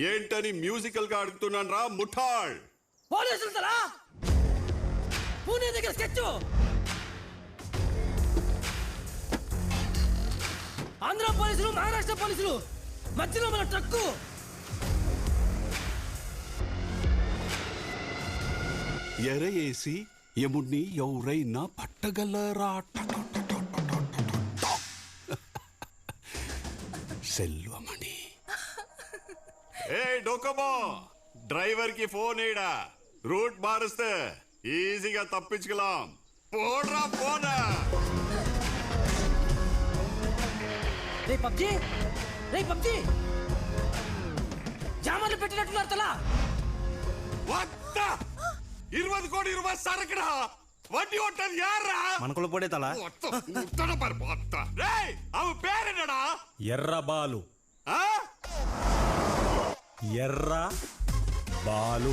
ఏంటని మ్యూజికల్ గా అడుగుతున్నాను రా ముఠాళ్. పోలీసులు తలా పూణే దగ్గర స్కెచ్, ఆంధ్ర పోలీసులు మహారాష్ట్ర పోలీసులు మధ్యలో మన ట్రక్కు. ఎరయేసి యముణ్ణి ఎవరైనా పట్టగలరా? సెల్వమణి. ఏ డోకమో, డ్రైవర్ కి ఫోన్ ఏడా, రూట్ మారుస్తే ఈజీగా తప్పించుకోలాం. పోడ్రా పోనా. రే పబ్జీ, రే పబ్జీ, జామాలు పెట్టినట్టున్నారు తలా. 20 కోటి రూపాయలు సరకురా, వడ్డీ ఉంటుంది యారా. మనకుల పొడే తల అవి పేరేనడా? ఎర్ర బాలు, ఎర్ర బాలు.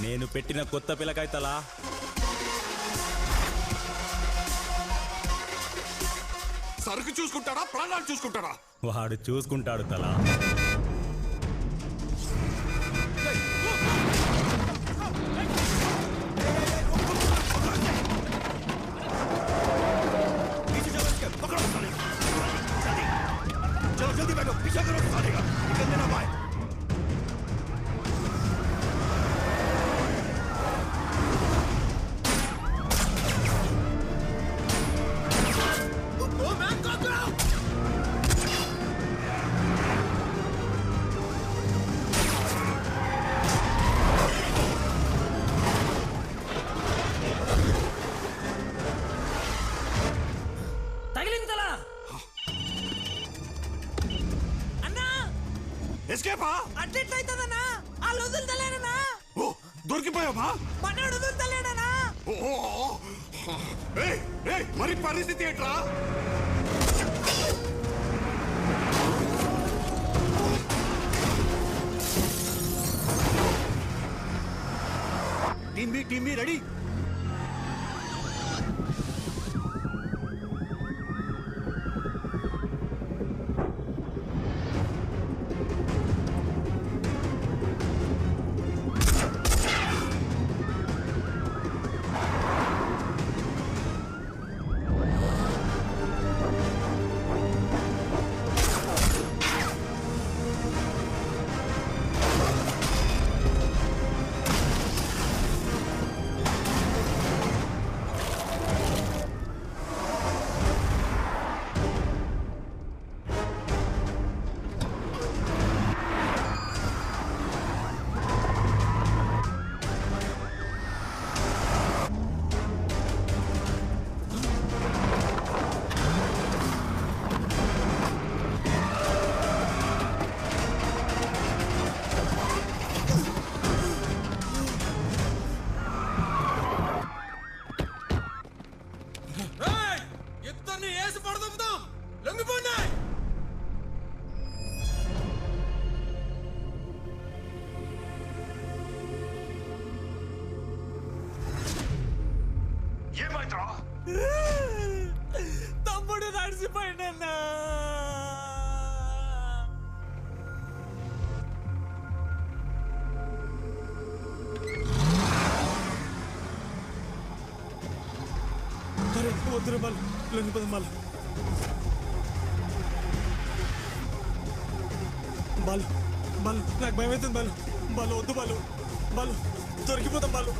నేను పెట్టిన కొత్త పిల్లకాయ తల. సరుకు చూసుకుంటాడా, ప్రాణాలు చూసుకుంటాడా? వాడు చూసుకుంటాడు తల. అట్లెట్లయితదన్నా? వాళ్ళు వదులుతలేరనా? దొరికిపోయావా? మనోడు వదులుతలేడనా? మరి పరిస్థితి ఏంట్రా? Team ready. తమ్ముడు నడిచిపోయిందన్నా. వద్దురు బాలు, లొంగిపోదాం బాలు. బాలు బాలు, నాకు భయం అవుతుంది బాలు. బాలు వద్దు బాలు, బాలు దొరికిపోతాం బాలు.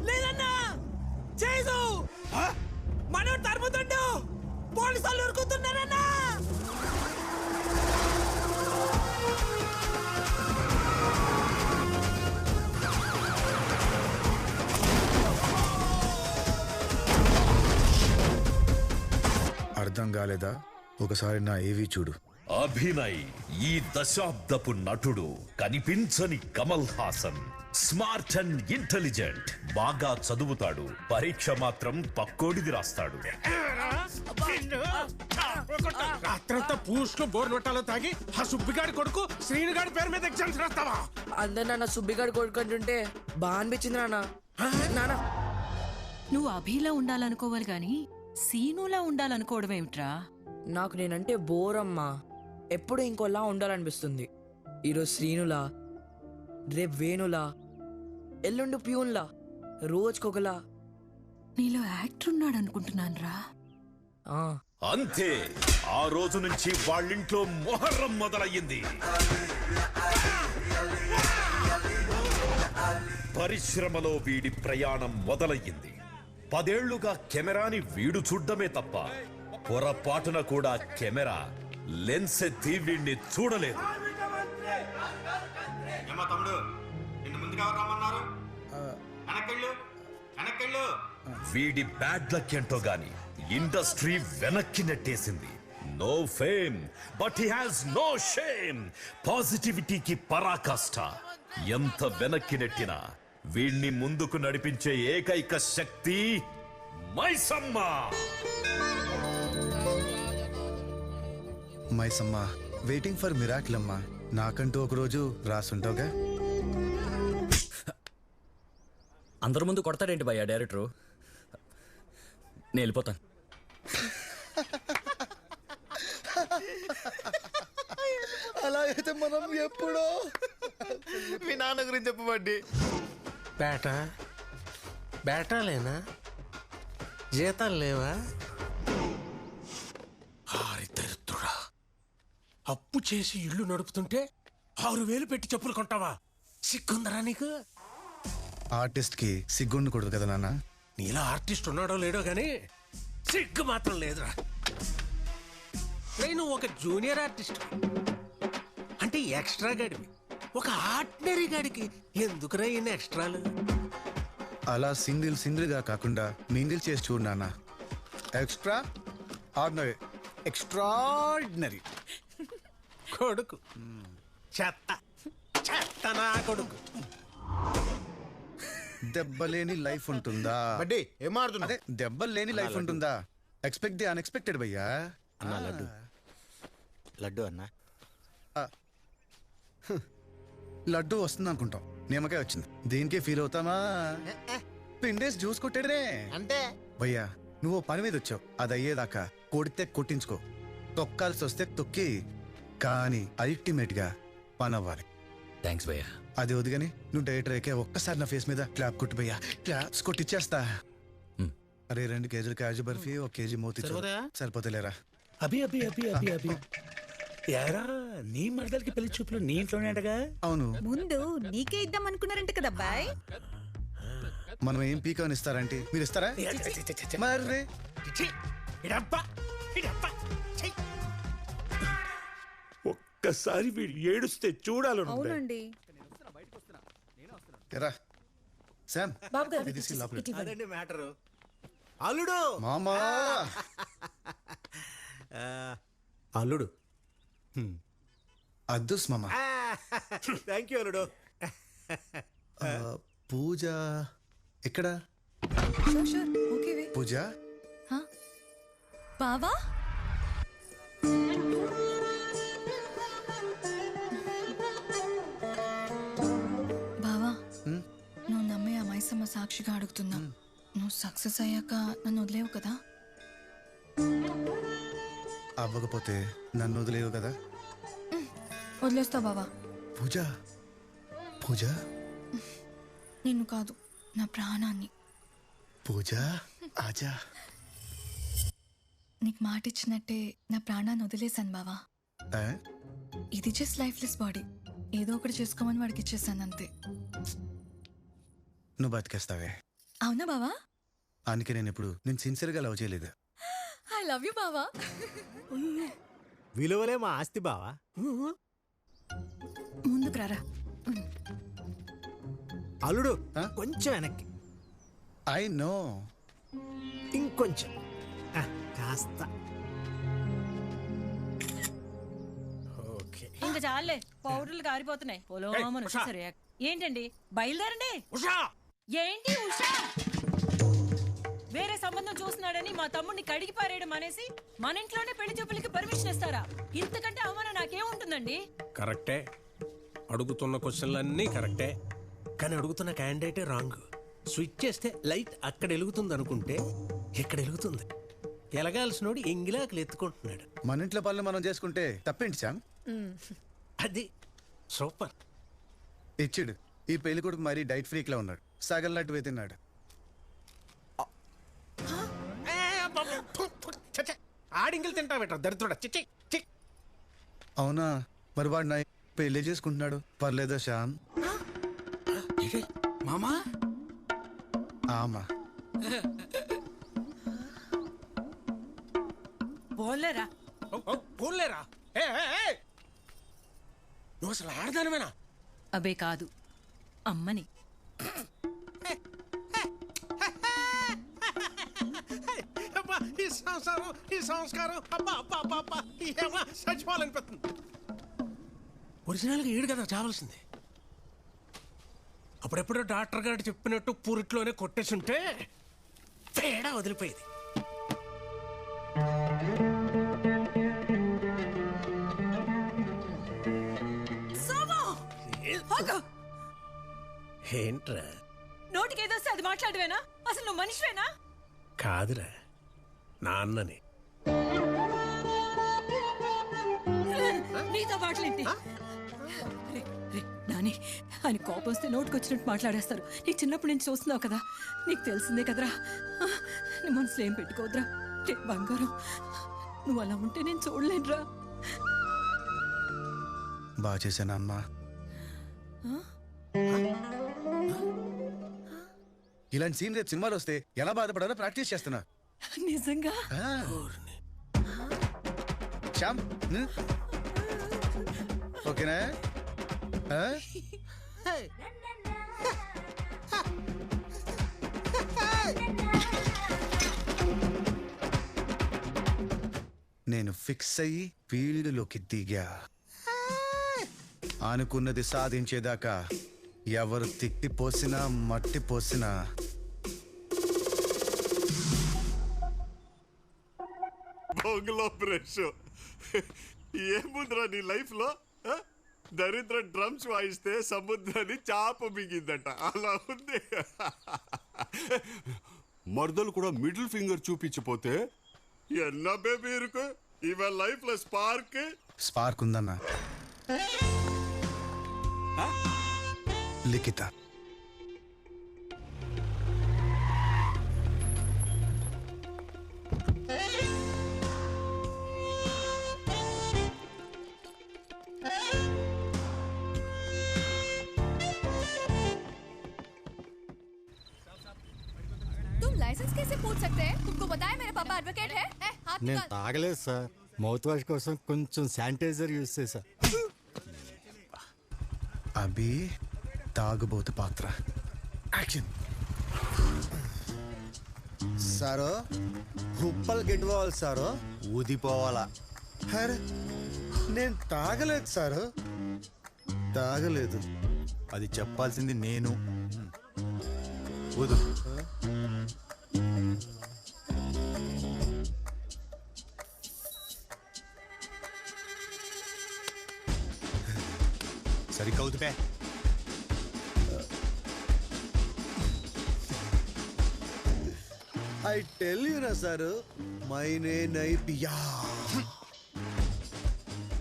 లేదన్నా, చేదు మనోడు తరుముతుండు. పోలీసు వాళ్ళు ఉరుకుతున్నారన్నా. అర్థం కాలేదా? ఒకసారి నా ఏవి చూడు. అభినయ్ ఈ దశాబ్దపు నటుడు, కనిపించని Kamal Haasan. Smart and intelligent, బాగా చదువుతాడు, పరీక్ష మాత్రం పక్కోడిది రాస్తాడు. రాత్రంతా పూసులో బోర్ నొట్టాలో తాగి ఆ సుబ్బిగాడి కొడుకు శ్రీనుగాడి పేరు మీద ఎగ్జామ్స్ రాస్తావా? అందరు నాన్న సుబ్బిగాడు కొడుకుంటుంటే బాగా అనిపించింది నాన్న. నువ్వు అభిలా ఉండాలనుకోవాలి గాని సీనులా ఉండాలనుకోవడం ఏమిట్రా? నాకు నేనంటే బోరమ్మా. ఎప్పుడు ఇంకోలా ఉండాలనిపిస్తుంది. ఈరోజు శ్రీనులా, రేపు వేణులా, ఎల్లుండి ప్యూన్లా, రోజుకొకలా. నీలో యాక్టర్ ఉన్నాడు అనుకుంటున్నాను రా. అంతే, ఆ రోజు నుంచి వాళ్ళింట్లో మొహర్రం మొదలయ్యింది. పరిశ్రమలో వీడి ప్రయాణం మొదలయ్యింది. 10 ఏళ్లుగా కెమెరాని వీడు చూడ్డమే తప్ప పొరపాటున కూడా కెమెరా లెన్స్ ఎత్తి వీడిని చూడలేదు. వీడి బ్యాడ్ లక్ ఏంటో గాని ఇండస్ట్రీ వెనక్కి నెట్టేసింది. No fame but he has no shame. పాజిటివిటీకి పరాకాష్ట. ఎంత వెనక్కి నెట్టినా వీణ్ణి ముందుకు నడిపించే ఏకైక శక్తి Maisamma. Maisamma, waiting for miracle అమ్మా. నాకంటూ ఒక రోజు రాసుంటావుగా. అందరి ముందు కొడతాడేంటి భయ్యా డైరెక్టరు? నేను వెళ్ళిపోతాను. అలా అయితే మనం ఎప్పుడో మీ నాన్న గురించి చెప్పబడ్డి. బేటాలేనా? జీతాలు లేవా? దరిద్రుడా, అప్పు చేసి ఇల్లు నడుపుతుంటే 6,000 పెట్టి చెప్పులు కొంటావా? సిగ్గుందరా నీకు? ఆర్టిస్ట్ కి సిగ్గు ఉండకూడదు కదా నాన్న. నీలా ఆర్టిస్ట్ ఉన్నాడో లేడో గానీ సిగ్గు మాత్రం లేదురా. నువ్వు ఒక జూనియర్ ఆర్టిస్ట్ అంటే ఎక్స్ట్రా గాడివి. ఒక ఆర్డినరీ గాడికి ఎందుకురా ఇన్ని ఎక్స్ట్రాలు? అలా సింగిల్ గా కాకుండా మింగిల్ చేసి చూడు నాన్న. Extra ordinary, extraordinary. కొడుకు చెత్త నా కొడుకు. దెబ్బలేని లైఫ్ ఉంటుందా? ఏం మారుతున్నా? అదే, దెబ్బలు లేని లైఫ్ ఉంటుందా? ఎక్స్పెక్ట్ ది అన్ఎక్స్పెక్టెడ్ భయ్యా. లడ్డు అన్నా. లడ్డు వస్తుంది అనుకుంటాం, నిమ్మకాయ వచ్చింది. దీనికే ఫీల్ అవుతామా? పిండేసి జ్యూస్ కొట్టాడనే అంటే భయ్యా. నువ్వు పని మీద వచ్చావు, అది అయ్యేదాకా కొడితే కొట్టించుకో, తొక్కాల్సి వస్తే తొక్కి, కానీ అల్టిమేట్ గా పని అవ్వాలి. థ్యాంక్స్ భయ్యా. అది వదిగాని నువ్వు డైరెక్టర్ అయితే ఒక్కసారి నా ఫేస్ మీద క్లాప్ కొట్టు భయ్యా. క్లాప్స్ కొట్టిచ్చేస్తా. అరే 2 కేజీలు కాజు బర్ఫీ, 1 కేజీ మోతి సరిపోతలేరా? అభి అభి అభి అభి అభి యారా, నీ మరదలకి పెళ్లి చూపులు నీ ఇంట్లోనే అంటగా? అవును. ముందు నీకే ఇద్దాం అనుకున్నారంట కదా అబ్బాయ్. మనం ఏం పీకాని ఇస్తారంటే మీరు ఇస్తారా? మరి ఒక్కసారి వీడు ఏడుస్తే చూడాలి. అవునండి. ఎరా శామ్, బాబు గారు, ఇది తీసుకెళ్ళి లోపలికి. అదండి మ్యాటరు. అల్లుడు మామా, అల్లుడు అద్దుస్ మామ. థ్యాంక్ యూ అల్లుడు. పూజ ఎక్కడ? పూజ బావా, బావా, నువ్వు నమ్మే ఆ మైసమ్మ సాక్షిగా అడుగుతున్నా, నువ్వు సక్సెస్ అయ్యాక నన్ను వదిలేవు కదా? అవ్వకపోతే నన్ను వదిలేవు కదా? వదిలేస్తావు బావా. పూజ, పూజ, నిన్ను కాదు, నా ప్రాణాన్ని. పూజ ఆజా. నీకు మాట ఇచ్చినట్టే నా ప్రాణాన్ని వదిలేశాను బావా. ఇది జస్ట్ లైఫ్లెస్ బాడీ, ఏదో ఒకటి చేసుకోమని వాడికి ఇచ్చేసాను అంతే. నువ్వు బతికేస్తావే. అవునా బావా? అందుకే నేను ఇప్పుడు నేను సిన్సియర్గా లవ్ చేయలేదు. ఐ లవ్ యూ బావా. విలువలే మా ఆస్తి బావా. ముందుకు రారా. అల్లుడు కొంచెం వెనక్కి. I know. ఇంకొంచెం కాస్త. ఇంకా చాలే, పౌడర్లు కారిపోతున్నాయి. ఏంటండి బయలుదేరండి. ఉషా ఏంటి ఉషా? వేరే సంబంధం చూస్తున్నాడని మా తమ్ముడిని కడిగి పారేయడం అనేసి మన ఇంట్లోనే పెళ్లి చూపులకి పర్మిషన్ ఇస్తారా? ఇంతకంటే అవమానం నాకేముంటుందండి? కరెక్టే, అడుగుతున్న క్వశ్చన్లన్నీ కరెక్టే, కానీ అడుగుతున్న క్యాండిడేటే రాంగ్. స్విచ్ చేస్తే లైట్ అక్కడ వెలుగుతుంది అనుకుంటే ఇక్కడ వెలుగుతుంది. ఎలగాల్సినోడు ఎంగిలాకులు ఎత్తుకుంటున్నాడు. మన ఇంట్లో పనులు మనం చేసుకుంటే తప్పేంటి శామ్? అది సూపర్. ఇచ్చిడు ఈ పెళ్లి కొడుకు మరీ డైట్ ఫ్రీక్ లా ఉన్నాడు, సగల్లట్టు వెతిన్నాడు. ఆడింగిలు తింటావేట దరిద్రుడా. చిచ్చి అవునా, మరి వాడు నా పెళ్లి చేసుకుంటున్నాడు, పర్లేదా శ్యామ్? మామా ఆమా పోలేరా? పోలేరా? నువ్వు అసలు ఆడదానివేనా? అబే కాదు, అమ్మని. ఈ సంసారం, ఈ సంస్కారం, అబ్బా అబ్బా అబ్బా అబ్బా, ఏమా చచ్చిపోవాలనిపిస్తుంది. ఒరిజినల్గా ఏడు కదా చావాల్సింది. అప్పుడెప్పుడో డాక్టర్ గారు చెప్పినట్టు పూరిట్లోనే కొట్టేసుంటే తేడా వదిలిపోయేది. ఏంట్రా? నోటికేదొస్తే అది మాట్లాడవేనా? అసలు నువ్వు మనిషివేనా? కాదురా, నాన్నని. నీతో మాటలేంటి? నాని, ఆయన కోపం వస్తే నోటుకొచ్చినట్టు మాట్లాడేస్తారు. నీకు చిన్నప్పటి నుంచి చూస్తున్నావు కదా, నీకు తెలిసిందే కదరా. నీ మనసులో ఏం పెట్టుకోవద్దురా. బంగారం, నువ్వు అలా ఉంటే నేను చూడలేనురా. బాగా చేశాను అమ్మా. ఇలాంటి సీన్ రేపు సినిమాలు వస్తే ఎలా బాధపడాలో ప్రాక్టీస్ చేస్తున్నా. నిజంగా? శ్యామ్ ఓకేనా? నేను ఫిక్స్ అయ్యి ఫీల్డ్లోకి దిగా. అనుకున్నది సాధించేదాకా ఎవరు తిట్టిపోసినా మట్టి పోసినా బొంగులో ఫ్రెష్ ఏముందిరా నీ లైఫ్ లో? దరిద్ర డ్రమ్స్ వాయిస్తే సముద్రాన్ని చాప మిగిందట, అలా ఉంది. మర్దలు కూడా మిడిల్ ఫింగర్ చూపించిపోతే ఎన్న బేబీ ఇరుకు. ఇవ లైఫ్ లో స్పార్క్ ఉందన్నా. లిఖిత तुम लाइसेंस कैसे पूछ सकते हैं? तुमको बताया मेरे पापा एडवोकेट है? हाथ నేను निकाल। తాగలేదు సార్, మౌత్ వాష్ కోసం కొంచెం శానిటైజర్ యూజ్ చేశా. అభి తాగుబోతు పాత్ర. యాక్షన్. సారు కుప్పలు గిట్టుకోవాలి సారు, ఊదిపోవాలా. అరే నేను తాగలేదు సారు, తాగలేదు. అది చెప్పాల్సింది నేను. ఊదు. సరిగ్గా ఊదిపే. ఐ టెల్ యూ నా సారు, మైనే నై పియా.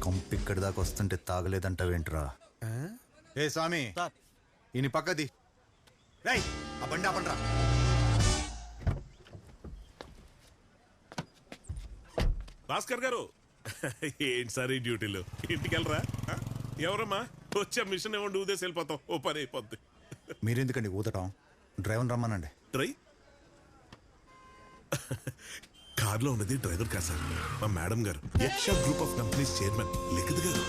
కంపు ఇక్కడి దాకా వస్తుంటే తాగలేదంటావేంట్రా? ఏ స్వామి, ఈయన పక్కది. రేయ్, ఆ బండి ఆపండ్రా. భాస్కర్ గారు ఏంటి సార్ ఈ డ్యూటీలు? ఇంటికి వెళ్ళరా? ఎవరమ్మా వచ్చా మిషన్ ఇవ్వండి, ఊదేసి వెళ్ళిపోతాం, ఓ పని అయిపోద్ది. మీరెందుకండి ఊదటం? డ్రైవర్ రమ్మనండి. డ్రై కార్లో ఉన్నది డ్రైవర్ కాదు సార్, మా మేడం గారు, Yaksha group of companies chairman Likhith గారు.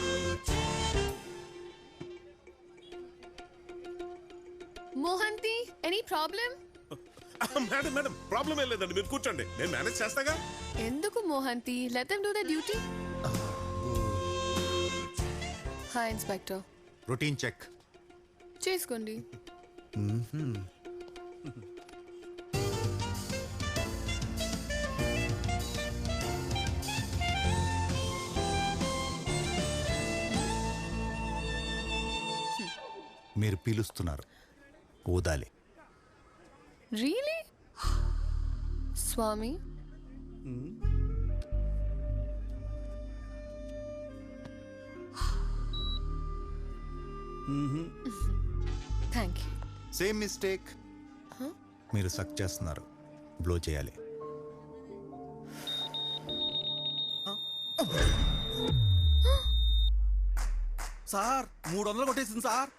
Mohanty, any problem? Madam madam problem ఏం లేదండి, మీరు కూర్చోండి, నేను మేనేజ్ చేస్తాగా. ఎందుకు Mohanty? let them do their duty. Hi, Inspector. Routine check. చేసుకోండి. మీరు పీలుస్తున్నారు, ఊదాలి. రియలీ స్వామి? Thank you. Same mistake. మీరు సక్ చేస్తున్నారు, బ్లో చేయాలి. సార్ 300 కొట్టేసింది సార్.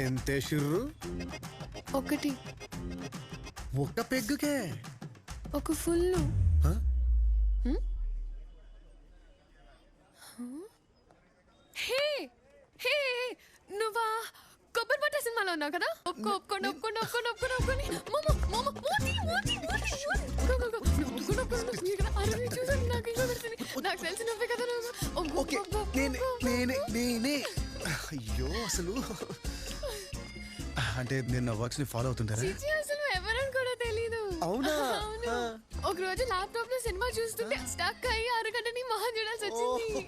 ఎంతే షుర్రు? ఒకటి. ఒక్క పెగ్గుకే? ఒక ఫుల్. హే హే, నువ్వా కొబ్బరి పట్ట సినిమాలో ఉన్నావు కదా? ఒప్పుకోండి ఒప్పుకోండి ఒప్పుకోండి ఒప్పుకోండి ఒప్పుకోండి. నాకు తెలిసి నువ్వే కదా. నేనే. అయ్యో అసలు అంటే నేను నా వర్క్స్ ని ఫాలో అవుతుంటారా? అసలు ఎవరని కూడా తెలీదు. అవునా? ఒక రోజు ల్యాప్టాప్ లో సినిమా చూస్తుంటే స్టక్ అయ్యి అరగంటని మహా చూడాల్సి వచ్చింది.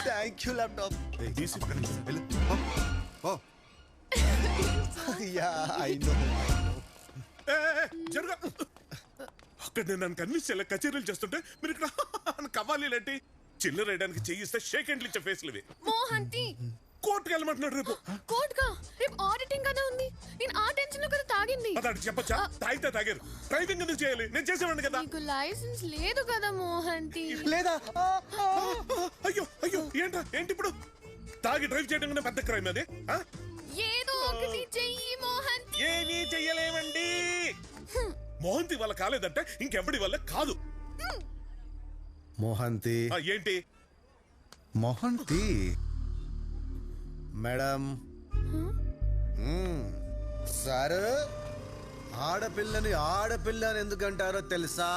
Thank you laptop. Yeah I know. జరుగా అక్కడ నేను నన్ను కన్విన్స్ చేయాలి. కచేరీలు చేస్తుంటే మీరు ఇక్కడ కవ్వాలి లాంటి చిల్లర వేయడానికి చేయిస్తే షేక్ హ్యాండ్లు ఇచ్చే ఫేస్లు ఇవి. మోహంతి కోర్టుకు వెళ్ళమంటున్నాడు రేపు. కోర్టుగా? రేపు ఆడిటింగ్ కదా ఉంది. నేను ఆ టెన్షన్ లో కదా తాగింది. అతడు చెప్పచ్చా? తాగితే తాగారు. డ్రైవింగ్ ఎందుకు చేయాలి? నేను చేసేవాడిని కదా. నీకు లైసెన్స్ లేదు కదా మోహంతి. లేదా? అయ్యో అయ్యో ఏంట్రా ఏంటి ఇప్పుడు? తాగి డ్రైవ్ చేయడం కన్నా పెద్ద క్రైమ్ అది. ఏదో ఒకటి చెయ్యి మోహంతి. ఏమీ చెయ్యలేమండి. మోహంతి వల్ల కాలేదంటే ఇంకెవడి వల్ల కాదు. మోహంతి ఏంటి? మోహంతి మేడం సార్, ఆడపిల్లని ఆడపిల్ల అని ఎందుకంటారో తెలుసా?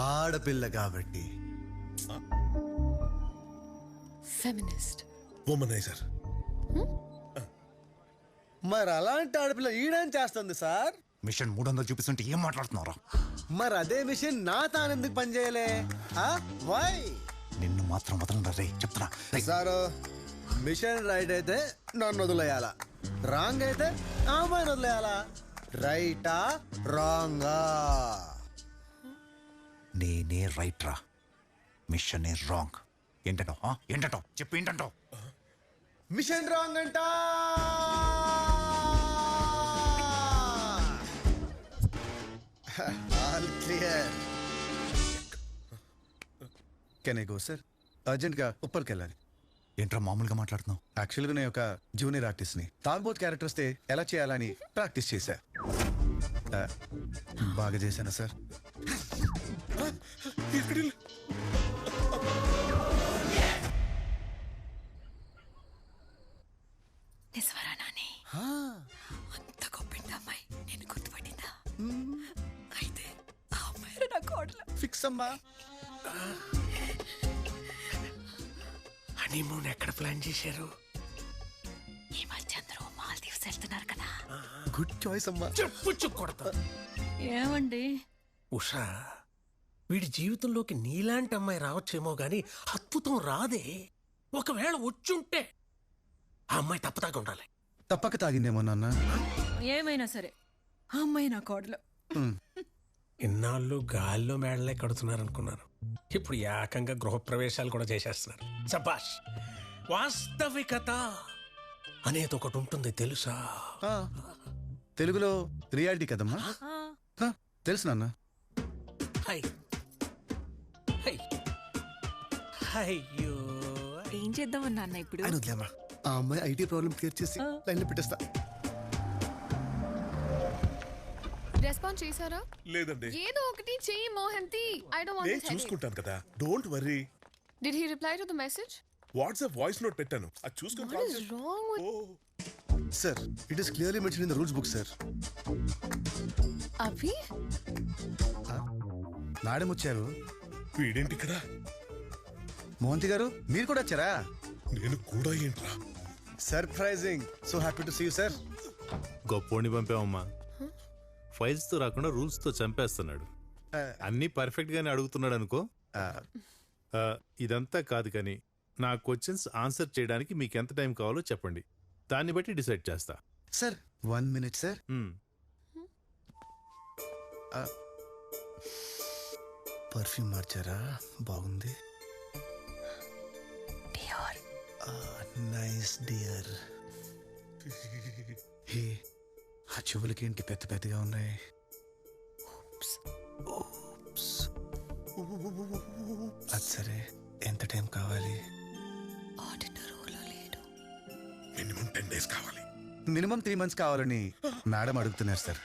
ఆడపిల్ల కాబట్టి. ఫెమినిస్ట్, వుమనైజర్. మరి అలాంటి ఆడపిల్ల ఈడేం చేస్తుంది సార్? మిషన్ 300 చూపిస్తుంటే ఏం మాట్లాడుతున్నారా? మరి అదే మిషన్ నా తానెందుకు పనిచేయలే? వై? నిన్ను మాత్రం వదలరా రే, చెప్తున్నా. సారు, మిషన్ రైట్ అయితే నన్ను వదిలేయాలా, రాంగ్ అయితే అమ్మాయిని వదిలేయాలా? రైటా రాంగా? నేనే రైట్ రా, మిషన్ ఏ రాంగ్. ఏంటంటావు? ఏంటంటావు? చెప్పు ఏంటంటావు? మిషన్ రాంగ్ అంట. All clear. Can I go sir? అర్జెంట్గా ఉప్పర్కి వెళ్ళాలి. ఏంట్రా మామూలుగా మాట్లాడుతున్నావు? యాక్చువల్గా నేను ఒక జూనియర్ ఆర్టిస్ట్ని. తాగుబోత్ క్యారెక్టర్ వస్తే ఎలా చేయాలని ప్రాక్టీస్ చేశా. బాగా చేశాను సార్. నిజవరా నాని? అంత గొప్పింది అమ్మాయి నేను గుర్తుపట్టిందా? అయితే ఆ అమ్మాయి నా కోడలు. ఫిక్స్ అమ్మా. హనీమూన్ ఎక్కడ ప్లాన్ చేశారు? ఈ మధ్య అందరూ మాల్దీవ్స్ వెళ్తున్నారు కదా. గుడ్ చాయిస్ అమ్మా. చెప్పు కొడతా. ఏమండి ఉషా, వీడి జీవితంలోకి నీలాంటి అమ్మాయి రావచ్చేమో గాని అద్భుతం రాదే. ఒకవేళ వచ్చుంటే ఆ అమ్మాయి తప్పదాకా ఉండాలి. తప్పక తాగిందేమో నాన్న. ఏమైనా సరే ఆ అమ్మాయి నా కోడలు. ఇన్నాళ్ళు గాల్లో మేడలే కడుతున్నారనుకున్నాను. ఇప్పుడు ఏకంగా గృహప్రవేశాలు కూడా చేసేస్తున్నారు. సబాష్. వాస్తవికత అనేది ఒకటి ఉంటుంది తెలుసా? తెలుగులో రియాలిటీ కదమ్మా. తెలుసు నాన్న. అయ్యో, ఏం చేద్దామన్నా అన్న ఇప్పుడు? ఆ అమ్మాయి ఐటీ ప్రాబ్లం క్లియర్ చేసి లైన్లో పెట్టేస్తా. రెస్పాన్స్ చేశారా? లేదండి. ఏదో ఒకటి చెయ్యి మోహంతి. ఐ డోంట్ వాంట్ నేను చూసుకుంటాను కదా, don't worry. Did he reply to the message? WhatsApp voice note పెట్టాను, అది చూసుకొని what is wrong with sir, it is clearly mention in the rules book sir. Abhi madam వచ్చారు. వీడేంటి ఇక్కడ? మోహంతి గారు మీరు కూడా వచ్చారా? నేను కూడా ఏంట్రా? Surprising. So happy to see you sir. గొప్పోడిని పంపామమ్మా. ఫైల్స్ తో రాకుండా రూల్స్ తో చంపేస్తున్నాడు. అన్ని పర్ఫెక్ట్ గానే అడుగుతున్నాడు అనుకో. ఇదంతా కాదు కానీ నా క్వశ్చన్స్ ఆన్సర్ చేయడానికి మీకు ఎంత టైం కావాలో చెప్పండి, దాన్ని బట్టి డిసైడ్ చేస్తా. Sir 1 minute sir. పర్ఫ్యూమ్ మార్చారా? బాగుంది. Nice dear. హే, ఆ చెవులకి ఏంటి పెద్ద పెద్దగా ఉన్నాయి? అది సరే, ఎంత టైం కావాలి? మినిమం 10 days కావాలి. మినిమం 3 months కావాలని మేడం అడుగుతున్నారు సార్.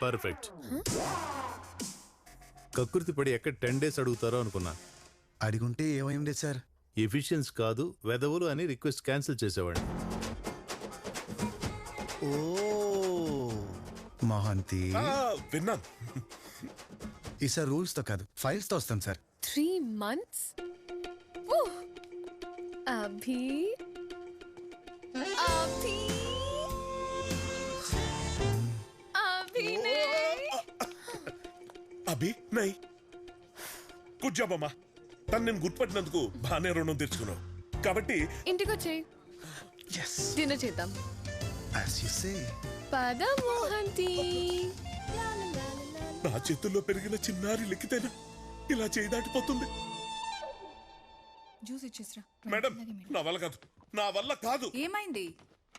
పర్ఫెక్ట్. కకృతి పడి ఎక్కడ 10 days అడుగుతారో అనుకున్నా. అడిగుంటే ఏమైంది సార్? ఎఫిషియన్స్ కాదు వెదవులు అని రిక్వెస్ట్ క్యాన్సిల్ చేసేవాడిని. ఓ మోహంతి, విన్నాను. ఈసారి రూల్స్ తో కాదు ఫైల్స్ తో వస్తాం సార్. 3 months? అభి అభి అభి నై. గుడ్ జాబ్ అమ్మా. తను నేను గుర్తుపట్టినందుకు బాగానే రుణం తెచ్చుకున్నావు. కాబట్టి ఇంటికి వచ్చేయి, డిన్నర్ చేద్దాం. పద మోహంతి. నా చేతుల్లో పెరిగిన చిన్నారి లెక్కితేనా ఇలా చేయి దాటిపోతుంది? జ్యూస్ ఇచ్చేసరా. మేడం నా వల్ల కాదు, నా వల్ల కాదు. ఏమైంది?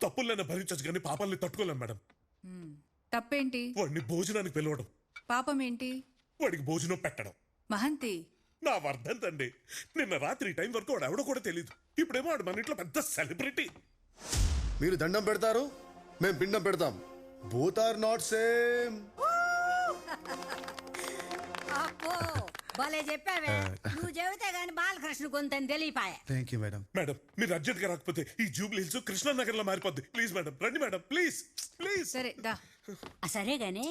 తప్పులైనా భరించచ్చు కానీ పాపాలని తట్టుకోలేం మేడం. తప్పేంటి? వాడిని భోజనానికి పిలవడం. పాపం ఏంటి? వాడికి భోజనం పెట్టడం. మహంతి, నా వర్ధంతండి. నిన్న రాత్రి టైం వరకు వాడు ఎవడో కూడా తెలియదు. ఇప్పుడేమో వాడు మన ఇంట్లో పెద్ద సెలబ్రిటీ. మీరు దండం పెడతారు, మేము పిండం పెడతాం. Both are not same. భలే చెప్పావే. నువ్వు చెబితే గాని బాలకృష్ణ కొంత తెలియపాయ. Thank you madam. మేడం మీరు అర్జెంట్ గా రాకపోతే ఈ జూబ్లీ హిల్స్ కృష్ణానగర్ లో మారిపోద్ది. ప్లీజ్ మేడం రండి మేడం, ప్లీజ్ ప్లీజ్. సరే దా. సరే గాని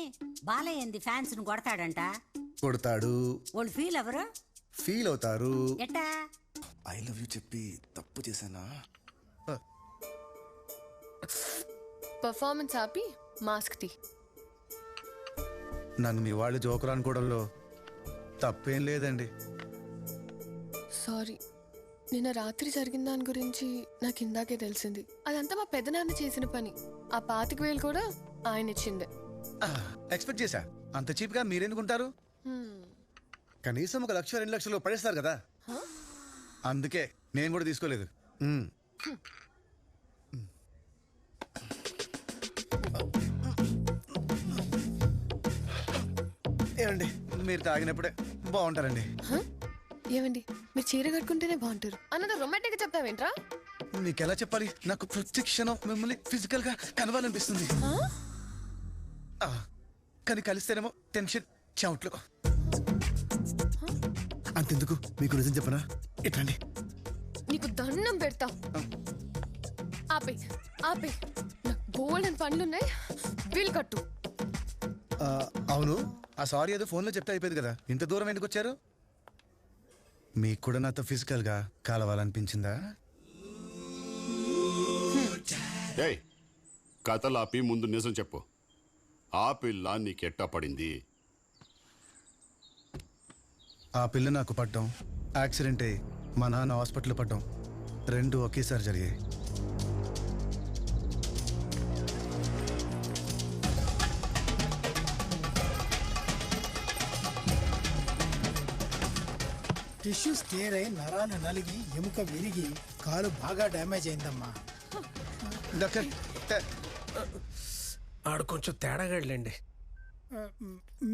బాలయ్య ఏంది ఫ్యాన్స్ ను కొడతాడంట? కొడతాడు. వాళ్ళు ఫీల్ ఎవరు? ఫీల్ అవుతారు. ఎట్టా? ఐ లవ్ యూ చెప్పి తప్పు చేశానా? పర్ఫార్మెన్స్ ఆపి మాస్క్ తీ. నన్ను మీ వాళ్ళు జోకులు అనుకోవడంలో తప్పేం లేదండి. సారీ, నిన్న రాత్రి జరిగిన దాని గురించి నాకు ఇందాకే తెలిసింది. అదంతా మా పెద్దనాన్న చేసిన పని. ఆ 25,000 కూడా ఆయన ఇచ్చిందే. ఎక్స్పెక్ట్ చేశా. అంత చీప్ గా మీరెందుకుంటారు? కనీసం 1 లక్ష 2 లక్షలు పడేస్తారు కదా, అందుకే నేను కూడా తీసుకోలేదు. ఏమండి మీరు తాగినప్పుడే బాగుంటారండి. ఏమండి మీరు చీర కట్టుకుంటేనే బాగుంటారు అన్నది రొమాంటిక్ గా చెప్తావేంట్రా? మీకు ఎలా చెప్పాలి? నాకు ప్రతి క్షణం మిమ్మల్ని ఫిజికల్ గా కనవాలనిపిస్తుంది. కానీ కలిస్తేనేమో టెన్షన్, చెమట్లు. అంతెందుకు మీకు నిజం చెప్పనా? ఇట్లండి, నీకు దండం పెడతా. ఆపే ఆపే, నాకు బోల్డ్ అని పనులున్నాయి. బిల్ కట్టు. అవును, ఆ సారీ ఏదో ఫోన్లో చెప్తే అయిపోయింది కదా, ఇంత దూరం ఎందుకు వచ్చారు? మీకు కూడా నాతో ఫిజికల్ గా కలవాలనిపించిందా? కథలాపి ముందు నిజం చెప్పు. ఆ పిల్ల నీకెట్టా పడింది? ఆ పిల్ల నాకు పడ్డం, యాక్సిడెంట్ అయ్యి మా నాన్న హాస్పిటల్ పడ్డం, 2 ఒకేసారి జరిగాయి. టిష్యూస్ టేర్ అయి నరాలు నలిగి ఎముక విరిగి కాలు బాగా డ్యామేజ్ అయిందమ్మా. డాక్టర్ ఆడు కొంచెం తేడాగాడులేండి.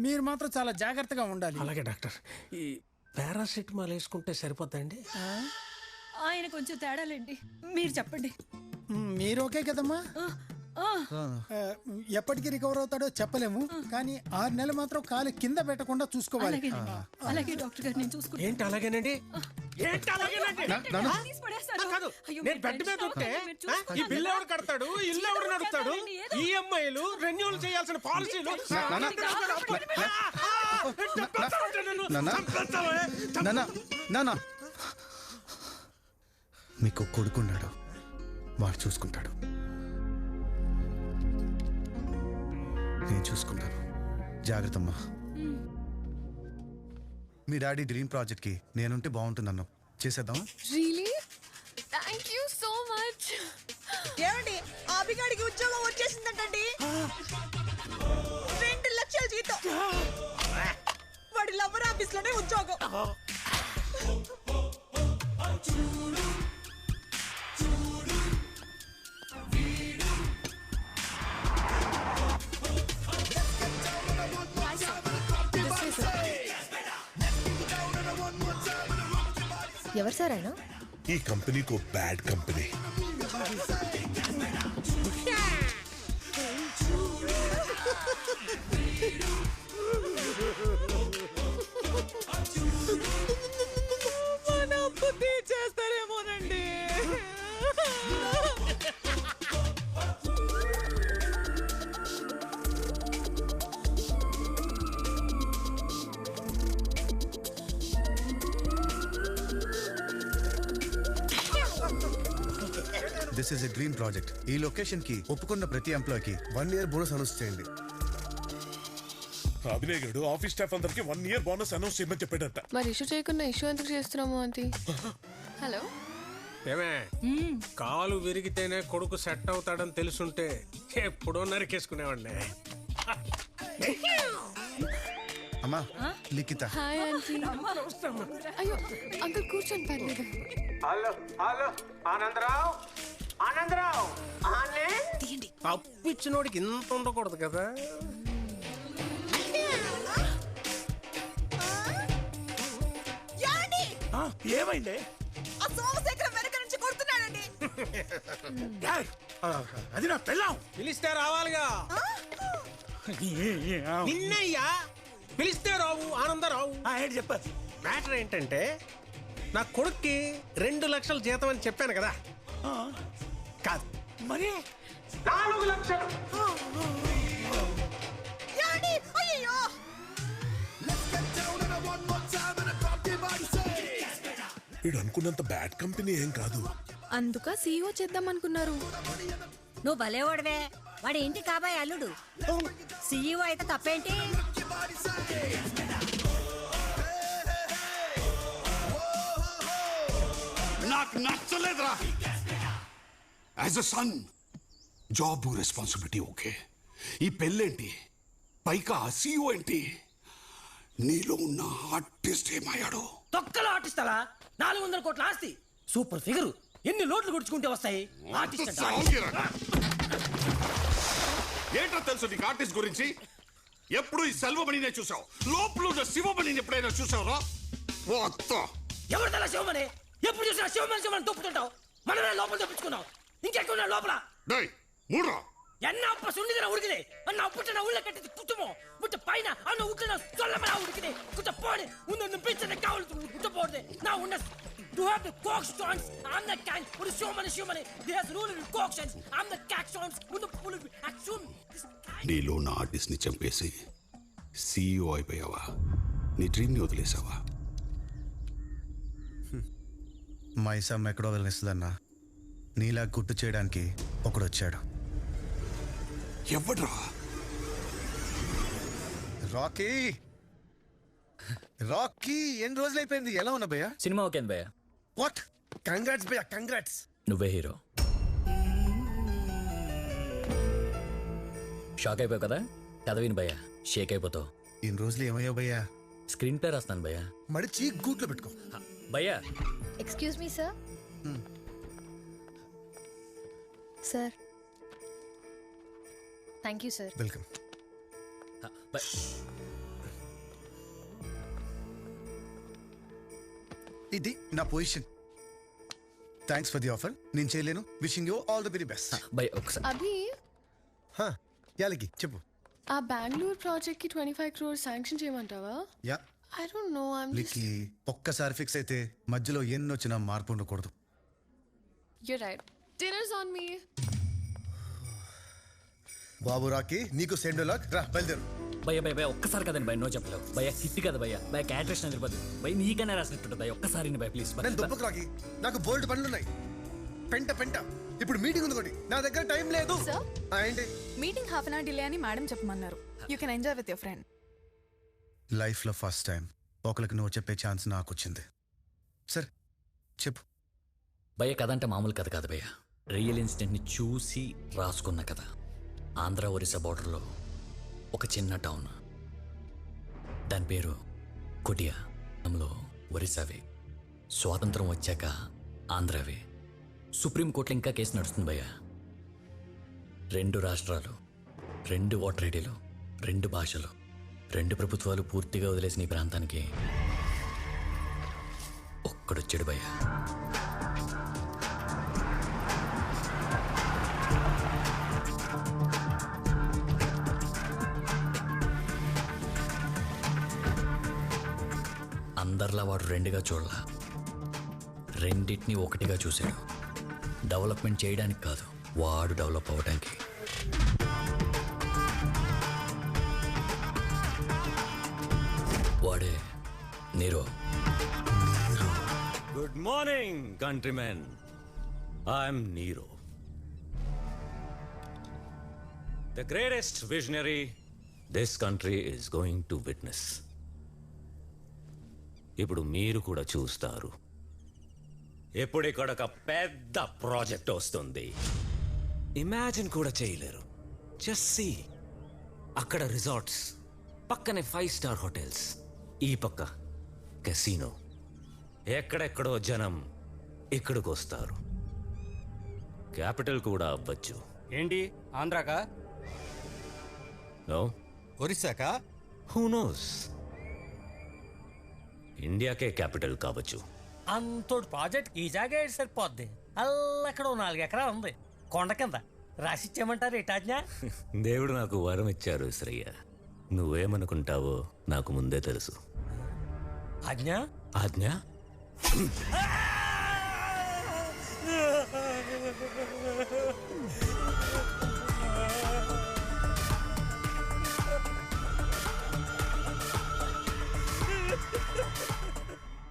మీరు మాత్రం చాలా జాగ్రత్తగా ఉండాలి. అలాగే డాక్టర్. ఈ పారాసిటమాల్ వేసుకుంటే సరిపోద్దండి? ఆయన కొంచెం తేడాలేండి, మీరు చెప్పండి. మీరు ఓకే కదమ్మా? ఎప్పటికి రికవర్ అవుతాడో చెప్పలేము, కానీ 6 నెలలు మాత్రం కాలు కింద పెట్టకుండా చూసుకోవాలి. అలాగే డాక్టర్ గారు, నేను చూసుకుంటా. ఏంటి అలాగేనండి? ఏంటి అలాగేనండి? కాదు, నేను బెడ్ మీద ఉంటే ఈ బిల్లు ఎవరు కడతాడు, ఇల్లు ఎవరు నడుపుతాడు, ఈఎంఐలు రెన్యూల్ చేయాల్సిన పాలసీలు మీకు కొడుకున్నాడు, వాడు చూసుకుంటాడు. నేను చూసుకుంటాను. జాగ్రత్తమ్మా. మీ డాడీ డ్రీమ్ ప్రాజెక్ట్ కి నేనుంటే బాగుంటుందన్నా. చేసేద్దాం. Really thank you so much. ఏమండి అభిగాడికి ఉద్యోగం వచ్చేసిందంటండి. 2 లక్షల జీతం. వాడి లవర్ ఆఫీస్ లోనే ఉద్యోగం. ఎవరు సార్ ఆయన? ఈ కంపెనీకి బ్యాడ్ కంపెనీ. మన అప్పు తీర్చేస్తారేమోనండి. This is a dream project. ఈ లొకేషన్ కి ఒప్పుకున్న ప్రతి ఎంప్లాయ్ కి 1 year బోనస్ అనౌన్స్ చేయండి. అభినయ్ గడు ఆఫీస్ స్టాఫ్ అందరికి 1 year బోనస్ అనౌన్స్ చేయమని చెప్పాడంట. మరి ఇష్యూ చేయకుండా ఇష్యూ ఎందుకు చేస్తున్నాము అంతి? హలో, ఏమే కాలు విరిగితేనే కొడుకు సెట్ అవుతాడని తెలుసుంటే ఎప్పుడో నరికేసుకునేవాడిని. అమ్మా లిఖిత. Hi aunty. అయ్యో అంకుల్ కూర్చొని పర్లేదు. హలో హలో ఆనందరావు, ఆనందరావు తప్పిచ్చినోడికి ఇంత ఉండకూడదు కదా. ఏమైంది? ఆ సోమశేఖరం వెనక నుంచి కొడుతున్నాడండి. అది నా పెళ్ళాం. పిలిస్తే రావాలిగా. నిన్నయ్యా పిలిస్తే రావు ఆనందరావు. ఏంటి చెప్పారు? మ్యాటర్ ఏంటంటే నా కొడుక్కి 2 లక్షల జీతం అని చెప్పాను కదా. కాదు మరి 4 లక్షలు. అయ్యో వీడు అనుకున్నంత బ్యాడ్ కంపెనీ ఏం కాదు. అందుక సీఈఓ చేద్దాం అనుకున్నారు. నువ్వు భలేవాడివే. వాడి ఇంటి కాబోయే అల్లుడు సీఈఓ అయితే తప్పేంటి? నాకు నచ్చలేదురా. As a son job responsibility okay. ఈ పెళ్ళేంటి, పైగా సీఈఓ ఏంటి? నీలో ఉన్న ఆర్టిస్ట్ ఏమయ్యాడు? తొక్కలో ఆర్టిస్ట్ అలా 400 కోట్ల ఆస్తి, సూపర్ ఫిగర్, ఎన్ని లోట్లు గుడుచుకుంటే వస్తాయి. ఏంటో తెలుసు నీకు ఆర్టిస్ట్ గురించి? ఎప్పుడు ఈ సెల్వమణినే చూసావు, లోపల శివమణిని ఎప్పుడైనా చూసావురా? ఎవరు తల శివమని? ఎప్పుడు చూసినా శివమని శివమని తొప్పుతుంటావు. మనమే లోపల తప్పించుకున్నావు, ఇంకెక్కున్నా లోపల. என்ன அப்ப சொன்னதுல உடுக்குதே அண்ணா புட்டன உள்ள கட்டி குத்துமோ முட்ட பைனா அண்ணா உட்ல சொல்லமடா உடுக்குதே குத்த போடு உன்ன பிச்சன காவல் குத்த போடு நான் உன்ன you have the cock stones. I'm the king. What is so many there's rule in cock stones. I'm the cat stones. What the full action నీలో ఉన్న ఆర్టిస్ట్ ని చంపేసి సీఈఓ అయిపోయావా? నీ డ్రీమ్ ని వదిలేసావా? మైసమ్మ ఎక్కడో వదిలేస్తుందన్నా. నీలా గుర్తు చేయడానికి ఒకడు వచ్చాడు. ఎవడ్రా? రాకీ. రాకీ ఎన్ని రోజులు అయిపోయింది? ఎలా ఉన్నా భయ్యా? సినిమా ఓకే భయ్యా. వాట్? కంగ్రాట్స్ భయ్యా, కంగ్రాట్స్. నువ్వే హీరో. షాక్ అయిపోయావు కదా, కథ విని భయ్యా షేక్ అయిపోతావు. ఇన్ని రోజులు ఏమయ్యావు భయ్యా? స్క్రీన్ ప్లే రాస్తాను భయ్యా. మడిచి గూట్లో పెట్టుకో భయ్యా. Excuse me sir. Sir thank you sir. Welcome. ఇది నా position. Thanks for the offer. నేను చేయలేను. Wishing you all the very best. By ఒకసారి అభి, యాలకి చెప్పు. ఆ బెంగళూరు ప్రాజెక్ట్ కి 25 crores శాంక్షన్ చేయమంటావా? Yeah. I don't know. I'm just. లిక్కి ఒక్కసారి ఫిక్స్ అయితే మధ్యలో ఎన్ని వచ్చినా మార్పు ఉండకూడదు. You're right. Dinner's on me. బాబు రాకి నీకు సెండ్ లాక్ రా బయలుదేరు. భయ్య భయ్య భయ్య ఒక్కసారి కదండి భయ నో చెప్పలేవు భయ్య హిట్ కదా భయ్య భయ క్యాటరేషన్ అదిరిపోదు భయ నీకనే రాసినట్టు భయ ఒక్కసారి భయ ప్లీజ్ నేను దుబ్బకు రాకి, నాకు బోల్డ్ పనులున్నాయి. పెంట ఇప్పుడు మీటింగ్ ఉంది ఒకటి, నా దగ్గర టైం లేదు. ఏంటి meeting half an hour delay అని మేడం చెప్పమన్నారు. You can enjoy with your friend. లైఫ్లో ఫస్ట్ టైం ఒకరికి నువ్వు చెప్పే ఛాన్స్ నాకు వచ్చింది. సరే చెప్పు. భయ కథ అంటే మామూలు కథ కాదు భయ్య, రియల్ ఇన్సిడెంట్ని చూసి రాసుకున్న కథ. ఆంధ్ర ఒరిస్సా బార్డర్లో ఒక చిన్న టౌన్, దాని పేరు కొటియా. అందులో ఒరిస్సావే, స్వాతంత్రం వచ్చాక ఆంధ్రావే. సుప్రీంకోర్టులో ఇంకా కేసు నడుస్తుంది భయ్య. 2 రాష్ట్రాలు, 2 ఓటర్ ఐడీలు, 2 భాషలు, 2 ప్రభుత్వాలు పూర్తిగా వదిలేసిన ఈ ప్రాంతానికి ఒక్కడొచ్చాడు భయ్య. అందరిలా వాడు 2గా చూడలా, రెండింటినీ ఒకటిగా చూశాడు. డెవలప్మెంట్ చేయడానికి కాదు, వాడు డెవలప్ అవ్వడానికి. వాడే Nero. Good morning countrymen, I'm Nero, the greatest visionary this country is going to witness. ఇప్పుడు మీరు కూడా చూస్తారు. ఇప్పుడు ఇక్కడ ఒక పెద్ద ప్రాజెక్ట్ వస్తుంది, ఇమాజిన్ కూడా చేయలేరు. జస్ట్ సీ, అక్కడ రిసార్ట్స్, పక్కనే 5 స్టార్ హోటల్స్, ఈ పక్క కెసినో. ఎక్కడెక్కడో జనం ఇక్కడికి వస్తారు. క్యాపిటల్ కూడా అవ్వచ్చు. ఏంటి ఆంధ్రాకా? నో, ఒరిస్సాకా? హూ నోస్, ఇండియాకే క్యాపిటల్ కావచ్చు. అంతోటి ప్రాజెక్ట్ ఈ జాగా సరిపోద్ది. అల్లక్కడ 4 ఎకరాలు ఉంది కొండ కింద. రాసిచ్చేయమంటారు ఏటాజ్ఞ? దేవుడు నాకు వరం ఇచ్చారు శ్రేయ. నువ్వేమనుకుంటావో నాకు ముందే తెలుసు. ఆజ్ఞ? ఆజ్ఞ?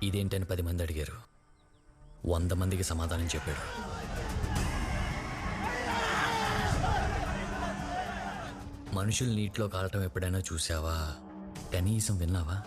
ఇదేంటని 10 మంది అడిగారు, 100 మందికి సమాధానం చెప్పాడు. మనుషులు నీటిలో కాలటం ఎప్పుడైనా చూసావా? కనీసం విన్నావా?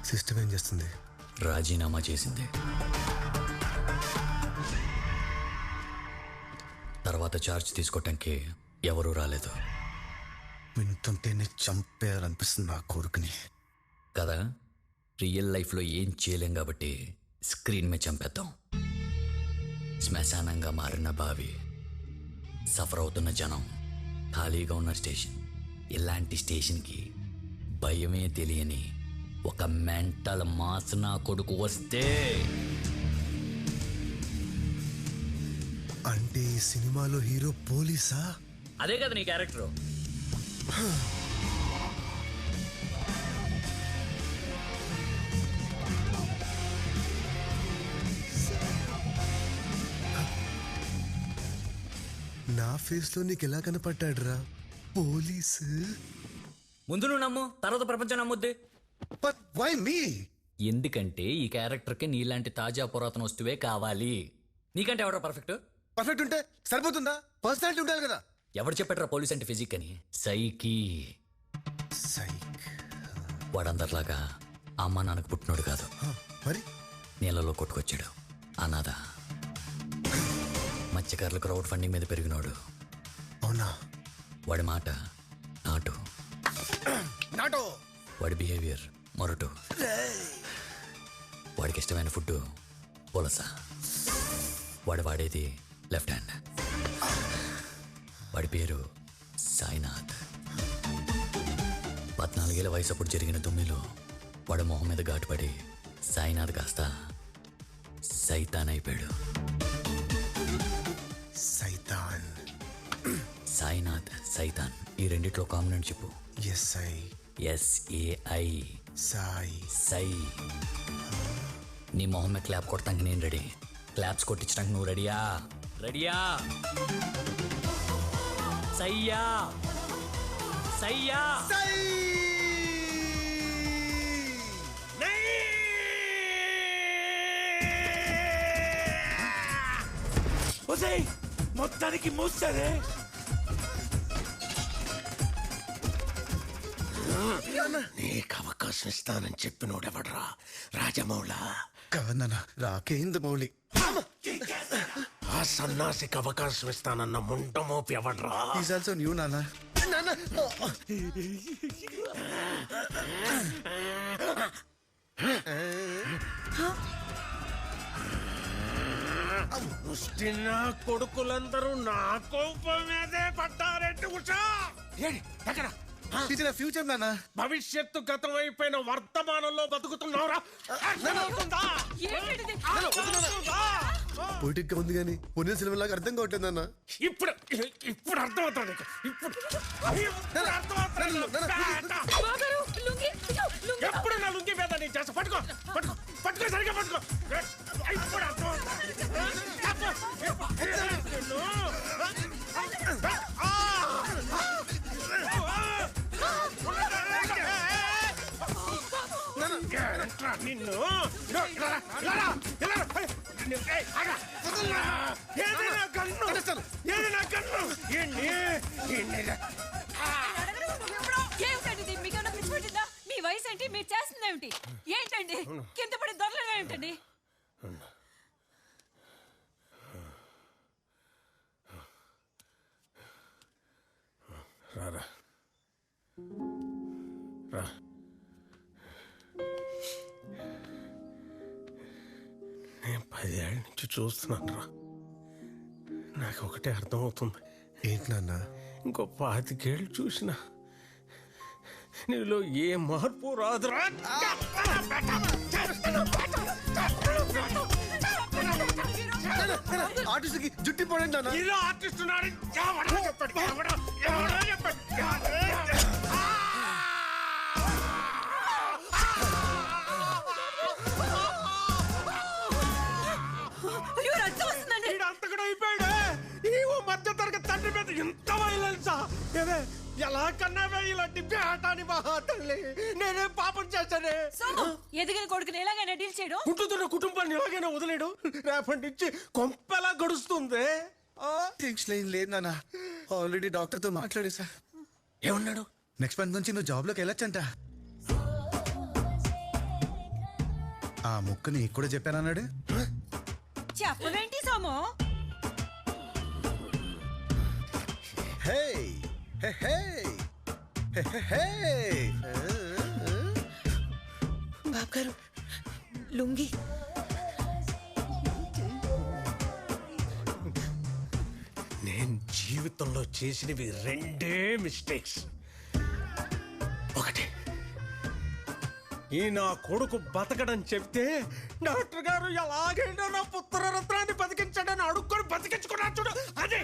సిస్టమ్ ఏం చేస్తుంది? రాజీనామా చేసింది. తర్వాత ఛార్జ్ తీసుకోవటానికి ఎవరూ రాలేదు. వింటుంటేనే చంపేయాలనిపిస్తుంది నా కొడుకుని కదా. రియల్ లైఫ్లో ఏం చేయలేం కాబట్టి స్క్రీన్ మీద చంపేద్దాం. శ్మశానంగా మారిన బావి, సఫర్ అవుతున్న జనం, ఖాళీగా ఉన్న స్టేషన్, ఇలాంటి స్టేషన్కి భయమే తెలియని ఒక మెంటల్ మాస్ నా కొడుకు వస్తే. అంటే ఈ సినిమాలో హీరో పోలీసా? అదే కదా నీ క్యారెక్టరు. నా ఫేస్ లో నీకు ఎలా కనపడ్డాడురా పోలీసు? ముందు నువ్వు నమ్ము, తర్వాత ప్రపంచం నమ్ముద్ది. Why me? ఎందుకంటే ఈ క్యారెక్టర్కి నీలాంటి తాజా పురాతన వస్తువే కావాలి. నీకంటే ఎవడో పర్ఫెక్ట్? పర్ఫెక్ట్ ఉంటే సరిపోతుందా? పర్సనాలిటీ ఉండాలి కదా. ఎవడు చెప్పాడ్రా పోలీస్ అంటే ఫిజిక్ అని? సైకి. వాడందరిలాగా అమ్మ నాన్నకు పుట్టినోడు కాదు, మరి నీళ్ళలో కొట్టుకొచ్చాడు. అనాథ, మత్స్యకారులు క్రౌడ్ ఫండింగ్ మీద పెరిగినోడు. అవునా? వాడి మాట నాటు, నాటో. వాడి బిహేవియర్ మొరటు. వాడికి ఇష్టమైన ఫుడ్ పులస. వాడేది లెఫ్ట్ హ్యాండ్. వాడి పేరు సాయినాథ్. 14 ఏళ్ల వయసు అప్పుడు జరిగిన దుమ్మిలో వాడు మొహం మీద ఘాటుపడి సాయినాథ్ కాస్త సైతాన్ అయిపోయాడు. సైతాన్. సాయినాథ్, సైతాన్, ఈ రెండిట్లో కామన్ చెప్పు. ఎస్ఐ. SAI. సాయి. సై. నీ మొహం మీద క్లాప్ కొడతానికి నేను రెడీ. క్లాప్స్ కొట్టించడానికి నువ్వు రెడీయా? రెడీయా? సయ్యా సయ్యా. మొత్తానికి మూస్తారే. నీకు అవకాశం ఇస్తానని చెప్పినోడెవడ్రా? రాజమౌళా? కాదన్న, రాకేంద్ర మౌళి. ఆ సన్నాసికి అవకాశం ఇస్తానన్న ముంటమోపి ఎవడ్రా? ఈజ్ ఆల్సో న్యూ నాన్న. ముష్టిన కొడుకులందరూ నా కోపం మీదే పడ్డారెట్టు. ఉషా ఎక్కడ? ఫ్యూచర్ నాన్న. భవిష్యత్తు గతం అయిపోయిన వర్తమానంలో బతుకుతున్నావురా? పొయిటిక్ గా ఉంది కానీ పొన్నిన సినిమాలాగా అర్థం కావట్లేదు నాన్న. ఇప్పుడు ఇప్పుడు అర్థమవుతుంది. ఎప్పుడు నా లుంగి మీద నీ చేస్తా. పట్టుకో పట్టుకో పట్టుకో, సరిగ్గా పట్టుకో. ఇప్పుడు నిన్ను ఏదైనా కన్ను ఏదైనా కన్ను ఏమిటండి మీకన్నా పిచ్చి పట్టిందా? మీ వయసు ఏంటి? మీరు చేస్తుందేమిటి? ఏంటండి కింద పడి దొరలగా ఏంటండి? రారా రా. నేను 10 ఏళ్ళ నుంచి చూస్తున్నాను రా. నాకు ఒకటే అర్థం అవుతుంది. ఏంటి నాన్న? ఇంకో 25 ఏళ్ళు చూసిన నీలో ఏ మార్పు రాదురా. ఆర్టిస్ట్కి జుట్టి పోడండి నాన్న. ఇలా ఆర్టిస్ట్ ఉన్నాడు. ఎవడో చెప్పండి, ఎవడో చెప్పండి. అంతకుడు అయిపోయాడు. ఈ మధ్య తరగతి తండ్రి మీద ఇంత వైలెన్సా? ఎలా కన్నావే ఇలాంటి బేటాని మహాతల్లి? నేనే పాపం చేశానే. ఎదిగిన కొడుకుని ఎలాగైనా డీల్ చేయడం, ఉంటున్న కుటుంబాన్ని ఎలాగైనా వదిలేడు. రేపటి నుంచి కొంపెలా గడుస్తుంది. టెన్షన్ ఏం లేదు నాన్న. ఆల్రెడీ డాక్టర్ తో మాట్లాడేసా. ఏమన్నాడు? నెక్స్ట్ మంత్ నుంచి నువ్వు జాబ్ లోకి వెళ్ళొచ్చంట. ఆ ముక్క నీకు కూడా చెప్పానన్నాడు. చెప్పవేంటి సోము? హే హే హే హే హే. బాబు గారు లుంగి. నేను జీవితంలో చేసినవి 2 మిస్టేక్స్. ఒకటి, ఈ నా కొడుకు బతకడని చెప్తే డాక్టర్ గారు ఎలాగైనా నా పుత్రరత్నాన్ని బతికించడని అడుక్కొని బతికించుకున్నా చూడు. అదే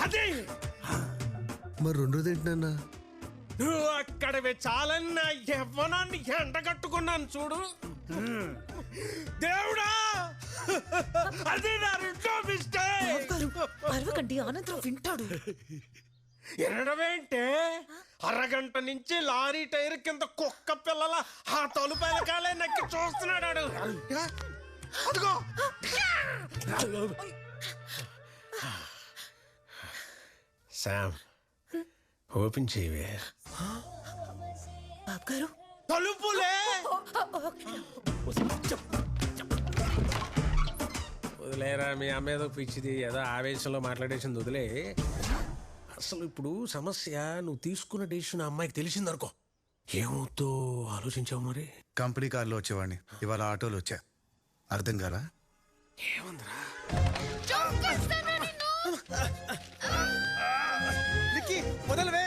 అదే. మరి రెండోది ఏంటి నాన్న? నువ్వు అక్కడవి చాలన్న యవ్వనాన్ని ఎండగట్టుకున్నాను చూడు. దేవుడా, అది నా రెండో మిస్టేక్. అరవకండి, అనంతరం వింటాడు. ఎనడమేంటే? అరగంట నుంచి లారీ టైర్ కింద కుక్క పిల్లల ఆ తలుపలకాలే నక్కి చూస్తున్నాడు. అదిగో శామ్, ఓపెన్ చేయవే. బాబు గారు తలుపులే. వదిలేరా, మీ అమ్మ ఏదో పిచ్చిది, ఏదో ఆవేశంలో మాట్లాడేసింది, వదిలే. అసలు ఇప్పుడు సమస్య, నువ్వు తీసుకున్న డెసిషన్ అమ్మాయికి తెలిసిందనుకో, ఏమవుతో ఆలోచించావు? మరి కంపెనీ కార్లో వచ్చేవాడిని, ఇవాళ ఆటోలో వచ్చా. అర్థం కాదా? ఏముందిరా? రాకీ వదలవే.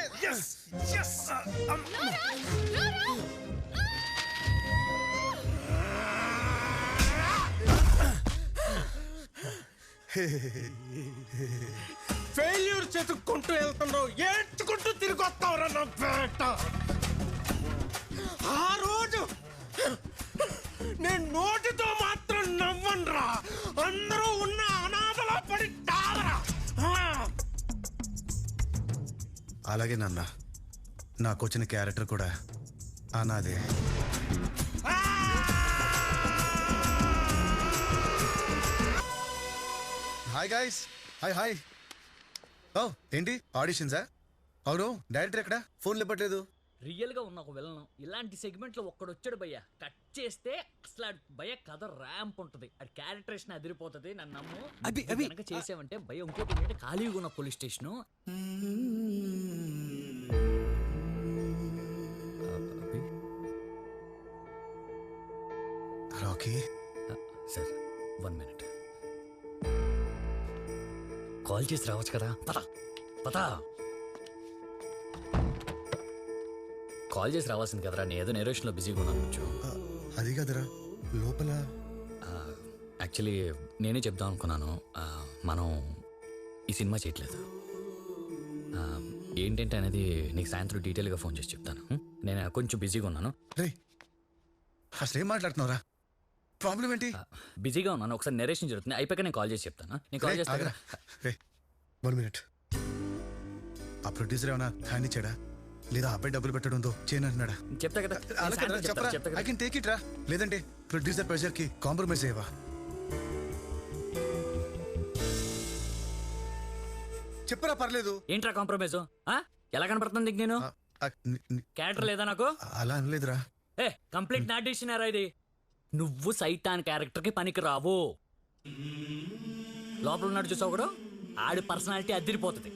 ఫెయిల్యూర్ చెతుక్కుంటూ వెళ్తున్నావు, ఏడ్చుకుంటూ తిరిగి వస్తావురా నా పేట. ఆ రోజు నేను నోటితో మాత్రం నవ్వనురా, అందరూ ఉన్న అనాథలా పడి తావరా. అలాగే నాన్న, నాకు వచ్చిన క్యారెక్టర్ కూడా అనాదే. Hi guys. హాయ్. ఓ ఏంటి ఆడిషన్సా? అవును, డైరెక్టర్ ఎక్కడ? ఫోన్ లేపట్లేదు. రియల్ గా ఉన్న ఒక విలన్ ఇలాంటి సెగ్మెంట్ లో ఒక్కడొచ్చాడు భయ్య, కట్ చేస్తే అసలు భయ్య కథ ర్యాంప్ ఉంటది, అది క్యారెక్టరేషన్ అదిరిపోతుంది. నన్ను నమ్ము. అవి కనుక చేసావంటే భయ్య ఇంకోటి ఏంటంటే ఖాళీగా ఉన్న police station Rocky. Sir 1 minute call చేసి రావచ్చు కదా. పతా కాల్ చేసి రావాల్సింది కదరా, నేను ఏదో నేరేషన్లో బిజీగా ఉన్నాను కొంచెం. అది కదరా లోపల. యాక్చువల్లీ నేనే చెప్దాం అనుకున్నాను, మనం ఈ సినిమా చేయట్లేదు. ఏంటంటే అనేది నీకు సాయంత్రం డీటెయిల్గా ఫోన్ చేసి చెప్తాను. నేను కొంచెం బిజీగా ఉన్నాను. అసలు ఏం మాట్లాడుతున్నావురా? ప్రాబ్లం ఏంటి? బిజీగా ఉన్నాను, ఒకసారి నెరేషన్ జరుగుతుంది, అయిపోయాక నేను కాల్ చేసి చెప్తాను. నేను కాల్ చేస్తాను. 1 minute. ఆ ప్రొడ్యూసర్ ఏమైనా హ్యాండ్ ఇచ్చాడా, లేదా అబ్బాయి డబ్బులు పెట్టడంతో చేయనంటున్నాడా? చెప్తా కదా, చెప్పరా. ఐ కెన్ టేక్ ఇట్ రా. లేదంటే ప్రొడ్యూసర్ ప్రెషర్ కి కాంప్రమైజ్ అయ్యవా? చెప్పరా, పర్లేదు. ఏంట్రా కాంప్రమైజ్? ఎలా కనపడుతుంది నేను? క్యారెక్టర్ లేదా నాకు? అలా అనలేదురా. కంప్లీట్ నా డిసిషన్ ఇది. నువ్వు సైతాన్ క్యారెక్టర్ కి పనికి రావు. లోపల ఉన్నాడు చూసావు కూడా, ఆడి పర్సనాలిటీ అదిరిపోతుంది.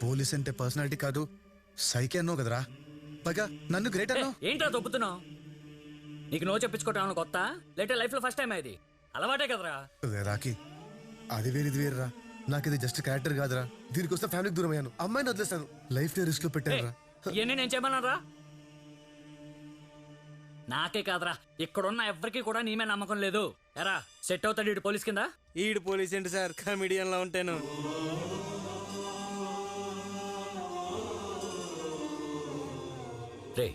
పోలీస్ అంటే పర్సనాలిటీ కాదు, సైకి అన్నావు కదరా. పైగా నన్ను గ్రేట్ అన్నావు. ఏంట్రా దొబ్బుతున్నావు? నీకు నో చెప్పించుకోవటం కొత్త, లేటే లైఫ్ లో ఫస్ట్ టైం అది అలవాటే కదరా. రాకీ, అది వేరేది వేరురా. నాకు ఇది జస్ట్ క్యారెక్టర్ కాదురా. దీనికోసం ఫ్యామిలీకి దూరం అయ్యాను, అమ్మాయిని వదిలేస్తాను, లైఫ్ ని రిస్క్ లో పెట్టాను రా. ఇవన్నీ నేను చేయమన్నారా? నాకే కాదురా, ఇక్కడున్న ఎవరికి కూడా నీ మీద నమ్మకం లేదు. ఎరా సెట్ అవుతాడు ఈడు పోలీస్ కింద? ఈడు పోలీస్ ఏంటి సార్, కమిడియన్ లా ఉంటాను. రే,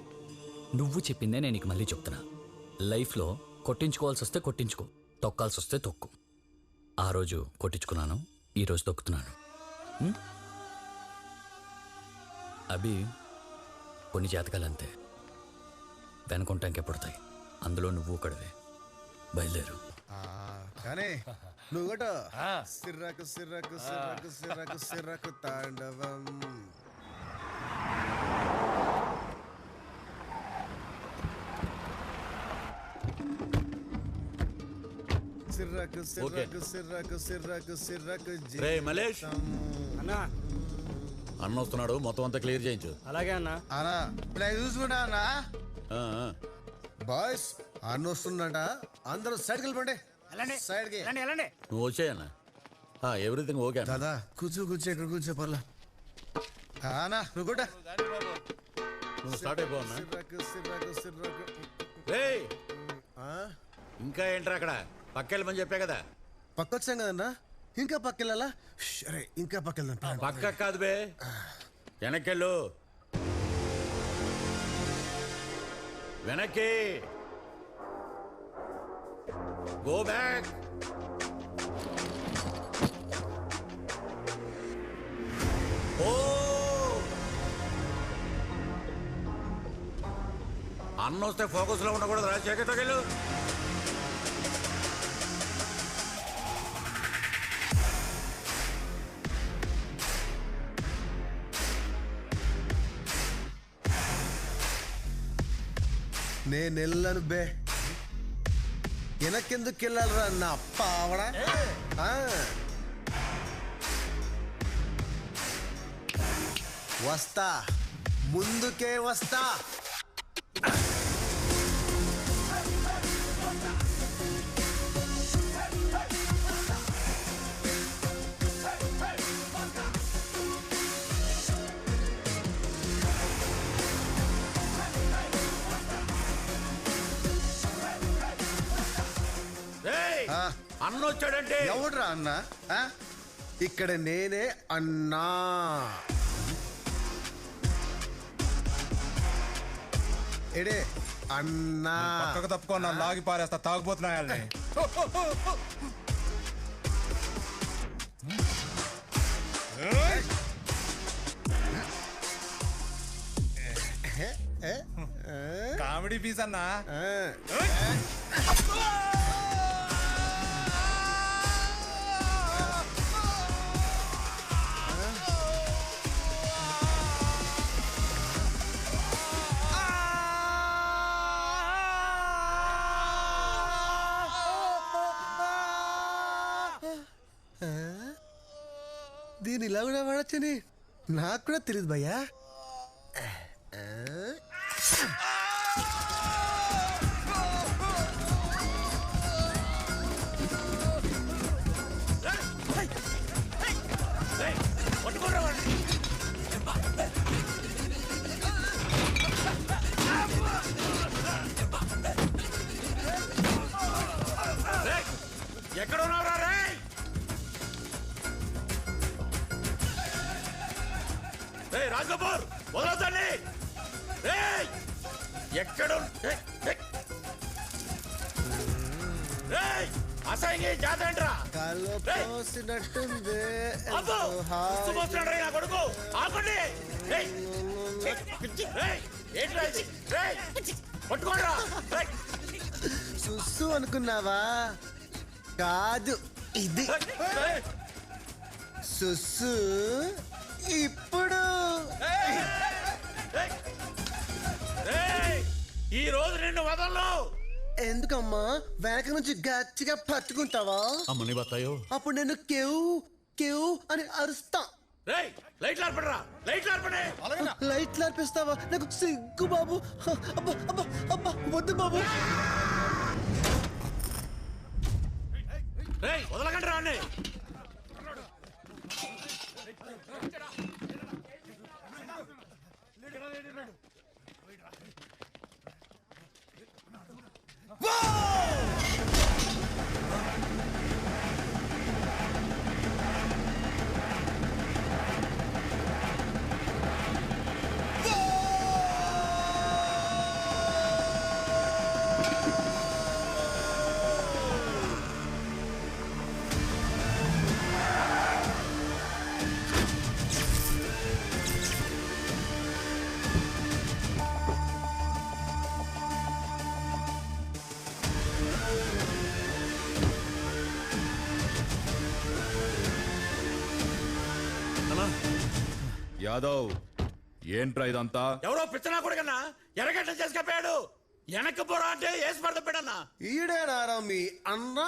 నువ్వు చెప్పిందే నేను నీకు మళ్ళీ చెప్తున్నా. లైఫ్లో కొట్టించుకోవాల్సి వస్తే కొట్టించుకో, తొక్కాల్సి వస్తే తొక్కు. ఆ రోజు కొట్టించుకున్నాను, ఈరోజు తొక్కుతున్నాను. అవి కొన్ని జాతకాలు అంతే, వెనుకుంటానికి ఎప్పుడతాయి. అందులో నువ్వు ఒకడివే. బయలుదేరు. కానీ నువ్వు కూడా సిర్రకు సిర్రకు సిర్రకు సిర్రకు సిర్రకు తాండవం. సిర్రకు సిర్రకు సిర్రకు సిర్రకు సిర్రకు. రే మలేష్ అన్నా, అన్న వస్తున్నాడు, మొత్తం అంతా క్లియర్ చేయించు. అలాగే అన్నా. అన్నా చూసుకున్నా అన్నా. బాయ్స్ అన్న వస్తుండట, అందరూ సైడ్కి వెళ్ళిపోండి. సైడ్కి నువ్వు వచ్చాయన్నా. ఎవ్రీథింగ్ ఓకే దాదా. కూర్చో ఇక్కడ కూర్చో, పర్లా. అన్నా నువ్వు కూడా నువ్వు స్టార్ట్ అయిపోవన్నా. ఇంకా ఏంట్రా అక్కడ పక్కెళ్ళమని చెప్పా కదా. పక్కొచ్చాం కదన్నా, ఇంకా పక్కెళ్ళాలా? సరే ఇంకా పక్కెళ్దాం. పక్క కాదు బే, వెనక్కెళ్ళు. వెనక్కి గో బ్యాక్. ఓ అన్న వస్తే ఫోకస్ లో ఉండకూడదు, రాజశేఖర్ తగిలు. నేను వెళ్ళను బే. వెనకెందుకు వెళ్ళాలరా నా పావడా? వస్తా, ముందుకే వస్తా. అన్న వచ్చాడంటే ఎవడ్రా అన్న ఆ? ఇక్కడ నేనే అన్నా. ఎడే అన్నా. పక్కకు తప్పుకున్నా లాగి పారేస్తా తాగుపోతున్నాయాలని. కామెడీ పీస్ అన్నా. దీని ఇలా కూడా వాడచ్చని నాకు కూడా తెలియదు భయ్యా. ఎక్కడ ఉన్నావురా రే? రాజ్ కపూర్ వదలొద్దండి. ఎక్కడ అసహ్యంగా జాతరంట్రా పోసినట్టుంది. నా కొడుకు ఆపండి. పట్టుకోండిరా. సుస్సు అనుకున్నావా? కాదు, ఇది సుస్సు. ఇప్పుడు ఈ రోజు నిన్ను వదలను. ఎందుకమ్మా? వెనక నుంచి గట్టిగా పట్టుకుంటావా? అమ్మని బతాయో. అప్పుడు నేను కేవ్ కేవ్ అని అరుస్తా. లైట్లు ఆర్పడరా, లైట్లు ఆర్పడే. లైట్లు ఆర్పిస్తావా? నాకు సిగ్గు బాబు. అబ్బా అబ్బా అబ్బా, వద్దు బాబు. వదలకండి రాండి. యాదవ్, ఏంట్రా ఇదంతా? ఎవరో పిచ్చనా కొడుకన్నా ఎరగట్ల చేసుకపోయాడు. వెనక్కి పోరా అంటే వేసి పడతాడన్నా. ఈడేనారా మీ అన్న?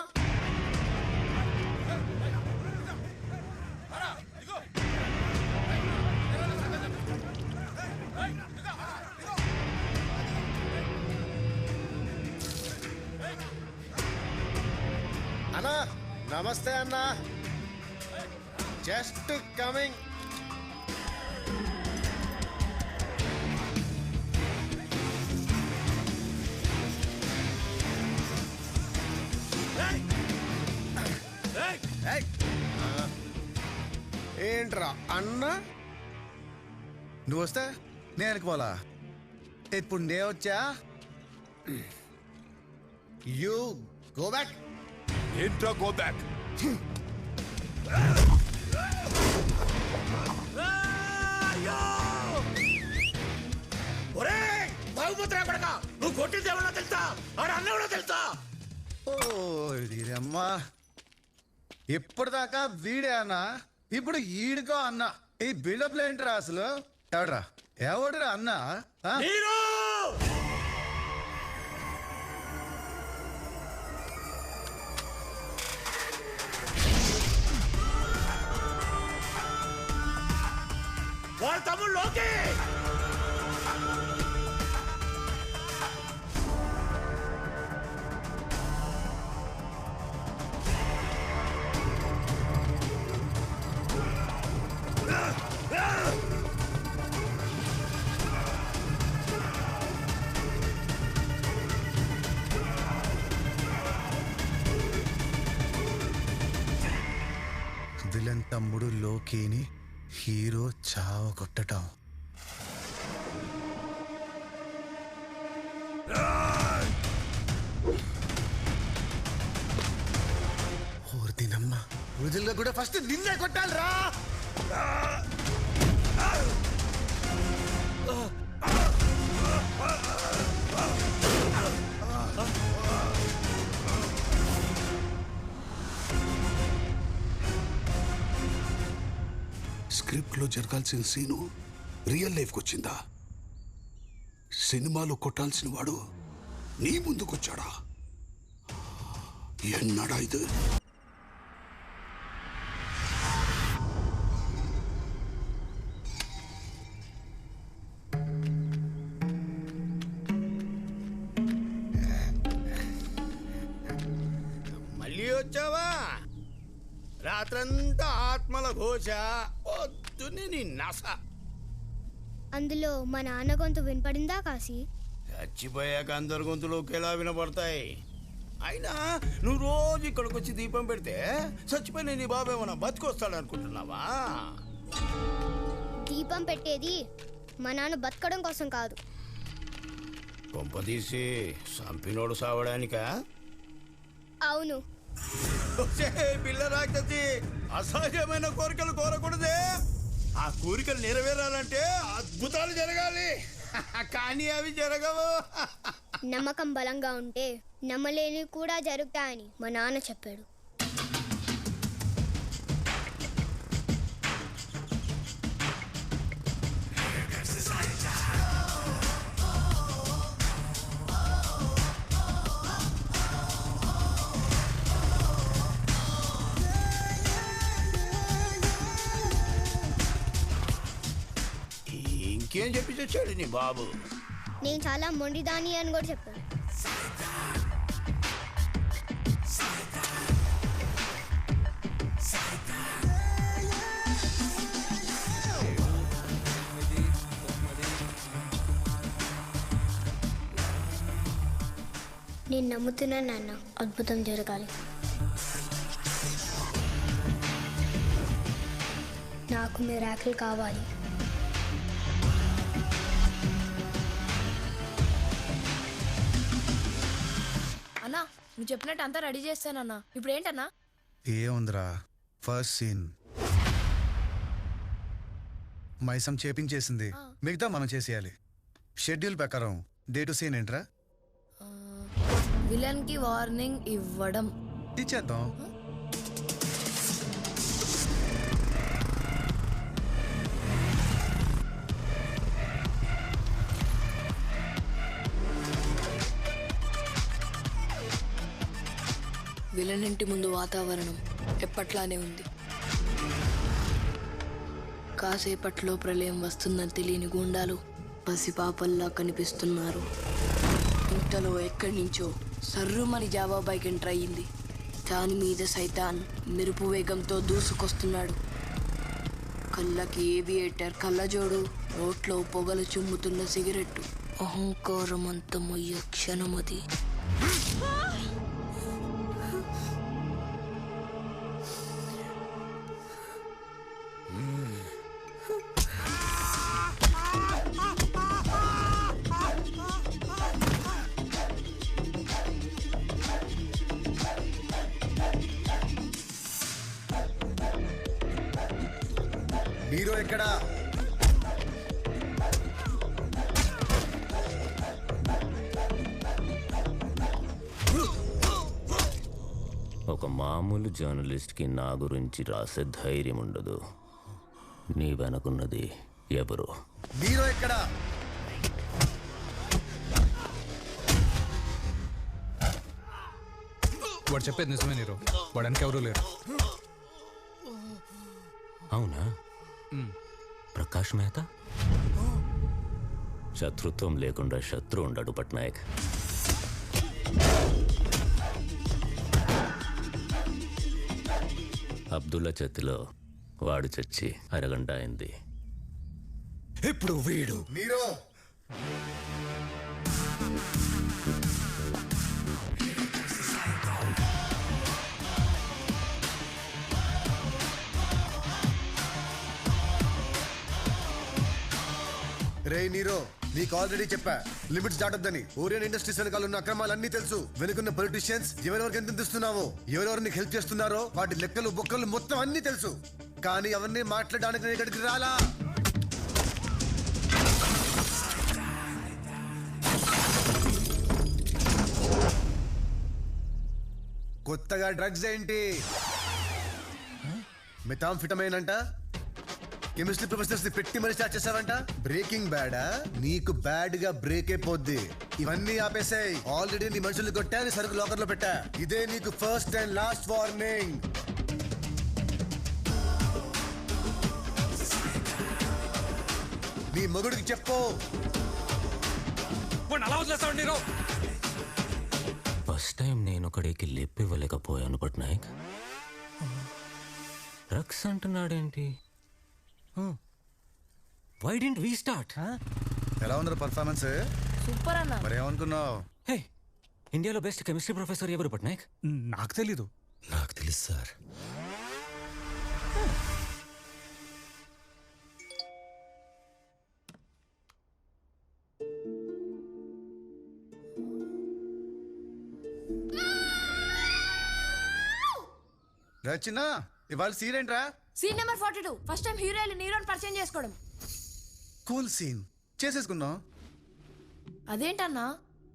అన్నా నమస్తే అన్నా. Just coming. ఏంట్రా అన్న? నువ్వు వస్తే నేను అనుకోవాలా? ఇప్పుడు నేను వచ్చా. You go back. ఏంట్రా గో బ్యాక్? బాగుపోతున్నా కొడక. నువ్వు కొట్టింది ఎవరో తెలుసా? ఆడ అన్న ఎవరో తెలుసా? ఓ అమ్మా, ఇప్పటిదాకా వీడే అన్నా, ఇప్పుడు ఈడుకో అన్న. ఈ బిల్డప్ ఏంట్రా అసలు? ఎవడ్రా ఎవడురా అన్నా? వాళ్ళ తమ్ముడు లోకి. లోకిని హీరో చావ కొట్టటం. ఓర్దినమ్మ వృధుల్లో కూడా ఫస్ట్ నిన్నే కొట్టాలిరా. స్క్రిప్ట్ లో జరగాల్సిన సీను రియల్ లైఫ్ వచ్చిందా? సినిమాలో కొట్టాల్సిన వాడు నీ ముందుకొచ్చాడా? ఎన్నడా ఇది? మళ్ళీ వచ్చావా? రాత్రంతా ఆత్మల ఘోష, పొద్దున్నే నీ నస. అందులో మా నాన్న గొంతు వినపడిందా కాశీ? చచ్చిపోయాక అందరి గొంతులు ఒకేలా వినపడతాయి. అయినా నువ్వు రోజు ఇక్కడికి వచ్చి దీపం పెడితే చచ్చిపోయిన నీ బాబు ఏమన్నా బతికొస్తాడనుకుంటున్నావా? దీపం పెట్టేది మా నాన్న బతకడం కోసం కాదు. కొంప తీసి సంపినోడు సావడానికా? అవును. పిల్ల రాక్షసి, అసహ్యమైన కోరికలు కోరకూడదే. ఆ కోరికలు నెరవేరాలంటే అద్భుతాలు జరగాలి, కానీ అవి జరగవు. నమ్మకం బలంగా ఉంటే నమ్మలేని కూడా జరుగుతాయని మా నాన్న చెప్పాడు. ఇంకేం చెప్పి వచ్చాడు నీ బాబు? నేను చాలా మొండిదాని అని కూడా చెప్పాడు. నేను నమ్ముతున్నాను నాన్న, అద్భుతం జరగాలి. నాకు మిరాకిల్ కావాలి. అన్నా నువ్వు చెప్పినట్టు అంతా రెడీ చేస్తానన్నా. ఇప్పుడు ఏంటన్నా? ఏముందిరా, ఫస్ట్ సీన్ మైసం చేపించేసింది, మిగతా మనం చేసేయాలి. షెడ్యూల్ ప్రకారం డే టు సీన్ ఏంట్రా? విలన్ కి వార్నింగ్ ఇవ్వడం. ఇచ్చేద్దాం. విలన్ ఇంటి ముందు వాతావరణం ఎప్పట్లానే ఉంది. కాసేపట్లో ప్రళయం వస్తుందని తెలియని గూండాలు పసిపాపల్లా కనిపిస్తున్నారు. ఇంతలో ఎక్కడి నుంచో సర్రుమని జావా బైక్ ఎంటర్ అయ్యింది. దాని మీద సైతాన్ మెరుపు వేగంతో దూసుకొస్తున్నాడు. కళ్ళకి ఏవియేటర్ కళ్ళజోడు, నోట్లో పొగలు చుమ్ముతున్న సిగరెట్టు. అహంకారం అంతమయ్యే క్షణమది. హీరో ఎక్కడా? ఒక మామూలు జర్నలిస్ట్కి నా గురించి రాసే ధైర్యం ఉండదు. నీ వెనకున్నది ఎవరు? హీరో ఎక్కడా? వాడు చెప్పేది నిజమే నీరు, వాడానికి ఎవరూ లేరు. అవునా? ప్రకాష్ మెహతా? శత్రుత్వం లేకుండా శత్రు ఉండడు పట్నాయక్. అబ్దుల్లా చేతిలో వాడు చచ్చి అరగంట అయింది. ఇప్పుడు వీడు మీరు రే నీరో నీకు ఆల్రెడీ చెప్పా లిమిట్స్ దాటొద్దని. ఓరియన్ ఇండస్ట్రీస్ వెనకాల ఉన్న అక్రమాలన్నీ తెలుసు. వెనుకున్న పొలిటీషియన్స్ ఎవరెవరికి ఎంత ఇస్తున్నావో, ఎవరెవరు నీకు హెల్ప్ చేస్తున్నారో వాటి లెక్కలు బొక్కలు మొత్తం అన్ని తెలుసు. కానీ అవన్నీ మాట్లాడడానికి నేను ఇక్కడికి రాలా. కొత్తగా డ్రగ్స్ ఏంటి? మెథాంఫిటమైన్ అంట. కెమిస్ట్రీ ప్రొఫెసర్స్ పెట్టి మరి స్టార్ట్ చేసావంట. బ్రేకింగ్ బ్యాడా? నీకు బ్యాడ్ గా బ్రేక్ అయిపోద్ది. ఇవన్నీ ఆపేసాయి. ఆల్రెడీ నీ మనుషులు కొట్టా, నీ సరుకు లాకర్ లో పెట్టా. ఇదే నీకు ఫస్ట్ అండ్ లాస్ట్ వార్నింగ్. నీ మొగుడికి చెప్పు. అలా వదిలేస్తావు నీరు. ఫస్ట్ టైం నేను ఒకడికి లిప్ ఇవ్వలేకపోయాను పట్నాయక్. డ్రగ్స్ అంటున్నాడేంటి? Why don't we start? ఎలా ఉంది పర్ఫార్మెన్స్? సూపర్ అన్న. మరి ఏమనుకున్నావు? హే, ఇండియాలో బెస్ట్ కెమిస్ట్రీ ప్రొఫెసర్ ఎవరు పట్నాయక్? నాకు తెలీదు. నాకు తెలుసు సార్. రచన ఇవాళ సీన్ ఏంట్రా? Scene number 42. First time hero నీరోని పరిచయం చేసుకోవడం. కూల్ సీన్ చేసేసుకుందాం. అదేంటన్నా,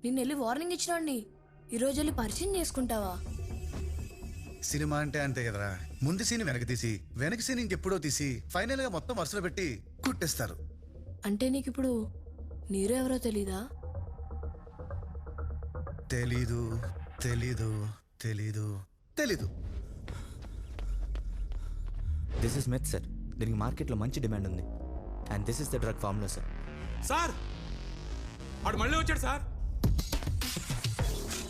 నిన్న వెళ్ళి వార్నింగ్ ఇచ్చినండి, ఈ రోజు వెళ్ళి పరిచయం చేసుకుంటావా? సినిమా అంటే అంతే కదరా. ముందు సీన్ వెనక్కి తీసి, వెనక సీన్ ఇంకెప్పుడో తీసి, ఫైనల్ గా మొత్తం వరుసలో పెట్టి కుట్టేస్తారు. అంటే నీకు ఇప్పుడు నీరో ఎవరో తెలీదా? తెలీదు తెలీదు తెలీదు తెలీదు. This is meth sir. దీనికి మార్కెట్లో మంచి డిమాండ్ ఉంది. And this is the drug formula sir. Sir వాడు మళ్ళీ వచ్చాడు సార్.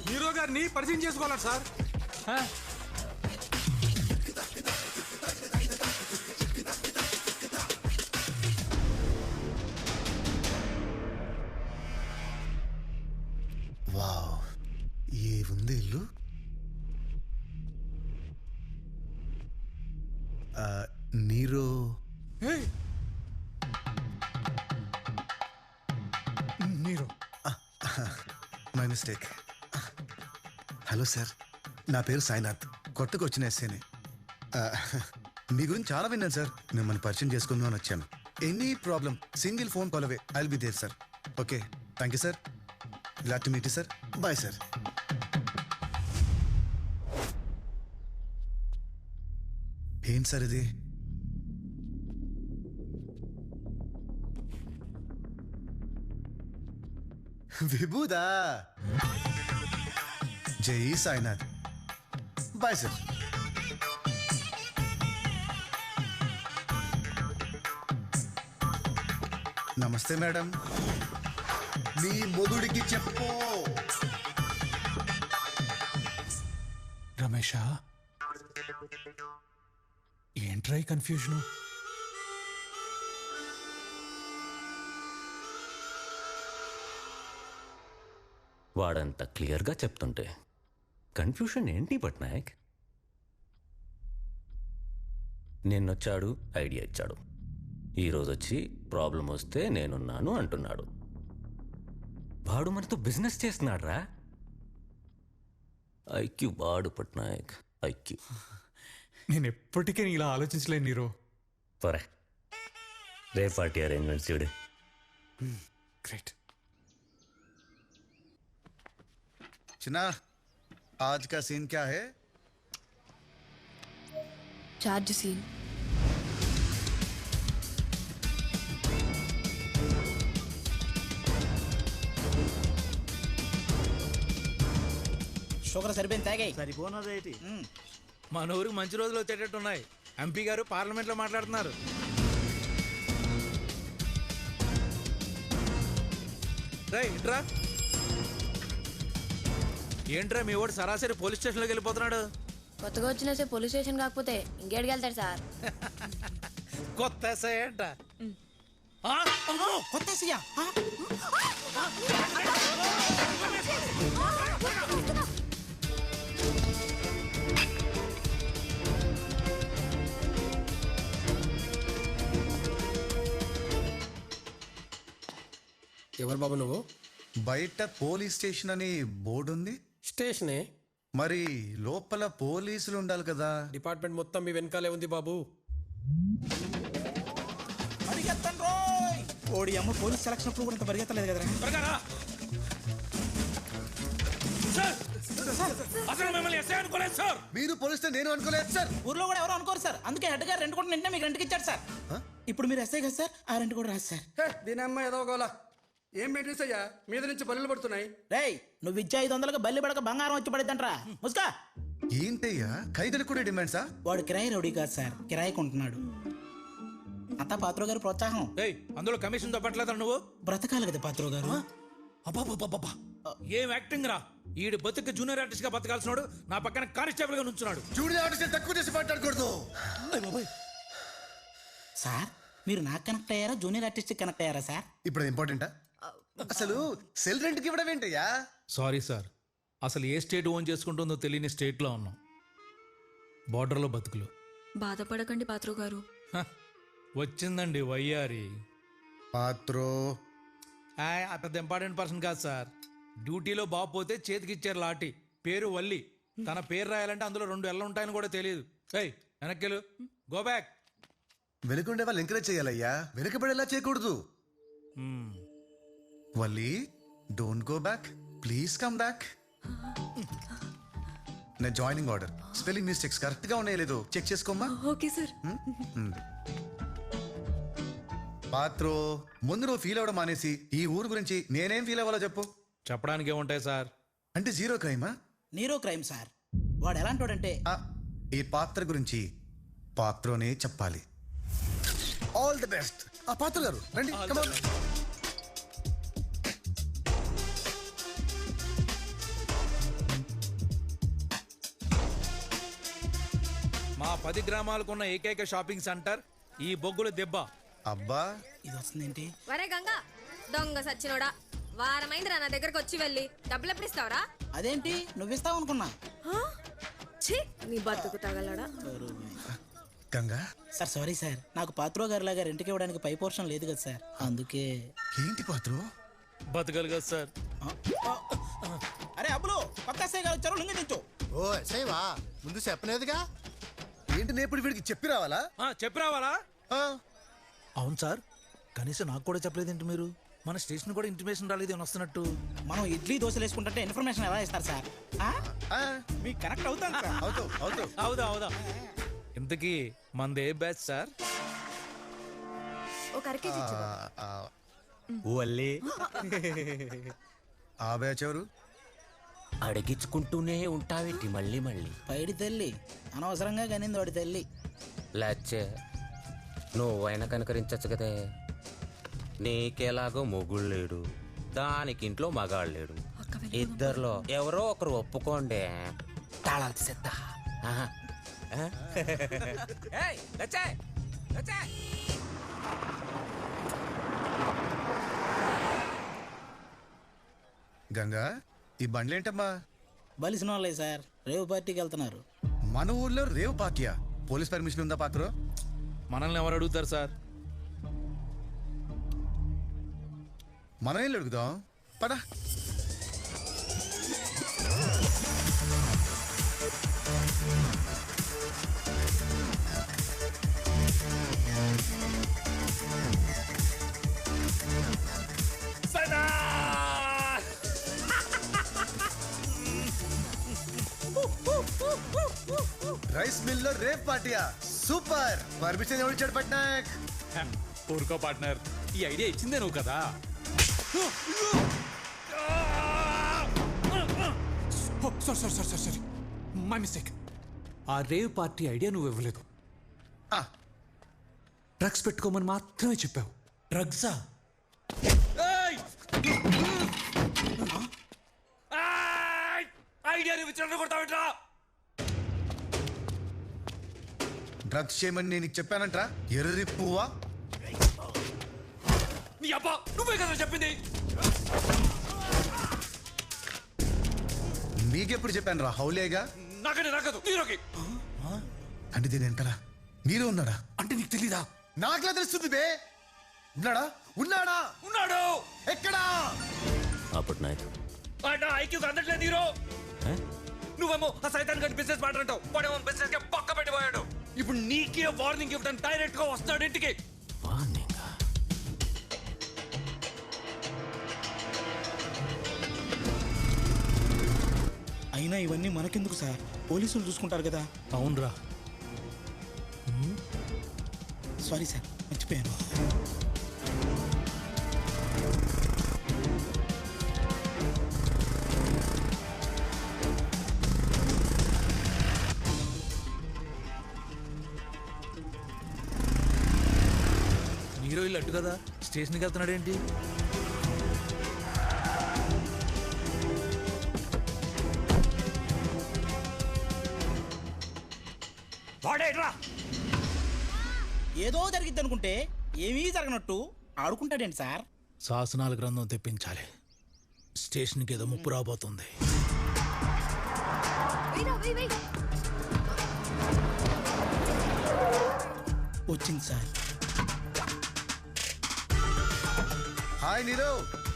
హీరో గారిని పరిచయం చేసుకోవాలి సార్. వావ్, ఏ ఉంది ఇల్లు. Nero Nero my mistake. Hello sir, నా పేరు సాయినాథ్. కొత్తగా వచ్చిన ఎస్ఏని. మీ గురించి చాలా విన్నాను సార్. మిమ్మల్ని పరిచయం చేసుకుందాం అని వచ్చాను. Any problem single phone call away. I will be there sir. Okay, thank you sir. Glad to meet you sir. Bye sir. ఏంటి సార్ ఇది? విభూదా? జై సాయినాథ్. Bye sir. నమస్తే మేడం. మీ మొగుడికి చెప్పు. రమేషా, ఏంట్రా ఈ కన్ఫ్యూజను? వాడంత క్లియర్గా చెప్తుంటే కన్ఫ్యూషన్ ఏంటి పట్నాయక్? నిన్నొచ్చాడు, ఐడియా ఇచ్చాడు. ఈరోజు వచ్చి ప్రాబ్లం వస్తే నేనున్నాను అంటున్నాడు. వాడు మనతో బిజినెస్ చేస్తున్నాడు రా. ఐక్యూ వాడు పట్నాయక్, ఐక్యూ. నేను ఎప్పటికీ ఇలా ఆలోచించలేను నీరో. పరే రే పార్టీ అరేంజ్మెంట్స్ చూడు. గ్రేట్. చిన్నా, आज का सीन क्या है? Charge scene. షుగర్ సరిపోయింది, తాగాయి. సరిపోనదేటి? మన ఊరికి మంచి రోజులు వచ్చేటట్టున్నాయి. ఎంపీ గారు పార్లమెంట్ లో మాట్లాడుతున్నారు. ఇట్రా. ఏంట్రా మీ ఓడి సరాసరి పోలీస్ స్టేషన్లోకి వెళ్ళిపోతున్నాడు? కొత్తగా వచ్చిన పోలీస్ స్టేషన్ కాకపోతే ఇంకేడికి వెళ్తాడు సార్? కొత్త ఎస్ఐ అంట. కొత్త ఎస్ఐయా? ఎవరు బాబు నువ్వు? బయట పోలీస్ స్టేషన్ అని బోర్డు ఉంది. స్టేషనే మరి లోపల పోలీసులు ఉండాలి కదా. డిపార్ట్మెంట్ మొత్తం మీ వెనకాలే ఉంది బాబు. పరిగెత్తండి రోయ్. ఓడి అమ్మ పోలీస్ సెలక్షన్ అప్పుడు కూడా ఇంత పరిగెత్తలేదు కదరా. అసలు మిమ్మల్ని ఎస్ఐ అనుకోలేదు సార్. మీరు పోలీస్ నేను అనుకోలేదు సార్. ఊర్లో కూడా ఎవరు అనుకోరు సార్. అందుకే హెడ్ గారు రెంట్ కూడా నిన్న మీకు రెంట్కి ఇచ్చారు సార్. ఇప్పుడు మీరు ఎస్ఐ కదా సార్, ఆ రెంట్ కూడా రాదు సార్. దీని అమ్మ ఏదో గోలా. ఏం మెయింటెన్స్ అయ్యా, మీద నుంచి బల్లులు పడుతున్నాయి. రేయ్ నువ్వు ఇచ్చే 500కి బల్లి పడక బంగారం వచ్చి పడిద్దంట్రా ముస్కా. ఏంటయ్యా ఖైదీలు కూడా డిమాండ్సా? వాడు కిరాయి రౌడీ కాదు సార్, కిరాయికి ఉంటున్నాడు. అంతా పాత్రో గారు ప్రోత్సాహం. అందులో కమిషన్ తప్పట్లేదా నువ్వు? బ్రతకాలి కదా పాత్రో గారు. అబ్బాబాబాబా ఏం యాక్టింగ్ రా. ఈడు బతుకు జూనియర్ ఆర్టిస్ట్ గా బతకాల్సినాడు, నా పక్కన కానిస్టేబుల్ గా నుంచున్నాడు. జూనియర్ ఆర్టిస్ట్ తక్కువ చేసి మాట్లాడకూడదు సార్. మీరు నాకు కనెక్ట్ అయ్యారా, జూనియర్ ఆర్టిస్ట్ కనెక్ట్ అయ్యారా సార్? ఇప్పుడు ఇంపార్టెంటా? అసలు సెల్ రెంట్కి ఇవ్వడం ఏంటయ్యా? సారీ సార్, అసలు ఏ స్టేట్ ఓన్ చేసుకుంటుందో తెలియని స్టేట్లో ఉన్నాం. బార్డర్లో బతుకులు. బాధపడకండి పాత్రో గారు. వచ్చిందండి వయ్యారి. పాత్రో పెద్ద ఇంపార్టెంట్ పర్సన్ కాదు సార్. డ్యూటీలో బాబు పోతే చేతికిచ్చారు లాటి. పేరు వల్లి. తన పేరు రాయాలంటే అందులో 2 ఎల్ల ఉంటాయని కూడా తెలియదు. వెనక్కిలు గో బ్యాక్. వెనుకుండే వాళ్ళు ఎంకరేజ్ చేయాలయ్యా, వెనుకబడేలా చేయకూడదు. Valli don't go back, please come back. నా joining order spelling mistakes correct గా ఉన్నాయో లేదో చెక్ చేసుకోమ్మా. Okay sir. పాత్రో ముందు నువ్వు ఫీల్ అవ్వడం మానేసి ఈ ఊరు గురించి నేనేం ఫీల్ అవ్వాలో చెప్పు. చెప్పడానికి ఏముంటాయి సార్? అంటే జీరో క్రైమా? Nero crime sir. వాడు ఎలాంటోడంటే ఈ పాత్ర గురించి పాత్రోనే చెప్పాలి. All the best. ఆ పాత్ర గారు రండి. Come on. మా 10 గ్రామాలకున్న ఏకైక షాపింగ్ సెంటర్ ఈ బొగ్గుల దెబ్బ. అబ్బా ఇది వస్తుందేంటి? వరే గంగా దొంగ సచ్చినోడా, వారమైందిరా నా దగ్గరకు వచ్చి వెళ్ళి డబ్బులు ఎప్పుడు ఇస్తావరా? అదేంటి నువ్విస్తావు అనుకున్నా. నీ బతుకు తగలడా. గంగా సార్ సారీ సార్, నాకు పాత్రో గారి లాగా రెంట్కి ఇవ్వడానికి పై పోర్షన్ లేదు కదా సార్, అందుకే. ఏంటి పాత్రో? బతకాలి కదా సార్. అరే అబ్బులు పక్క ఎస్ఐ గారు వచ్చారు, లింగి తెచ్చు. ఓ ఎస్ఐవా, ముందు చెప్పలేదుగా. ఏంటి నేపుడు వీడికి చెప్పి రావాలా? చెప్పి రావాలా? అవును సార్, కనీసం నాకు కూడా చెప్పలేదేంటి మీరు? మన స్టేషన్ కూడా ఇంటిమేషన్ రాలేదు అని వస్తున్నట్టు. మనం ఇడ్లీ దోశలు వేసుకుంటే ఇన్ఫర్మేషన్ ఎలా ఇస్తారు సార్? మీకు కనెక్ట్ అవుతాను సార్. అవుదా అవుదా. ఇంతకీ మనది ఏ బ్యాచ్ సార్? ఒక అరకేజీ ఆ బ్యాచ్ ఎవరు? అడిగించుకుంటూనే ఉంటావేటి మళ్ళీ మళ్ళీ. పైడి తల్లి అనవసరంగా కనింది వాడి తల్లి. లేచే నువ్వైనా కనుకరించచ్చు కదే. నీకేలాగో మొగుడు లేడు, దానికి ఇంట్లో మగాడు లేడు. ఇద్దరిలో ఎవరో ఒకరు ఒప్పుకోండి. తాళాలు తీసేద్దా. గంగా ఈ బండ్లేంటమ్మా? బలిసిన వాళ్ళే సార్, రేవు పార్టీకి వెళ్తున్నారు. మన ఊర్లో రేవు పార్టీయా? పోలీస్ పర్మిషన్ ఉందా పాత్రో? మనల్ని ఎవరు అడుగుతారు సార్? మనం ఏం అడుగుదాం పదా. రైస్ మిల్ లో రేవ్ పార్టీయా? సూపర్. పర్మిషన్ ఎవరు ఇచ్చాడు పట్నాయక్? ఊరుకో పార్ట్నర్, ఈ ఐడియా ఇచ్చిందే నువ్వు కదా. Sorry my mistake. ఆ రేవ్ పార్టీ ఐడియా నువ్వు ఇవ్వలేదు, డ్రగ్స్ పెట్టుకోమని మాత్రమే చెప్పావు. డ్రగ్సా? ఐడియా కొడతావేట్రా? డ్రగ్స్ చేయమని నేను చెప్పానంట్రా ఎర్రి పువ్వా. నీ అబ్బా నువ్వే కదా చెప్పింది. మీకెప్పుడు చెప్పాను రా హౌలేగా? నాకనే నాకదు నీరోకి. అంటే దీని వెనకాల నీరు ఉన్నాడా? అంటే నీకు తెలీదా? నాకులా తెలుస్తుంది బే. ఉన్నాడా? ఉన్నాడా? ఉన్నాడు. ఎక్కడా? పట్నాయక్ ఐక్యూకి అందట్లేదు హీరో. నువ్వేమో ఆ సైతాన్ గడి బిజినెస్ మాట్లాడతావు, వాడేమో బిజినెస్ కి పక్క పెట్టిపోయాడు. ఇప్పుడు నీకే వార్నింగ్ ఇవ్వడానికి డైరెక్ట్ గా వస్తాడు ఇంటికి. అయినా ఇవన్నీ మనకెందుకు సార్, పోలీసులు చూసుకుంటారు కదా. అవునరా. సారీ సార్, మర్చిపోయాను. హీరో ఇల్లు అట్టు కదా, స్టేషన్కి వెళ్తున్నాడు ఏంటి? వాడేట్రా ఏదో జరిగిద్ది అనుకుంటే ఏమీ జరగనట్టు ఆడుకుంటాడేంటి సార్? శాసనాల గ్రంథం తెప్పించాలి, స్టేషన్కి ఏదో ముప్పు రాబోతుంది. వచ్చింది సార్. హాయ్ నీరో,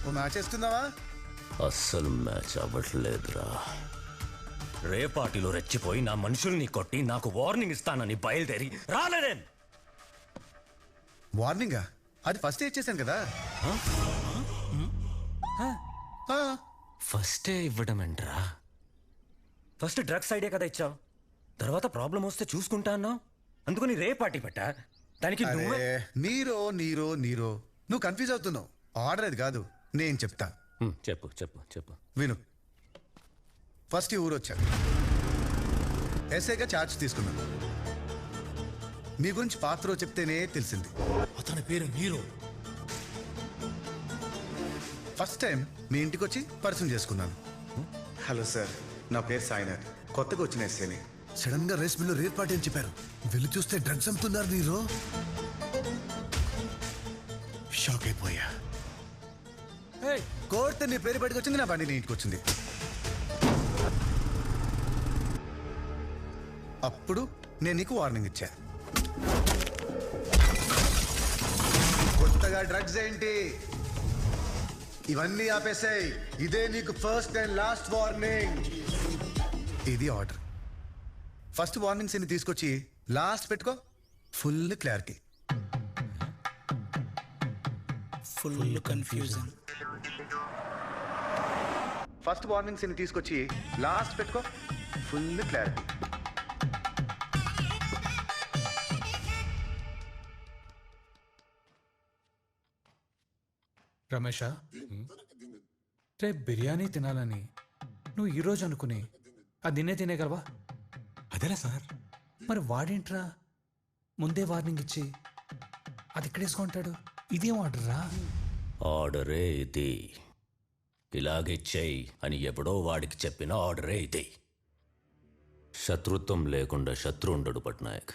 ఓ మ్యాచ్ వేసుకుందావా? అస్సలు మ్యాచ్ అవ్వట్లేదురా. రేపాటిలో రెచ్చిపోయి నా మనుషుల్ని కొట్టి నాకు వార్నింగ్ ఇస్తానని బయలుదేరి రాలేదే. వార్నింగా? అది ఫస్ట్ ఇచ్చేసాను కదా. ఫస్టే ఇవ్వడం ఏంట్రా? ఫస్ట్ డ్రగ్స్ ఐడియా కదా ఇచ్చావు, తర్వాత ప్రాబ్లం వస్తే చూసుకుంటా అన్నావు, అందుకని రేపాటి పెట్టా. దానికి నీరో నీరో నీరో నువ్వు కన్ఫ్యూజ్ అవుతున్నావు. ఆర్డర్ అది కాదు, నేను చెప్తా. చెప్పు చెప్పు చెప్పు. విను. ఫస్ట్ ఈ ఊరు వచ్చాను, ఎస్ఐగా ఛార్జ్ తీసుకున్నాను. మీ గురించి పాత్ర చెప్తేనే తెలిసింది. అతని పేరు నీరో. ఫస్ట్ టైం మీ ఇంటికి వచ్చి పరిచయం చేసుకున్నాను. హలో సార్, నా పేరు సాయినాథ్, కొత్తగా వచ్చిన ఎస్ఐని. సడన్ గా రేస్ మిల్లో రేట్ పార్టీ అని చెప్పారు. వెళ్ళి చూస్తే డ్రగ్స్ అమ్ముతున్నారు నీరో. షాక్ అయిపోయా. కోర్టు నీ పేరు బయటకు వచ్చింది, నా బండి నీ ఇంటికి వచ్చింది. అప్పుడు నేను నీకు వార్నింగ్ ఇచ్చా. కొత్తగా డ్రగ్స్ ఏంటి, ఇవన్నీ ఆపేసాయి. ఇదే నీకు ఫస్ట్ అండ్ లాస్ట్ వార్నింగ్. ఇది ఆర్డర్. ఫస్ట్ వార్నింగ్స్ ని తీసుకొచ్చి లాస్ట్ పెట్టుకో. Full clarity. Full confusion. First warnings ని తీసుకొచ్చి లాస్ట్ పెట్టుకో. Full clarity. రమేష, రేపు బిర్యానీ తినాలని నువ్వు ఈరోజు అనుకుని అది నిన్నే తినేగలవా? అదేలా సార్. మరి వాడేంట్రా ముందే వార్నింగ్ ఇచ్చి అది ఇక్కడేసుకుంటాడు? ఇదేం ఆర్డర్రా? ఆర్డరే ఇది. ఇలాగే చెయ్యి అని ఎప్పుడో వాడికి చెప్పిన ఆర్డరే ఇది. శత్రుత్వం లేకుండా శత్రు ఉండడు పట్నాయక్.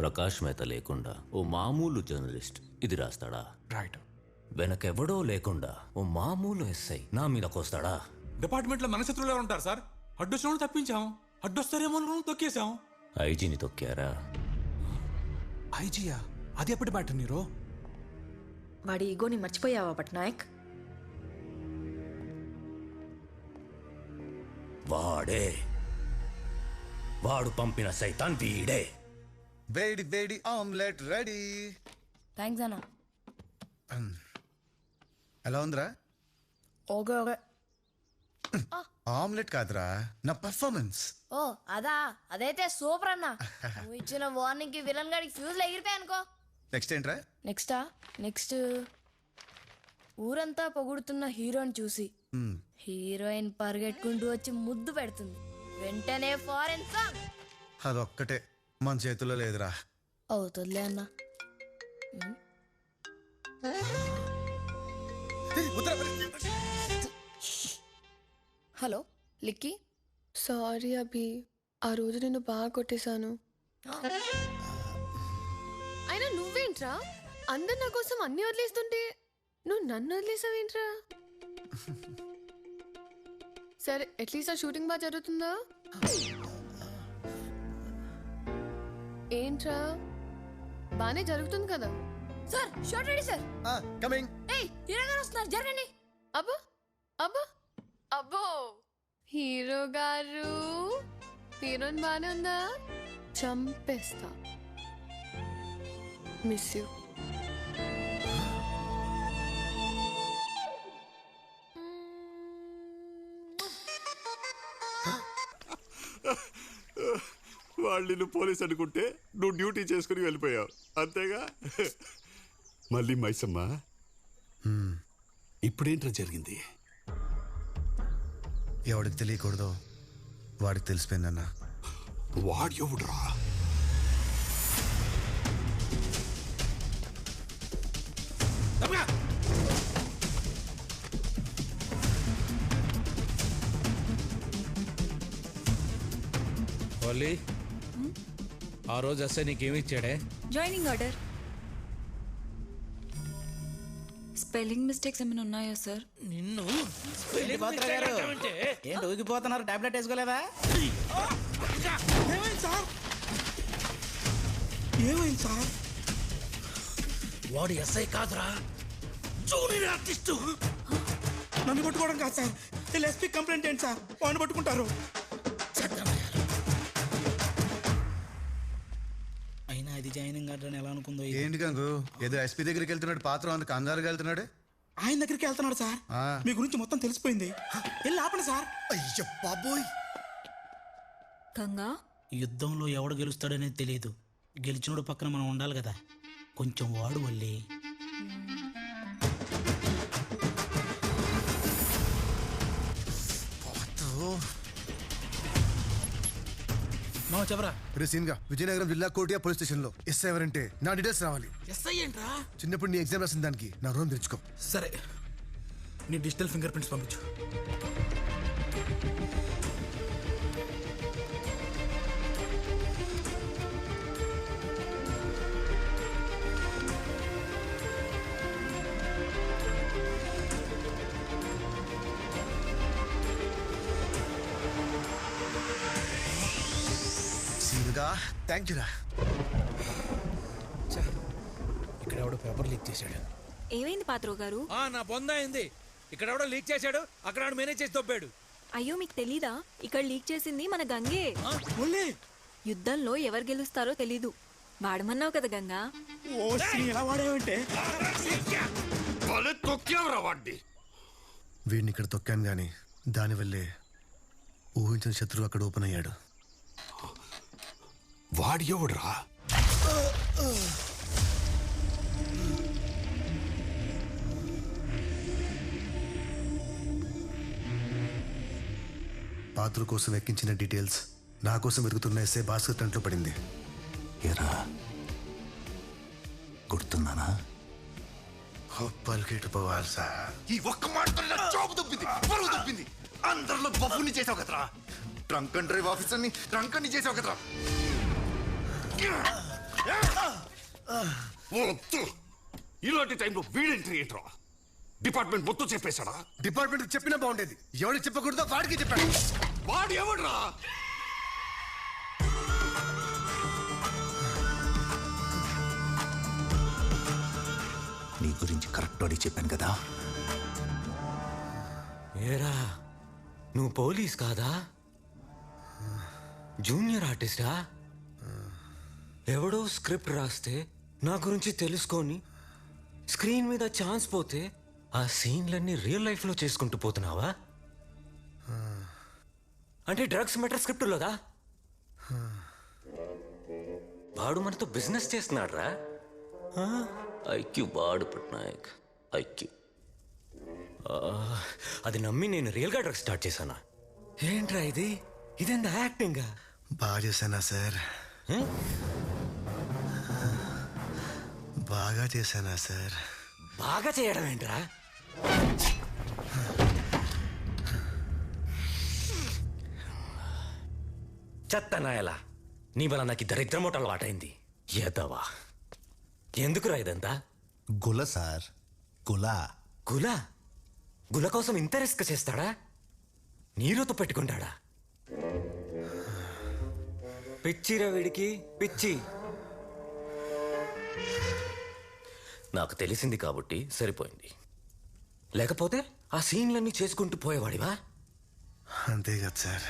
ప్రకాష్ మేత లేకుండా ఓ మామూలు జర్నలిస్ట్ ఇది రాస్తాడా? రైట్. వెనకెవడో లేకుండా ఓ మామూలు ఎస్ఐ నా మీదకొస్తాడా? డిపార్ట్మెంట్ లో మన శత్రువులు ఎవరు ఉంటారు సార్? అడ్డొచ్చిన తప్పించాం, అడ్డొస్తారేమో తొక్కేశాం. ఐజీని తొక్కారా? ఐజీయా? అది ఎప్పటి మ్యాటర్ నీరో? వాడి ఈగోని మర్చిపోయావా పట్నాయక్? వాడే, వాడు పంపిన సైతాన్ వీడే. వేడి వేడి ఆమ్లెట్ రెడీ. థ్యాంక్స్ అన్న. ఎలా ఉందిరా? Okay okay. ఆమ్లెట్ కాదురా, నా పర్ఫార్మెన్స్. ఓ అదా, అదైతే సూపర్ అన్న. నువ్వు ఇచ్చిన వార్నింగ్ కి విలన్ గాడికి ఫ్యూజ్ ఎగిరిపోయా అనుకో. నెక్స్ట్ ఏంట్రా? నెక్స్ట్ ఊరంతా పొగుడుతున్న హీరోని చూసి హీరోయిన్ పరిగెట్టుకుంటూ వచ్చి ముద్దు పెడుతుంది. వెంటనే ఫారెన్ సాంగ్. అదొక్కటే మన చేతుల్లో లేదురా. అవుతుందిలే అన్న. హలో లిక్కీ. సారీ అభి, ఆ రోజు నేను బాగా కొట్టేశాను. అయినా నువ్వేంట్రా అందరు నా కోసం అన్ని వదిలేస్తుంటే నువ్వు నన్ను వదిలేసావేంట్రా? సరే అట్లీస్ట్ ఆ షూటింగ్ బాగా జరుగుతుందా? ఏంట్రా బానే జరుగుతుంది కదా? Sir short ready sir. Coming. ఏయ్ హీరో గారు వస్తున్నారు, జరగండి. అబ్బో అబ్బో అబ్బో హీరో గారు హీరోయిన్ బానే ఉందా? చంపేస్తా. Miss you. వాళ్ళు నిన్ను పోలీస్ అనుకుంటే నువ్వు డ్యూటీ చేసుకుని వెళ్ళిపోయావు అంతేగా. మళ్ళీ మైసమ్మ ఇప్పుడేంట్రా జరిగింది? ఎవడికి తెలియకూడదో వాడికి తెలిసిపోయిందన్న. వాడు ఎవడురా? వల్లి ఆ రోజు అస్సే నీకేమి ఇచ్చాడే? Joining order. స్పెల్లింగ్ మిస్టేక్స్ ఏమైనా ఉన్నాయా సార్? నిన్ను ఏంటి ఊగిపోతున్నారు? టాబ్లెట్ వేసుకోలేదా? ఏమైంది సార్? ఏమైంది సార్? వాడు ఎస్ఐ కాదురా, జూనియర్ ఆర్టిస్టు. నన్ను పట్టుకోవడం కాదు సార్, ఎస్పీ కంప్లైంట్ ఏంటి సార్? వాడిని పట్టుకుంటారు. అయినా అది జాయినింగ్ ఆర్డర్ అని ఎలా అనుకుందో. ఏంటి గంగు ఏదో ఎస్పీ దగ్గరికి వెళ్తున్నాడు, పాత్ర అందుకు కంగారుగా వెళ్తున్నాడు. ఆయన దగ్గరికి వెళ్తున్నాడు సార్. మీ గురించి మొత్తం తెలిసిపోయింది. వెళ్ళి ఆపండి సార్. అయ్యో బాబోయ్. గంగా, యుద్ధంలో ఎవడు గెలుస్తాడనేది తెలియదు. గెలిచినోడు పక్కన మనం ఉండాలి కదా. కొంచెం వాడు వల్లి. చెప్పరా గా విజయనగరం జిల్లా కోటియా పోలీస్ స్టేషన్ లో ఎస్ఐ ఎవరంటే నా డీటెయిల్స్ రావాలి. ఎస్ఐ ఏంట్రా? చిన్నప్పుడు నీ ఎగ్జామ్ రాసిన దానికి నా రూమ్ తెచ్చుకో. సరే, నీ డిజిటల్ ఫింగర్ ప్రింట్స్ పంపించు. థ్యాంక్ యూ రా. ఇక్కడ ఎవడో పేపర్ లీక్ చేశాడు. ఏమైంది పాత్రో గారు? నా బొంద అయింది. ఇక్కడ ఎవడో లీక్ చేశాడు, అక్కడ మేనేజ్ చేసి తొప్పాడు. అయ్యో మీకు తెలీదా? ఇక్కడ లీక్ చేసింది మన గంగే. యుద్ధంలో ఎవరు గెలుస్తారో తెలీదు. వాడమన్నావు కదా గంగా. వీడిని ఇక్కడ తొక్కాను గాని దానివల్లే ఊహించిన శత్రువు అక్కడ ఓపెన్ అయ్యాడు. వాడు ఎవడురా? పాత్ర కోసం ఎక్కించిన డీటెయిల్స్ నా కోసం వెతుకుతున్న ఎస్ఐ భాస్కర్ టంట్లో పడింది. ఎరా గుర్తున్నానా? పలికేటు పోవాలి సార్. ఈ ఒక్క మాటతో నా జాబ్ దొబ్బింది, పరువు దొబ్బింది. అందరిలో బఫుని చేసావు కదరా. ట్రంక్ అండ్ డ్రైవ్ ఆఫీసర్ని ట్రంక్ అని చేసావు కదరా. ఇలాంటి టైంలో వీడెంట్రీ ఏంట్రా? డిపార్ట్మెంట్ మొత్తం చెప్పేశాడా? డిపార్ట్మెంట్ చెప్పినా బాగుండేది. ఎవరికి చెప్పకూడదో వాడికి చెప్పాడు. వాడు ఎవడ్రా? నీ గురించి కరెక్ట్ అడిగి చెప్పాను కదా. ఏరా నువ్వు పోలీస్ కాదా? జూనియర్ ఆర్టిస్టా? ఎవడో స్క్రిప్ట్ రాస్తే నా గురించి తెలుసుకొని స్క్రీన్ మీద ఛాన్స్ పోతే ఆ సీన్లన్నీ రియల్ లైఫ్లో చేసుకుంటూ పోతున్నావా? అంటే డ్రగ్స్ మెటర్ స్క్రిప్టులోదా? వాడు మనతో బిజినెస్ చేస్తున్నాడు రా. ఐక్యూ బాడు పట్నాయక్ ఐక్యూ. అది నమ్మి నేను రియల్గా డ్రగ్స్ స్టార్ట్ చేశానా? ఏంట్రా ఇది? ఇదెంత యాక్టింగ్? బాగా చేశానా సార్? బాగా చేశానా సార్? బాగా చేయడం ఏంట్రా? చెత్తనాయలా నీ వల్ల నాకు దరిద్రమూట అలవాటైంది. ఎదవా ఎందుకురా ఇదంతా? గుల సార్, గుల. గుల? గుల కోసం ఇంత రిస్క్ చేస్తాడా? నీరుతో పెట్టుకుంటాడా? పిచ్చిరా వీడికి పిచ్చి. నాకు తెలిసింది కాబట్టి సరిపోయింది. లేకపోతే ఆ సీన్లన్నీ చేసుకుంటూ పోయేవాడివా? అంతే కదా సార్.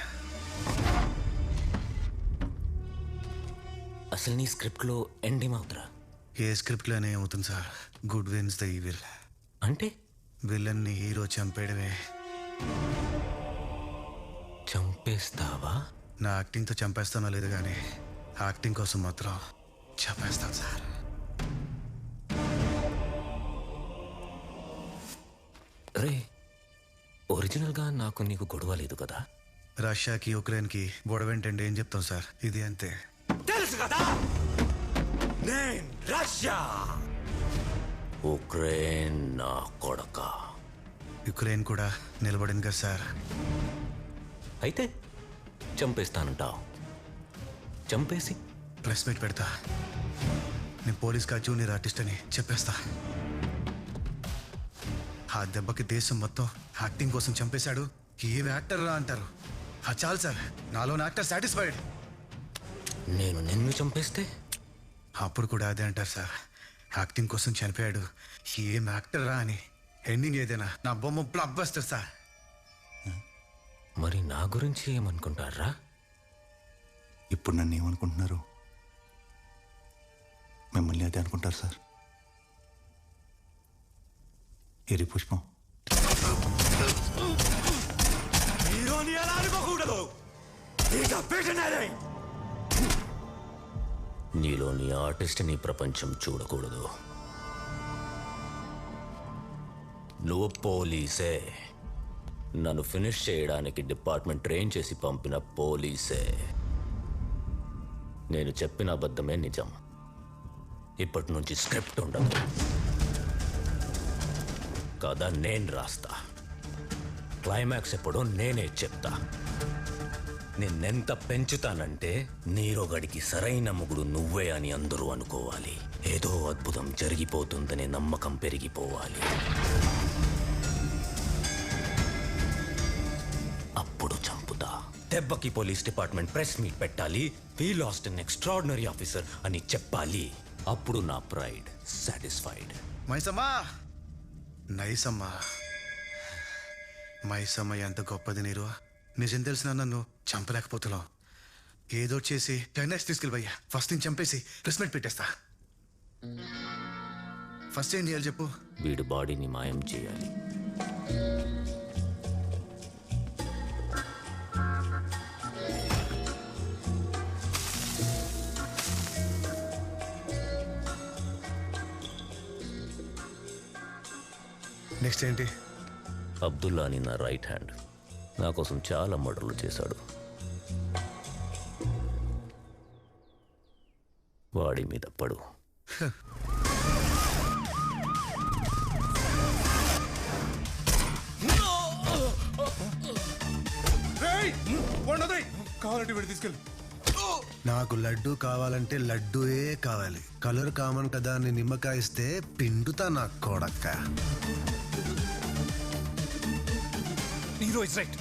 అసలు నీ స్క్రిప్ట్లో ఎండింగ్ అవుతురా? ఏ స్క్రిప్ట్లోనే ఏమవుతుంది sir, good wins the evil. అంటే విలన్ని హీరో చంపేయడమే. చంపేస్తావా? నా యాక్టింగ్తో చంపేస్తానో లేదు కానీ యాక్టింగ్ కోసం మాత్రం చంపేస్తాను సార్. రే, ఒరిజినల్గా నాకు నీకు గొడవ లేదు కదా? రష్యాకి ఉక్రెయిన్కి గొడవేంటండి, ఏం చెప్తాం సార్, ఇది అంతే. తెలుసు కదా, నేను రష్యా, ఉక్రెయిన్ నా కొడక. యుక్రెయిన్ కూడా నిలబడింది కదా సార్. అయితే చంపేస్తానంటావు? చంపేసి ప్రెస్ మీట్ పెడతా, నేను పోలీస్ కా జూనియర్ ఆర్టిస్ట్ అని చెప్పేస్తా. ఆ దెబ్బకి దేశం మొత్తం యాక్టింగ్ కోసం చంపేశాడు, ఏం యాక్టర్ రా అంటారు. చాలు సార్, నాలోని యాక్టర్ సాటిస్ఫైడ్. నేను నిన్ను చంపేస్తే అప్పుడు కూడా అదే అంటారు సార్, యాక్టింగ్ కోసం చనిపోయాడు, ఏం యాక్టర్ రా అని. ఎండింగ్ ఏదైనా నా బొమ్మ బ్లాక్ బస్టర్ సార్. మరి నా గురించి ఏమనుకుంటారా? ఇప్పుడు నన్ను ఏమనుకుంటున్నారు? మిమ్మల్ని అదే అనుకుంటారు సార్. ఏరి పుష్పం, హీరోని ఎలా అనుకోకూడదు, నీలోని ఆర్టిస్ట్ ని ప్రపంచం చూడకూడదు. నువ్వు పోలీసే, నన్ను ఫినిష్ చేయడానికి డిపార్ట్మెంట్ ట్రైన్ చేసి పంపిన పోలీసే. నేను చెప్పిన అబద్ధమే నిజం. ఇప్పటి నుంచి స్క్రిప్ట్ ఉండదు, కథ నేను రాస్తా. క్లైమాక్స్ ఎప్పుడో నేనే చెప్తా. నిన్నెంత పెంచుతానంటే నీరోగడికి సరైన మొగుడు నువ్వే అని అందరూ అనుకోవాలి. ఏదో అద్భుతం జరిగిపోతుందనే నమ్మకం పెరిగిపోవాలి. అప్పుడు చంపుతా. దెబ్బకి పోలీస్ డిపార్ట్మెంట్ ప్రెస్ మీట్ పెట్టాలి. వి లాస్ట్ అన్ ఎక్స్ట్రాడినరీ ఆఫీసర్ అని చెప్పాలి. అప్పుడు నా ప్రైడ్ సాటిస్ఫైడ్. మైసమ్మా, నైసమ్మా, మైసమ్మ ఎంత గొప్పది నీరు. నిజం తెలిసిన నన్ను చంపలేకపోతున్నావు. ఏదో చేసి క్లైమాక్స్ తీసుకెళ్ళిపోయా. ఫస్ట్ నేను చంపేసి ప్రెస్ మీట్ పెట్టేస్తా. ఫస్ట్ ఏం చేయాలి చెప్పు? వీడి బాడీని మాయం చేయాలి. నెక్స్ట్ ఏంటి? అబ్దుల్లా అని నా రైట్ హ్యాండ్ నా కోసం చాలా మర్డర్లు చేశాడు. వాడి మీద పడు. కావాలంటే వీడు తీసుకెళ్ళి. నాకు లడ్డు కావాలంటే లడ్డూయే కావాలి. కలర్ కామన్ కదా అని నిమ్మకాయ ఇస్తే పిండుతా నా కొడక్క. Hero is right.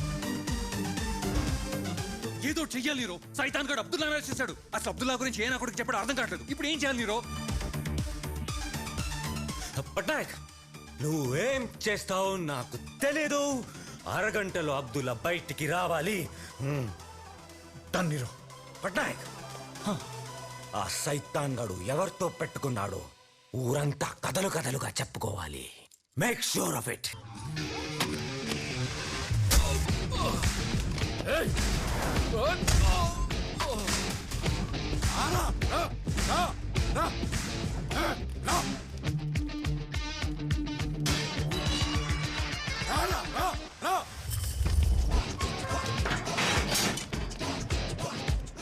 ఏదో చెయ్యాలి హీరో. సైతాన్ గడు అబ్దుల్లా అరెస్ట్ చేశాడు. అసలు అబ్దుల్లా గురించి ఏ నా కొడుకు చెప్పడం అర్థం కావట్లేదు. ఇప్పుడు ఏం చేయాలి హీరో? పట్నాయక్, నువ్వేం చేస్తావు నాకు తెలీదు. అరగంటలో అబ్దుల్లా బయటికి రావాలి. తన్నీరు పట్నాయక్, ఆ సైతాన్ గడు ఎవరితో పెట్టుకున్నాడో ఊరంతా కథలు కథలుగా చెప్పుకోవాలి. Make sure of it.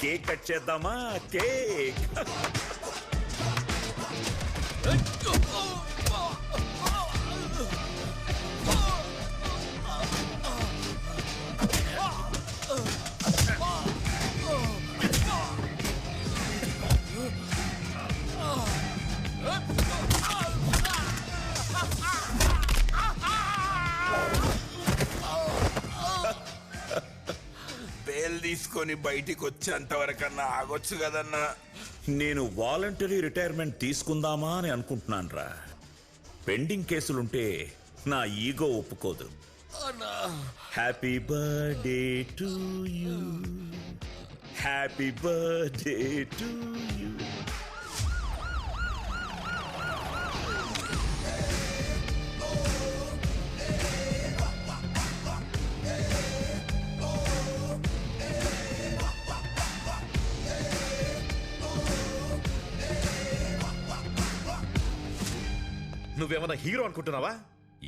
Cake cut చేద్దామా? కేక్ బెయిల్ తీసుకొని బయటికి వచ్చేంత వరకన్నా ఆగొచ్చు కదన్నా. నేను వాలంటరీ రిటైర్మెంట్ తీసుకుందామా అని అనుకుంటున్నాను రా. పెండింగ్ కేసులుంటే నా ఈగో ఒప్పుకోదు. Happy birthday to you, happy birthday to you. నువ్వేమన్నా హీరో అనుకుంటున్నావా?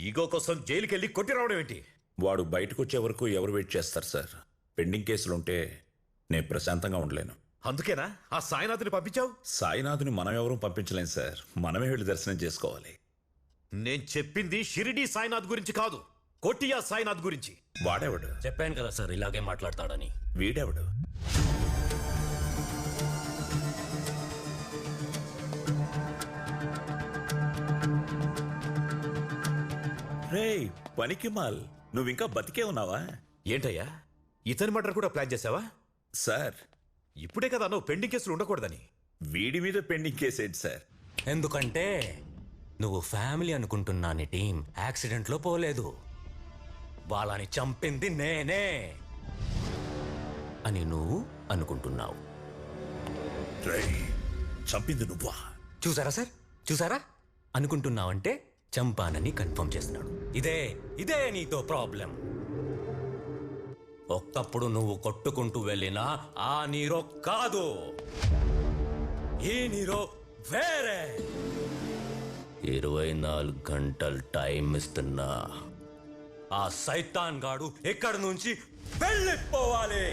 ఈగో కోసం జైలుకి వెళ్ళి కొట్టి రావడం ఏంటి? వాడు బయటకు వచ్చే వరకు ఎవరు వెయిట్ చేస్తారు సార్? పెండింగ్ కేసులుంటే నేను ప్రశాంతంగా ఉండలేను. అందుకేనా ఆ సాయినాథుని పంపించావు? సాయినాథుని మనం ఎవరూ పంపించలేం సార్, మనమే వెళ్ళి దర్శనం చేసుకోవాలి. నేను చెప్పింది షిరిడి సాయినాథ్ గురించి కాదు, కోటియా సాయినాథ్ గురించి. వాడెవడు? చెప్పాను కదా సార్ ఇలాగే మాట్లాడతాడని. వీడెవడు? రేయ్ పనికిమాల్, నువ్వింకా బతికే ఉన్నావా? ఏంటయ్యా ఇతని మర్డర్ కూడా ప్లాన్ చేసావా? సార్ ఇప్పుడే కదా నువ్వు పెండింగ్ కేసులు ఉండకూడదని. వీడి మీద పెండింగ్ కేసు ఏంటి సార్? ఎందుకంటే నువ్వు ఫ్యామిలీ అనుకుంటున్నా నీ టీం యాక్సిడెంట్లో పోలేదు, వాళ్ళని చంపింది నేనే అని నువ్వు అనుకుంటున్నావు. చంపింది నువ్వా? చూసారా సార్, చూసారా? అనుకుంటున్నావంటే చంపానని కన్ఫర్మ్ చేస్తున్నాడు. ఇదే నీతో ప్రాబ్లం. ఒక్కప్పుడు నువ్వు కొట్టుకుంటూ వెళ్ళినా ఆ నీరో కాదు, ఈ నీరో వేరే. 24 గంటలు టైం ఇస్తున్నా ఆ సైతాన్ గాడు ఇక్కడి నుంచి వెళ్ళిపోవాలి.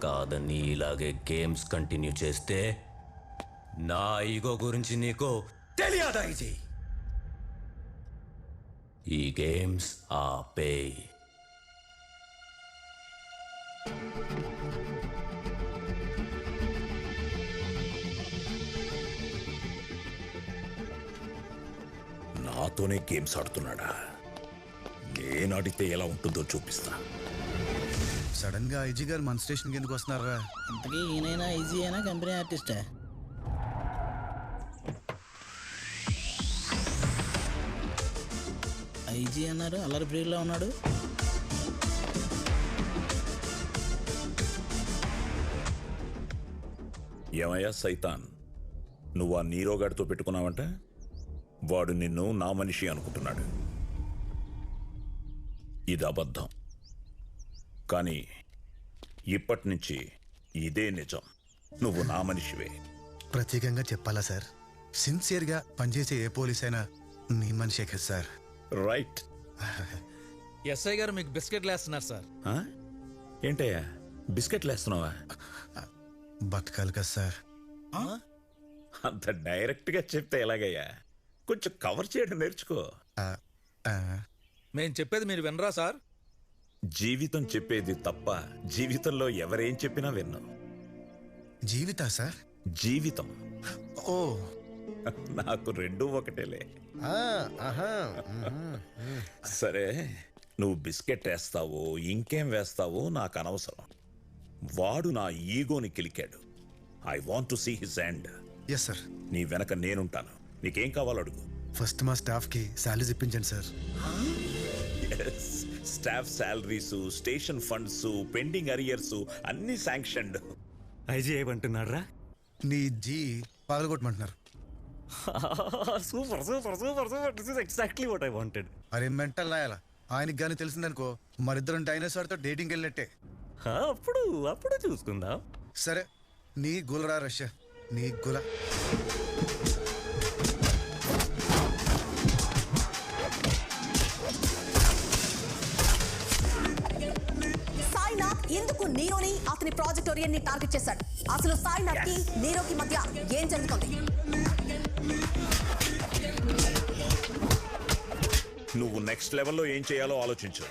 కాదని ఇలాగే గేమ్స్ కంటిన్యూ చేస్తే నా ఈగో గురించి నీకు తెలియదా? ఇది ఈ గేమ్స్ ఆపే. నాతోనే గేమ్స్ ఆడుతున్నాడా? నేనాడితే ఎలా ఉంటుందో చూపిస్తా. సడన్ గా ఐజీ గారు మన స్టేషన్కి ఎందుకు వస్తున్నారా? ఇంతకీ ఈయనైనా ఐజీ అయినా కంపెనీ ఆర్టిస్టా? ఐజీ అన్నారు, అల్లరి బ్రీడ్లో ఉన్నాడు. ఏమయ్యా సైతాన్, నువ్వు ఆ నీరోగాడితో పెట్టుకున్నావంట? వాడు నిన్ను నా మనిషి అనుకుంటున్నాడు. ఇది అబద్ధం. కానీ ఇప్పటి నుంచి ఇదే నిజం. నువ్వు నా మనిషివే. ప్రత్యేకంగా చెప్పాలా సార్? సిన్సియర్గా పనిచేసే ఏ పోలీస్ అయినా నీ మనిషే కదా సార్. రైట్. ఎస్ఐ గారు మీకు బిస్కెట్లు వేస్తున్నారు సార్. ఏంటయ్యా బిస్కెట్లు వేస్తున్నావా? బతకాలి కదా సార్. అంత డైరెక్ట్ గా చెప్తే ఎలాగయ్యా? కొంచెం కవర్ చేయడం నేర్చుకో. మేము చెప్పేది మీరు వినరా సార్? జీవితం చెప్పేది తప్ప జీవితంలో ఎవరేం చెప్పినా విన్నాం. జీవితా సార్? జీవితం. ఓ నాకు రెండూ ఒకటేలే. సరే, నువ్వు బిస్కెట్ వేస్తావో ఇంకేం వేస్తావో నాకు అనవసరం. వాడు నా ఈగోని కిలికాడు. I want to see his end. Yes sir. నీ వెనక నేనుంటాను. నీకేం కావాలో అడుగు. ఫస్ట్ మా స్టాఫ్ కి సాలరీస్ ఇప్పించండి సార్. Staff salaries, station funds, pending arrears అన్ని శాంక్షన్డ్. ఐజీ ఏమంటున్నారా? నీ జీ పగలగొట్టమంటున్నారు. Super super super super. This is exactly what I wanted. అరే మెంటల్ లాయాల, ఆయనకి కానీ తెలిసిందనుకో మరిద్దరం డైనోసార్తో డేటింగ్కి వెళ్ళినట్టే. అప్పుడు చూసుకుందాం. సరే, నీ గులరా రష్యా, నీ గుల. సాయినాథ్ ఎందుకు నీరోని అతని ప్రాజెక్ట్ ఓరియన్ని టార్గెట్ చేశాడు? అసలు సాయినాథ్ కి నీరోకి మధ్య ఏం జరుగుతుంది? నువ్వు నెక్స్ట్ లెవెల్లో ఏం చేయాలో ఆలోచించు.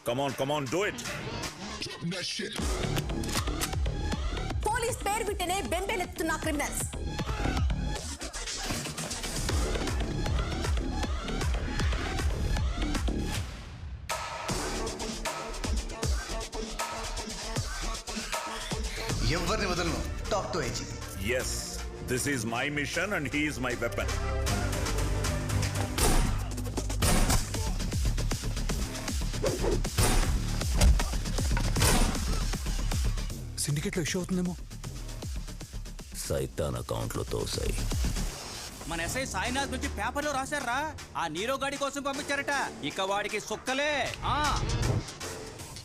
Come on come on, do it. Police పేరు వింటేనే బెంబేలెత్తుతున్న క్రిమినల్స్. ఎవరిని వదలను. Talk to IG. Yes, this is my mission and he is my weapon. సిండికేట్లో ఇష్యూ అవుతుందేమో. సైతాన్ అకౌంట్లో తోసాయి. మన ఎస్ఐ సాయినాథ్ నుంచి పేపర్లో రాశారా, ఆ నీరో గాడి కోసం పంపించారట. ఇక వాడికి సుక్కలే.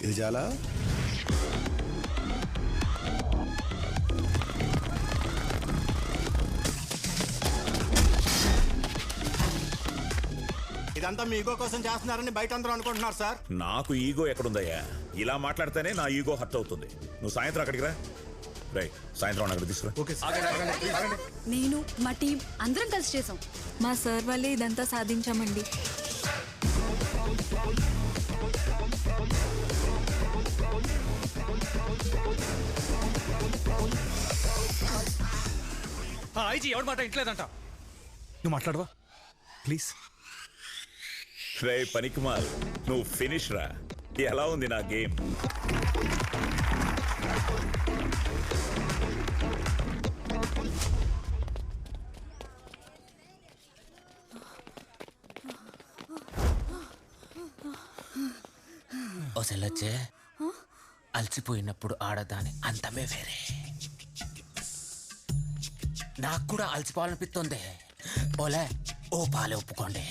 ఇది చాలా ఇదంతా మీ ఈగో కోసం చేస్తున్నారని బయట అందరూ అనుకుంటున్నారు సార్. నాకు ఈగో ఎక్కడుందయ్యా? ఇలా మాట్లాడితేనే నా ఈగో హర్ట్ అవుతుంది. నువ్వు సాయంత్రం అక్కడికి రా. రైట్, సాయంత్రం అక్కడ తీసుకురా. నేను మా టీం అందరం కలిసి చేసాం. మా సార్ వల్లే ఇదంతా సాధించామండి. ఐజీ ఎవరి మాట ఇంట్లేదంట. నువ్వు మాట్లాడవా ప్లీజ్? రే పనికిమాల్, నువ్వు ఫినిష్ రా. ఎలా ఉంది నా గేమ్? ఒసెల్లొచ్చే, అలసిపోయినప్పుడు ఆడదాని అంతమే వేరే. నాకు కూడా అలసిపోవాలనిపిస్తుంది. ఓలే ఓ పాలే ఒప్పుకోండి,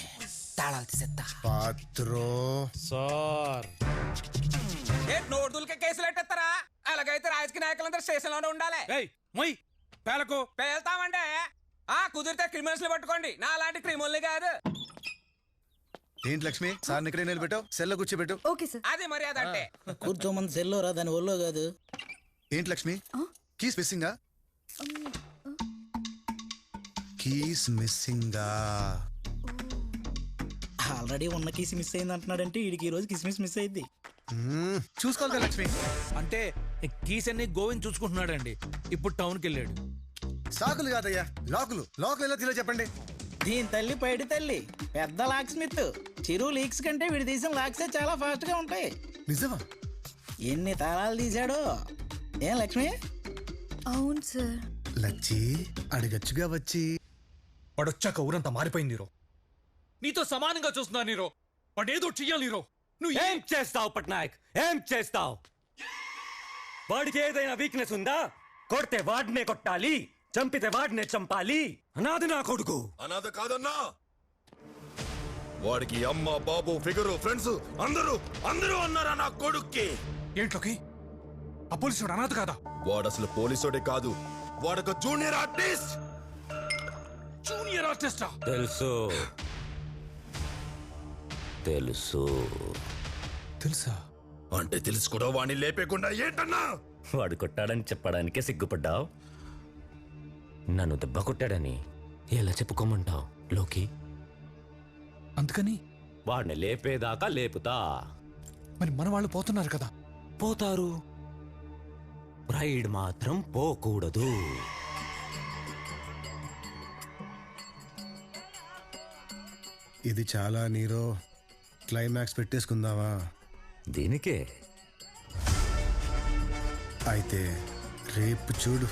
తాళాలు తీసేస్తా. పాత్రో సార్ నోడుదులకే కేసులు ఎట్టేస్తారా? అలాగైతే రాజకీయ నాయకులందరూ స్టేషన్లోనే ఉండాలి. పేలకు పేల్తామంటే కుదిరితే క్రిమినల్స్ పట్టుకోండి, నా అలాంటి క్రిమినల్ని కాదు. ఏంటి లక్ష్మి, సార్ ఇక్కడే నిలబెట్టావు, సెల్లో కూర్చోబెట్టు. Okay sir. అది మర్యాద అంటే. కూర్చోమని సెల్లో రా, దాని ఒళ్ళో కాదు. ఏంటి లక్ష్మి, కీస్ మిస్సింగా? కీస్ మిస్సింగా? ఆల్రెడీ ఉన్న కీస్ మిస్ అయింది అంటున్నాడంటే వీడికి ఈ రోజు కిస్మిస్ మిస్ అయింది. చూసుకోవాలి కదా లక్ష్మి. అంటే కీస్ అన్ని గోవింద్ చూసుకుంటున్నాడండి. ఇప్పుడు టౌన్కి వెళ్ళాడు. సాకులు కాదయ్యా, లాకులు. లాకులు ఎలా తీలో చెప్పండి. దీని తల్లి పైడి తల్లి, పెద్ద లాక్ స్మిత్. చెరువు లీక్స్ కంటే వీడి తీసిన లాక్సే చాలా ఫాస్ట్ గా ఉంటాయి. నిజమా? ఎన్ని తాళాలు తీశాడు. ఏం లక్ష్మి? అవును సార్. లచ్చి అడగచ్చుగా వచ్చి. వాడొచ్చాక ఊరంతా మారిపోయింది నీరో. నీతో సమానంగా చూస్తున్నా నీరో. వాడేదో చెయ్యాలి నీరో. నువ్వు ఏం చేస్తావు పట్నాయక్? ఏం చేస్తావు? వాడికి ఏదైనా వీక్నెస్ ఉందా? కొడితే వాడినే కొట్టాలి, చంపితే వాడినే చంపాలి. అనాది నా కొడుకు. అనాథ కాదన్నా, వాడికి అమ్మ బాబు ఫిగరు ఫ్రెండ్స్ అందరూ అందరూ అన్నారా నా కొడుక్కి. ఏంట్లోకి ఆ పోలీసు అనాథ కాదా? వాడు అసలు పోలీసుడే కాదు, వాడొక జూనియర్ ఆర్టిస్ట్. జూనియర్ ఆర్టిస్టా? తెలుసు తెలుసు. తెలుసా? అంటే తెలుసు కూడా వాడిని లేపేకుండా ఏంటన్నా? వాడు కొట్టాడని చెప్పడానికే సిగ్గుపడ్డావు. నన్ను దెబ్బ కొట్టాడని ఎలా చెప్పుకోమంటావు లోకి? అందుకని వాడిని లేపేదాకా లేపుతా. మరి మన వాళ్ళు పోతున్నారు కదా. పోతారు, ప్రైడ్ మాత్రం పోకూడదు. ఇది చాలా నీరో. క్లైమాక్స్ పెట్టేసుకుందావా? దీనికే అయితే రేపు చూడు.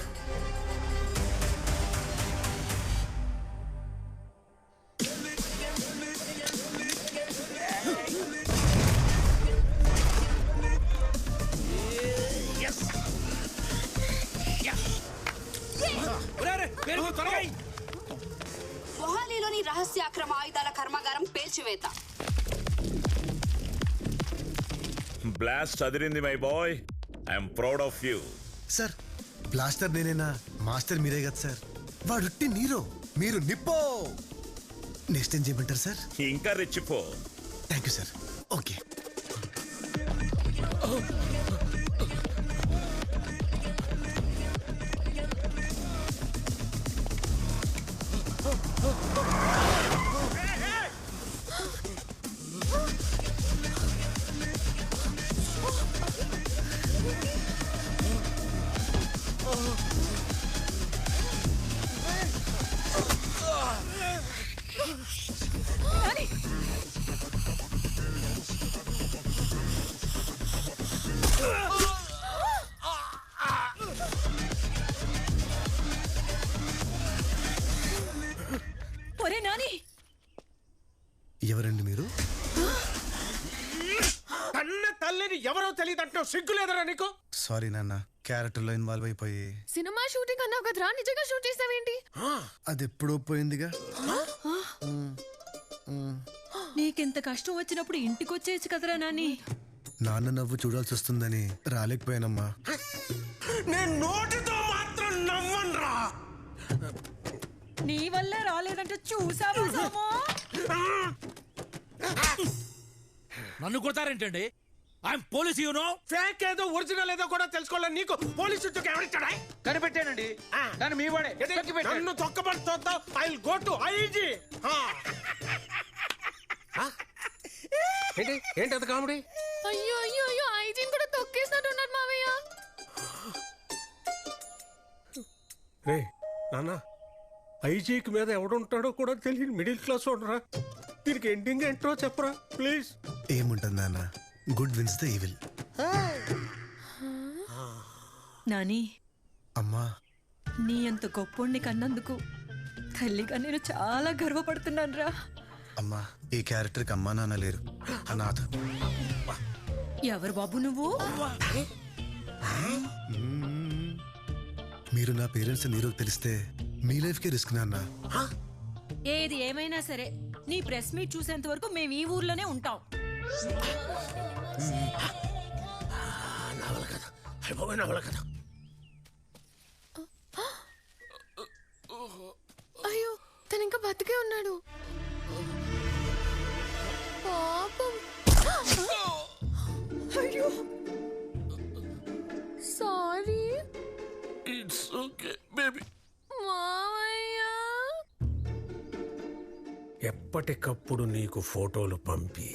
మొహాలీలోని రహస్య అక్రమ ఆయుధాల కర్మాగారం పేల్చివేత. బ్లాస్ట్ అదిరింది my boy. I'm proud of you. Sir blaster నేనేనా? మాస్టర్ మీరే కదా సార్. వాడుట్టి నీరో, మీరు నిప్పో. నెక్స్ట్ ఏం చేయమంటారు సార్? ఇంకా రెచ్చిపో. Thank you sir. ఓకే. ఒరే నాని, ఎవరండి మీరు? కన్న తల్లిని ఎవరో తెలియదంటావు, సిగ్గు లేదరా నీకు? సారీ నాన్న, క్యారెక్టర్లో ఇన్వాల్వ్ అయిపోయి సినిమా షూటింగ్ అన్నావు కదరా, నిజంగా షూట్ చేసావేంటి? అది ఎప్పుడో పోయిందిగా. నీకింత కష్టం వచ్చినప్పుడు ఇంటికి వచ్చేయచ్చు కదరా నాని. నాన్న నవ్వు చూడాల్సి వస్తుందని రాలేకపోయానమ్మా. నేను నోటితో మాత్రం నవ్వనురా. నీ వల్లే రాలేదంటే చూసావా సోము? నన్ను కొడతారేంటండి? I'm police, you know. Fake ఏదో ఒరిజినల్ ఏదో కూడా తెలుసుకోవాలి. నీకు పోలీసు ఉద్యోగం ఎవరిచ్చాడా? కనిపెట్టానండి. నన్ను మీ వాడే నన్ను తొక్కబడుతో I will go to IG. ఏంటి ఏంటి అది కామెడీ? అయ్యో అయ్యో అయ్యో, ఐజీని కూడా తొక్కేసినట్టున్నారు మావయ్య. రే నాన్న, ఐజీకి మీద ఎవడుంటాడో కూడా తెలియదు. మిడిల్ క్లాస్ ఉండరా. దీనికి ఎండింగ్ ఏంటో చెప్పరా ప్లీజ్. ఏముంటుంది నాన్న, good wins the evil. Nani, అమ్మా నీ అంత గొప్పోడిని కన్నందుకు తల్లిగా నేను చాలా గర్వపడుతున్నాను రా. అమ్మా, ఈ క్యారెక్టర్కి అమ్మా నాన్న లేరు, అనాథ. ఎవరు బాబు నువ్వు? మీరు నా పేరెంట్స్ నీరోకి తెలిస్తే మీ లైఫ్కే రిస్క్ నాన్న. ఏది ఏమైనా సరే నీ ప్రెస్ మీట్ చూసేంత వరకు మేము ఈ ఊర్లోనే ఉంటాం. నవల కదా, అయిపోయి నవల కదా. అయ్యో, తను ఇంకా బతికే ఉన్నాడు. పాపం. అయ్యో సారీ. It's okay baby. మావయ్య, ఎప్పటికప్పుడు నీకు ఫోటోలు పంపి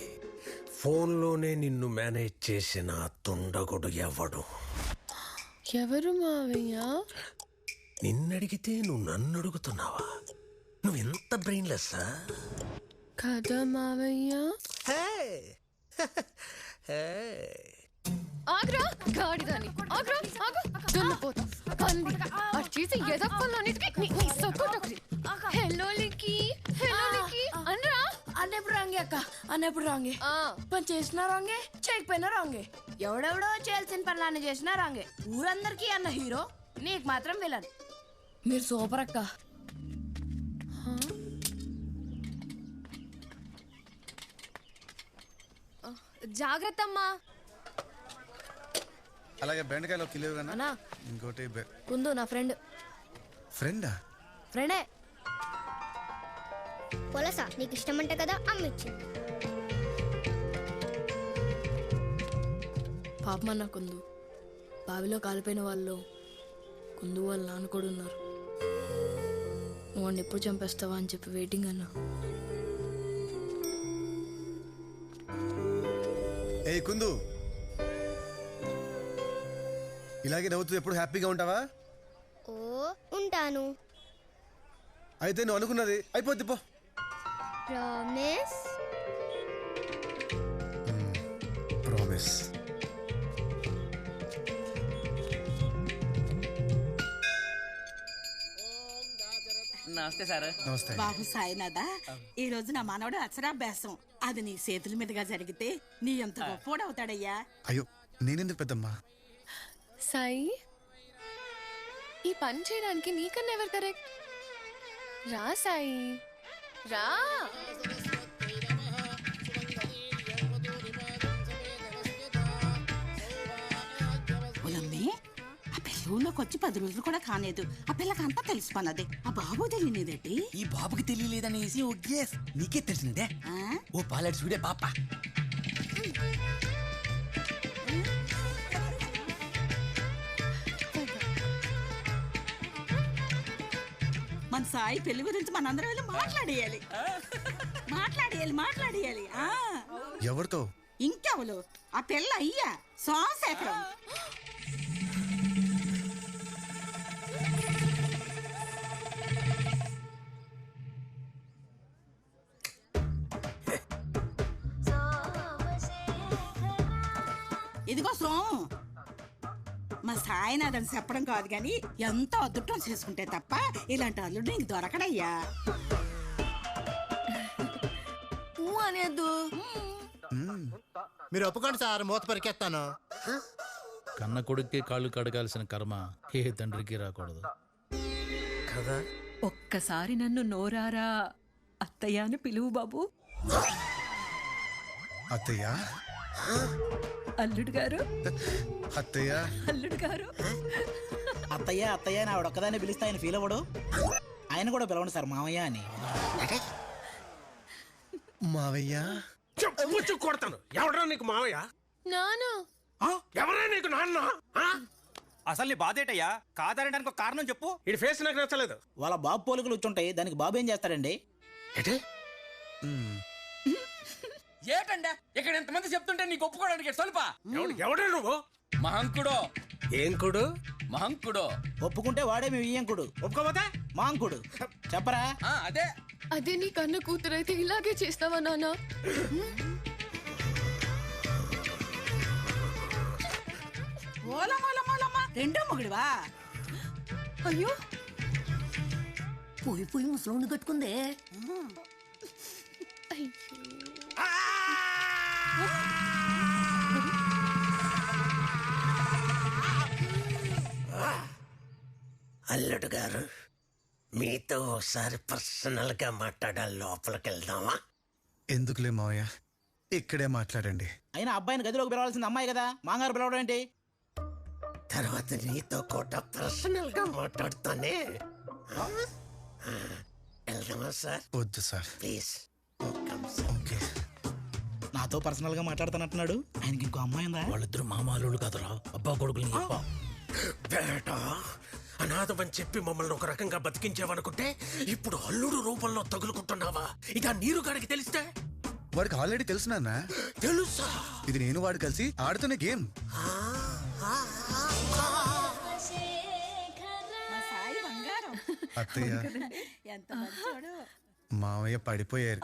ఫోన్లోనే నిన్ను మేనేజ్ చేసిన తుండగుడు ఎవడు? ఎవరు మావయ్య? నిన్నడిగితే నువ్వు నన్ను అడుగుతున్నావా? నువ్వు ఎంత బ్రెయిన్లెస్సా కదా మావయ్య? ఆగ్రా గాడిదాని, ఆగ్రా ఆగు, దున్నపోతా పంది అటు చేసి ఎదప్పలన్నిటికీ నీ సొక్కటొకటి. హలో లిక్కీ, హలో లిక్కీ అనరా. అన్నప్పుడు రాంగే అక్క, అన్నప్పుడు రాంగే. పని చేసినా రాంగే, చేయకపోయినా రాంగే. ఎవడెవడో చేయాల్సిన పనులన్నీ చేసినా రాంగే. ఊరందరికీ అన్న హీరో, నీకు మాత్రం విలన్. మీరు సూపర్ అక్క. జాగ్రత్త అమ్మా. అలాగే బెండకాయలు ఒక కిలో ఇవ్వనా? అన్నా, ఇంకోటి కుందు నా ఫ్రెండ్. ఫ్రెండా? ఫ్రెండే. పొలస నీకు ఇష్టమంట కదా, అమ్మిచ్చింది. పాపమన్న కుందు, బావిలో కాలిపోయిన వాళ్ళు కుందు వాళ్ళ నాన్న కూడా ఉన్నారు. నువ్వు వాడిని ఎప్పుడు చంపేస్తావా అని చెప్పి వెయిటింగ్ అన్నా. ఏ కుందు, ఇలాగే నవ్వుతూ ఎప్పుడు హ్యాపీగా ఉంటావా? ఓ ఉంటాను. అయితే నువ్వు అనుకున్నది అయిపోద్ది పో. ప్రామిస్. ప్రామిస్. నమస్తే సార్. నమస్తే. బాబు సాయినాథ, ఈ రోజు నా మనవడు అక్షరాభ్యాసం. అది నీ చేతుల మీదుగా జరిగితే నీ ఎంత గొప్పోడవుతాడయ్యా. అయ్యో, నేనెందుకు పెద్దమ్మా? సాయి, ఈ పని చేయడానికి నీకన్నా ఎవరు కరెక్ట్? రా సాయి, రా. ఒలమ్మే, ఆ పిల్లలోకి వచ్చి 10 రోజులు కూడా కాలేదు. ఆ పిల్లకి అంతా తెలిసిపోన్నది. ఆ బాబు తెలియలేదటి. ఈ బాబుకి తెలియలేదనేసి ఓ గేస్ నీకే తెలిసినదే. ఓ పాలెట్ చూడే పాప. మన సాయి పెళ్లి గురించి మనందరం వెళ్ళి మాట్లాడేయాలి. మాట్లాడేయాలి. ఎవరితో? ఇంకెవరు? ఆ పిల్ల అయ్యా సోమశేఖరం. ఇదిగో సోము, మా సాయినాథని చెప్పడం కాదు గాని ఎంతో అదృష్టం చేసుకుంటే తప్ప ఇలాంటి అల్లుడు నీకు దొరకడయ్యా. అనేద్దు. మీరు ఒప్పుకోండి సార్, మూత పరికెత్తాను. కన్న కొడుక్కి కాళ్ళు కడగాల్సిన కర్మ ఏ తండ్రికి రాకూడదు కదా. ఒక్కసారి నన్ను నోరారా అత్తయ్య అని పిలువు బాబు. అత్తయ్య, అల్లుడు గారు, అత్తయ్య, అల్లుడు గారు. అత్తయ్య అత్తయ్య అని ఆవిడ ఒక్కదాన్ని పిలిస్తే ఆయన ఫీల్ అవ్వడు. ఆయన కూడా పిలవండి సార్ మావయ్య అని. మావయ్య చెప్పు కొడతాను. ఎవడరా నీకు మావయ్య? నానా. ఎవరా నీకు నాన్న? అసలు నీ బాధేటయ్యా? కాదనడానికి ఒక కారణం చెప్పు. ఈ ఫేస్ నాకు నచ్చలేదు. వాళ్ళ బాబు పోలికలు వచ్చుంటాయి, దానికి బాబు ఏం చేస్తాడండి? ఏటండా ఇక్కడ ఎంతమంది చెప్తుంటే నీకు ఒప్పుకోవడానికి స్వల్ప ఎవడే నువ్వు? మహంకుడో. ఏం కుడు? మహంకుడో. ఒప్పుకుంటే వాడే మీ వియ్యంకుడు, ఒప్పుకోపోతే మాంకుడు. చెప్పరా? అదే అదే నీ కన్న కూతురైతే ఇలాగే చేస్తావా నాన్న? రెండో మొగుడువా? అయ్యో పోయి పోయి ముసలోని కట్టుకుందే. అల్లుడు గారు, మీతో ఒకసారి పర్సనల్ గా మాట్లాడాలి. లోపలికి వెళ్దామా? ఎందుకులే మావయ్య, ఇక్కడే మాట్లాడండి. అయినా అబ్బాయిని గదిలోకి పిలవాల్సింది అమ్మాయి కదా, మాంగారు పిలవడం ఏంటి? తర్వాత నీతో కూడా పర్సనల్ గా మాట్లాడుతానే. వెళ్దామా సార్? వద్దు సార్, ప్లీజ్. ఓకే. నాతో పర్సనల్ గా మాట్లాడుతానంటున్నాడు. ఆయనకి ఇంకో అమ్మాయి ఉందా? వాళ్ళిద్దరు మామాలు కదరా, అబ్బా కొడుకులు. బేటా, అనాథమని చెప్పి మమ్మల్ని ఒక రకంగా బతికించావనుకుంటే ఇప్పుడు అల్లుడు రూపంలో తగులుకుంటున్నావా? ఇక నీరు గారికి తెలిస్తే? వాడికి ఆల్రెడీ తెలుసు నాన్న. తెలుసా? ఇది నేను వాడు కలిసి ఆడుతున్న గేమ్. అత్తయ్య, మావయ్య పడిపోయారు.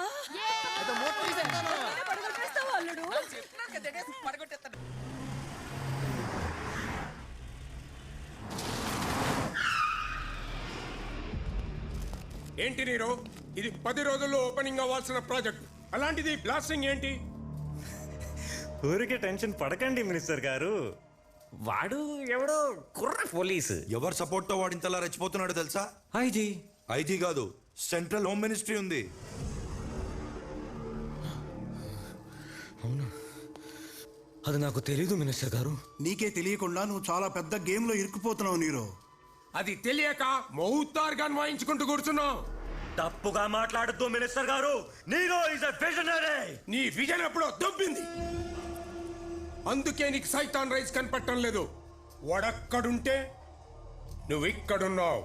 ఏంటి నీరు? ఇది 10 రోజుల్లో ఓపెనింగ్ అవ్వాల్సిన ప్రాజెక్ట్, అలాంటిది బ్లాస్టింగ్ ఏంటి? ఊరికే టెన్షన్ పడకండి మినిస్టర్ గారు. వాడు ఎవడో కుర్ర పోలీసు. ఎవరు సపోర్ట్ తో వాడు ఇంతలా రెచ్చిపోతున్నాడో తెలుసా? ఐజీ. ఐజీ కాదు, సెంట్రల్ హోమ్ మినిస్ట్రీ ఉంది. అవునా? అది నాకు తెలీదు మినిస్టర్ గారు. నీకే తెలియకుండా నువ్వు చాలా పెద్ద గేమ్ లో ఇరుక్కుపోతున్నావు నీరో. అది తెలియక మౌతార్గా వాయించుకుంటూ కూర్చున్నావు. తప్పుగా మాట్లాడద్దు మినిస్టర్ గారు. Nero is a visionary. నీ విజన్ ఎప్పుడో దొబ్బింది, అందుకే నీకు సైతాన్ రైస్ కనపడటం లేదు. వాడక్కడుంటే నువ్వు ఇక్కడున్నావు.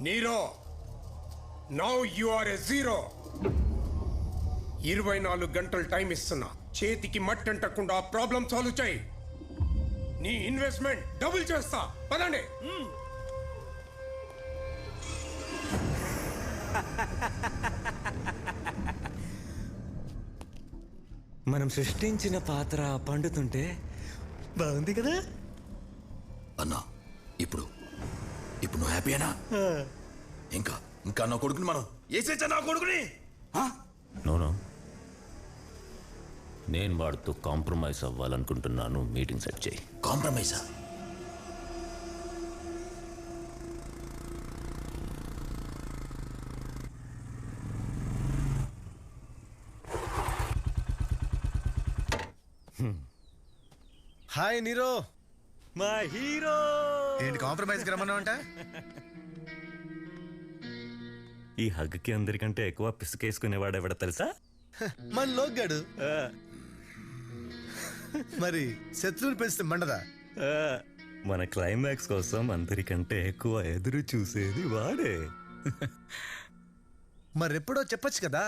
Nero, now you are a zero. 24 గంటలు టైం ఇస్తున్నా, చేతికి మట్టి అంటకుండా ప్రాబ్లం సాల్వ్ చేయి. నీ ఇన్వెస్ట్మెంట్ డబుల్ చేస్తా. పదండి. మనం సృష్టించిన పాత్ర పండుతుంటే బాగుంది కదా అన్నా. ఇప్పుడు నువ్వు హ్యాపీయేనా? ఇంకా నా కొడుకుని మనం వేసేచ్చా? నా కొడుకుని నోనో, నేను వాడితో కాంప్రమైజ్ అవ్వాలనుకుంటున్నాను. మీటింగ్ సెట్ చేయి. కాంప్రమైజా? Hi Nero. మా హీరో. ఏంటి కాంప్రమైజ్కి రమ్మన్నావు అంట? ఈ హగ్కి అందరికంటే ఎక్కువ పిసుకేసుకునేవాడు ఎవడ తెలుసా? మన లోగ్గాడు. మరి శత్రువులు పెంచితే మండదా? మన క్లైమాక్స్ కోసం అందరికంటే ఎక్కువ ఎదురు చూసేది వాడే. మరెప్పుడో చెప్పొచ్చు కదా.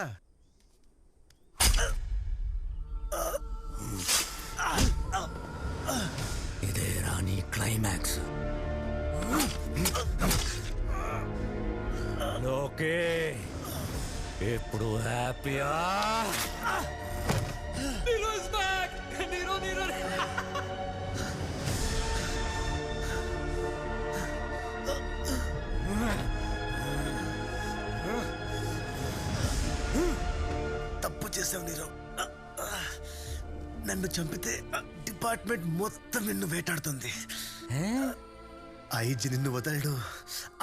ఇదే రాని క్లైమాక్స్. ఓకే, ఇప్పుడు హ్యాపీయా? తప్పు చేసావు నీరో. నన్ను చంపితే డిపార్ట్మెంట్ మొత్తం నిన్ను వేటాడుతుంది. ఐజీ నిన్ను వదలడు,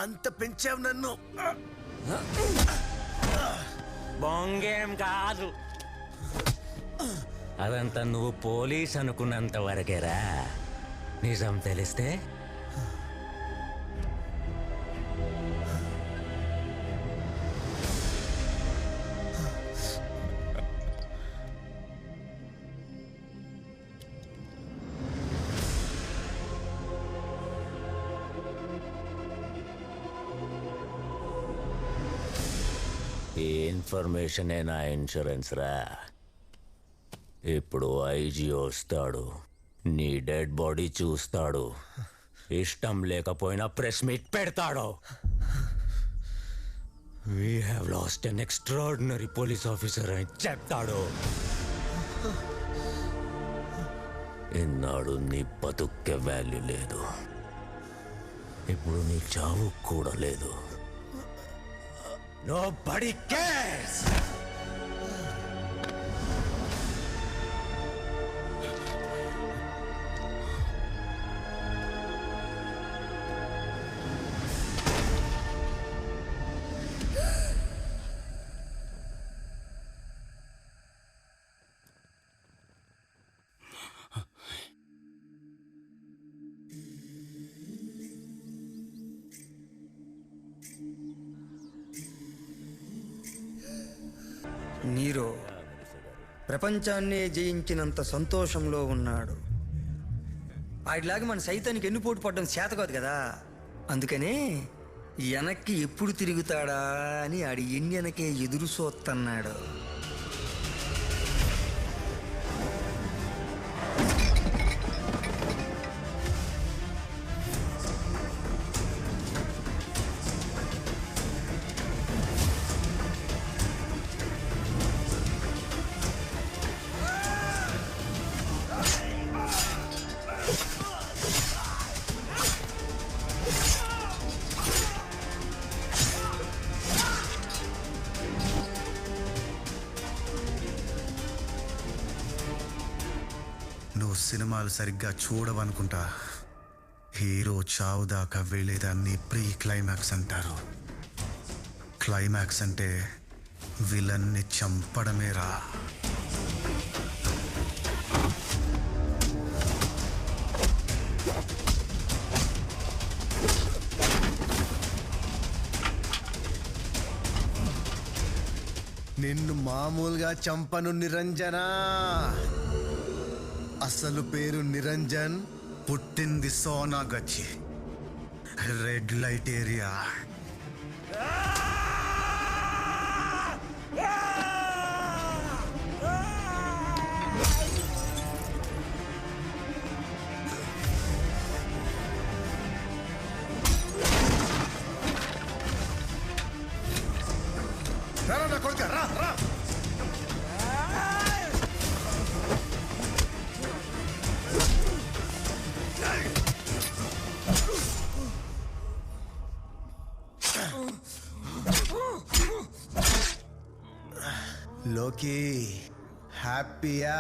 అంత పెంచావు నన్ను. బొంగేం కాదు, అదంతా నువ్వు పోలీస్ అనుకున్నంత వరకేరా. నిజం తెలిస్తే ఈ ఇన్ఫర్మేషనే నా ఇన్సూరెన్స్ రా. ఇప్పుడు ఐజీ వస్తాడు, నీ డెడ్ బాడీ చూస్తాడు, ఇష్టం లేకపోయినా ప్రెస్ మీట్ పెడతాడు. We have lost an extraordinary police officer అని చెప్తాడు. ఇన్నాడు నీ బతుక్కే వాల్యూ లేదు, ఇప్పుడు నీ చావు కూడా లేదు. Nobody cares! నీరో ప్రపంచాన్నే జయించినంత సంతోషంలో ఉన్నాడు. ఆడిలాగా మన సైతానికి ఎన్నుపోటు పడ్డం చేత కాదు కదా, అందుకనే వెనక్కి ఎప్పుడు తిరుగుతాడా అని ఆడి ఎన్నెనకే ఎదురు చూస్తున్నాడు. నువ్వు సినిమాలు సరిగ్గా చూడవనుకుంటా. హీరో చావు దాకా వెళ్ళేదాన్ని ప్రీ క్లైమాక్స్ అంటారు. క్లైమాక్స్ అంటే విలన్ని చంపడమేరా. నిన్ను మామూలుగా చంపను నిరంజన. అసలు పేరు నిరంజన్, పుట్టింది సోనాగచ్చి, రెడ్ లైట్ ఏరియా. రా కొడుక, రా రా. లోకి హ్యాపీయా?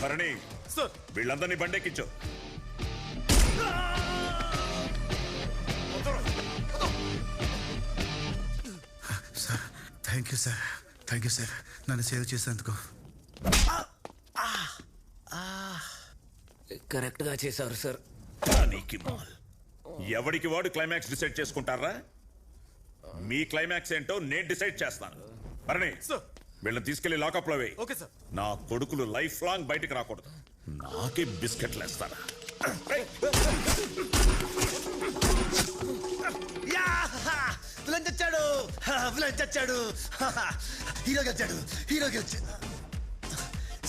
భరణి, వీళ్ళందరినీ బండెక్కించు. Sir thank you sir, thank you sir, నన్ను సేవ్ చేసేందుకు. కరెక్ట్గా చేశారు సార్. ఎవడికి వాడు క్లైమాక్స్ డిసైడ్ చేసుకుంటారా? మీ క్లైమాక్స్ ఏంటో నేను డిసైడ్ చేస్తాను. భరణి, వీళ్ళని తీసుకెళ్లి లాకప్ లో వేయి. నా కొడుకులు లైఫ్ లాంగ్ బయటకు రాకూడదు. నాకే బిస్కెట్లు వేస్తారా? విలన్ చచ్చాడు, విలన్ చచ్చాడు, హీరో గెలిచాడు, హీరో గెలిచాడు.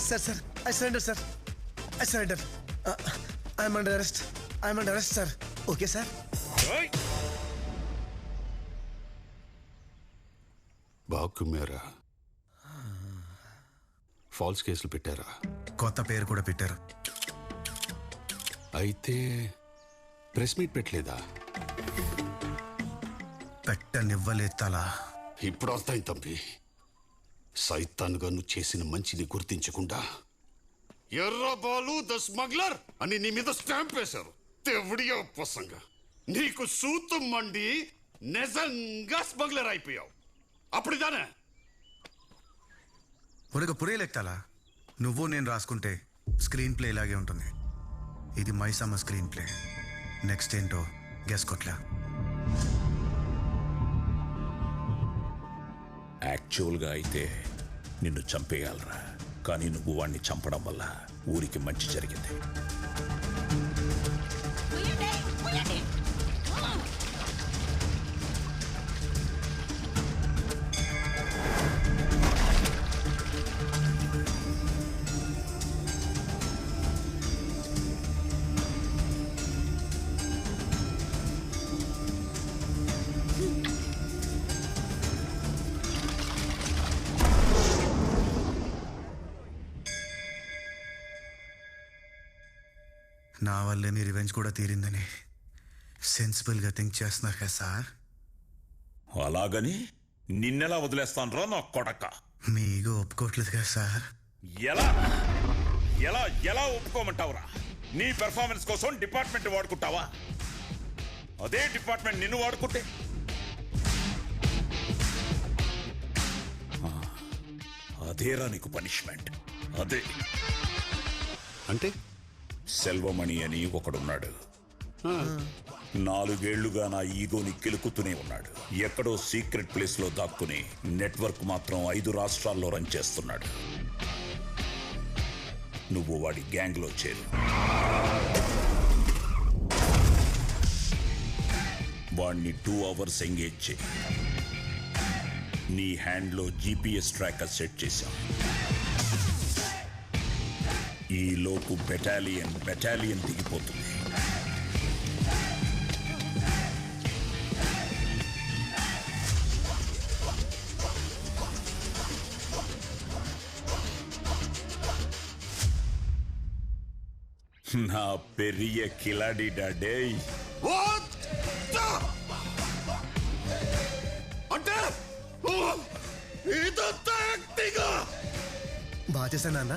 Sir sir I surrender sir, I surrender. I'm under arrest, I'm under arrest sir. Okay sir. బాబు మేరా ఫాల్స్ కేసులు పెట్టారా? కొత్త పేరు కూడా పెట్టారు. అయితే ప్రెస్ మీట్ పెట్టలేదా? పెట్టనివ్వలేదు తలా. ఇప్పుడు అర్థం తంపి. సైతాన్గా నువ్వు చేసిన మంచిని గుర్తించకుండా ఎర్రబాలు ద స్మగ్లర్ అని నీ మీద స్టాంప్ వేశారు. తెవడియా పసంగా నీకు సూతం మండి నిజంగా స్మగ్లర్ అయిపోయావు. అప్పుడుదానే ఒరగ పురేలెక్తాలా. నువ్వు నేను రాసుకుంటే స్క్రీన్ ప్లే ఇలాగే ఉంటుంది. ఇది మైసమ్మ స్క్రీన్ ప్లే. నెక్స్ట్ ఏంటో గెస్ కొట్లా. యాక్చువల్గా అయితే నిన్ను చంపేయాలరా, కానీ నువ్వు వాణ్ణి చంపడం వల్ల ఊరికి మంచి జరిగింది. నా వల్లే మీ రివెంజ్ కూడా తీరిందని సెన్సిబుల్గా థింక్ చేస్తున్నారు కదా సార్. అలాగని నిన్నెలా వదిలేస్తాను రా నా కొడక. మీ ఈగో ఒప్పుకోవట్లేదు కదా సార్. ఎలా ఎలా ఎలా ఒప్పుకోమంటావురా? నీ పెర్ఫార్మెన్స్ కోసం డిపార్ట్మెంట్ వాడుకుంటావా? అదే డిపార్ట్మెంట్ నిన్ను వాడుకుంటే అదేరా నీకు పనిష్మెంట్. అదే అంటే సెల్వమణి అని ఒకడున్నాడు. 4 ఏళ్లుగా నా ఈగోని కెలుకుతూనే ఉన్నాడు. ఎక్కడో సీక్రెట్ ప్లేస్ లో దాక్కుని నెట్వర్క్ మాత్రం 5 రాష్ట్రాల్లో రన్ చేస్తున్నాడు. నువ్వు వాడి గ్యాంగ్ లో చేరు. వాడిని 2 అవర్స్ ఎంగేజ్ చేయి. నీ హ్యాండ్లో GPS ట్రాకర్ సెట్ చేశాం. ఈ లోపు బెటాలియన్ దిగిపోతుంది. నా పెరియ కిలాడి డాడే. అంటే బాగా చేశాను అన్న.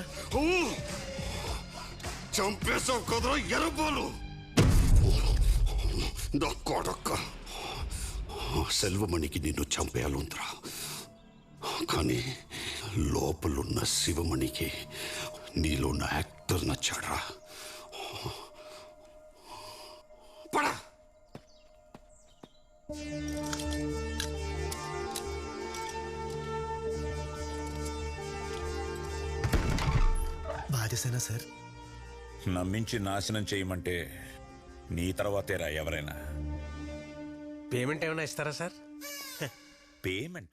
చంపేశావు కదరా ఎర్రబాలు. నా కొడక్క సెల్వమణికి నిన్ను చంపేయాలంతరా, కానీ లోపలున్న శివమణికి నీలో ఉన్న యాక్టర్ నచ్చాడ్రా. పడా బాగా చేశానా సార్? నమ్మించి నాశనం చేయమంటే నీ తర్వాతేరా ఎవరైనా. పేమెంట్ ఏమైనా ఇస్తారా సార్? పేమెంట్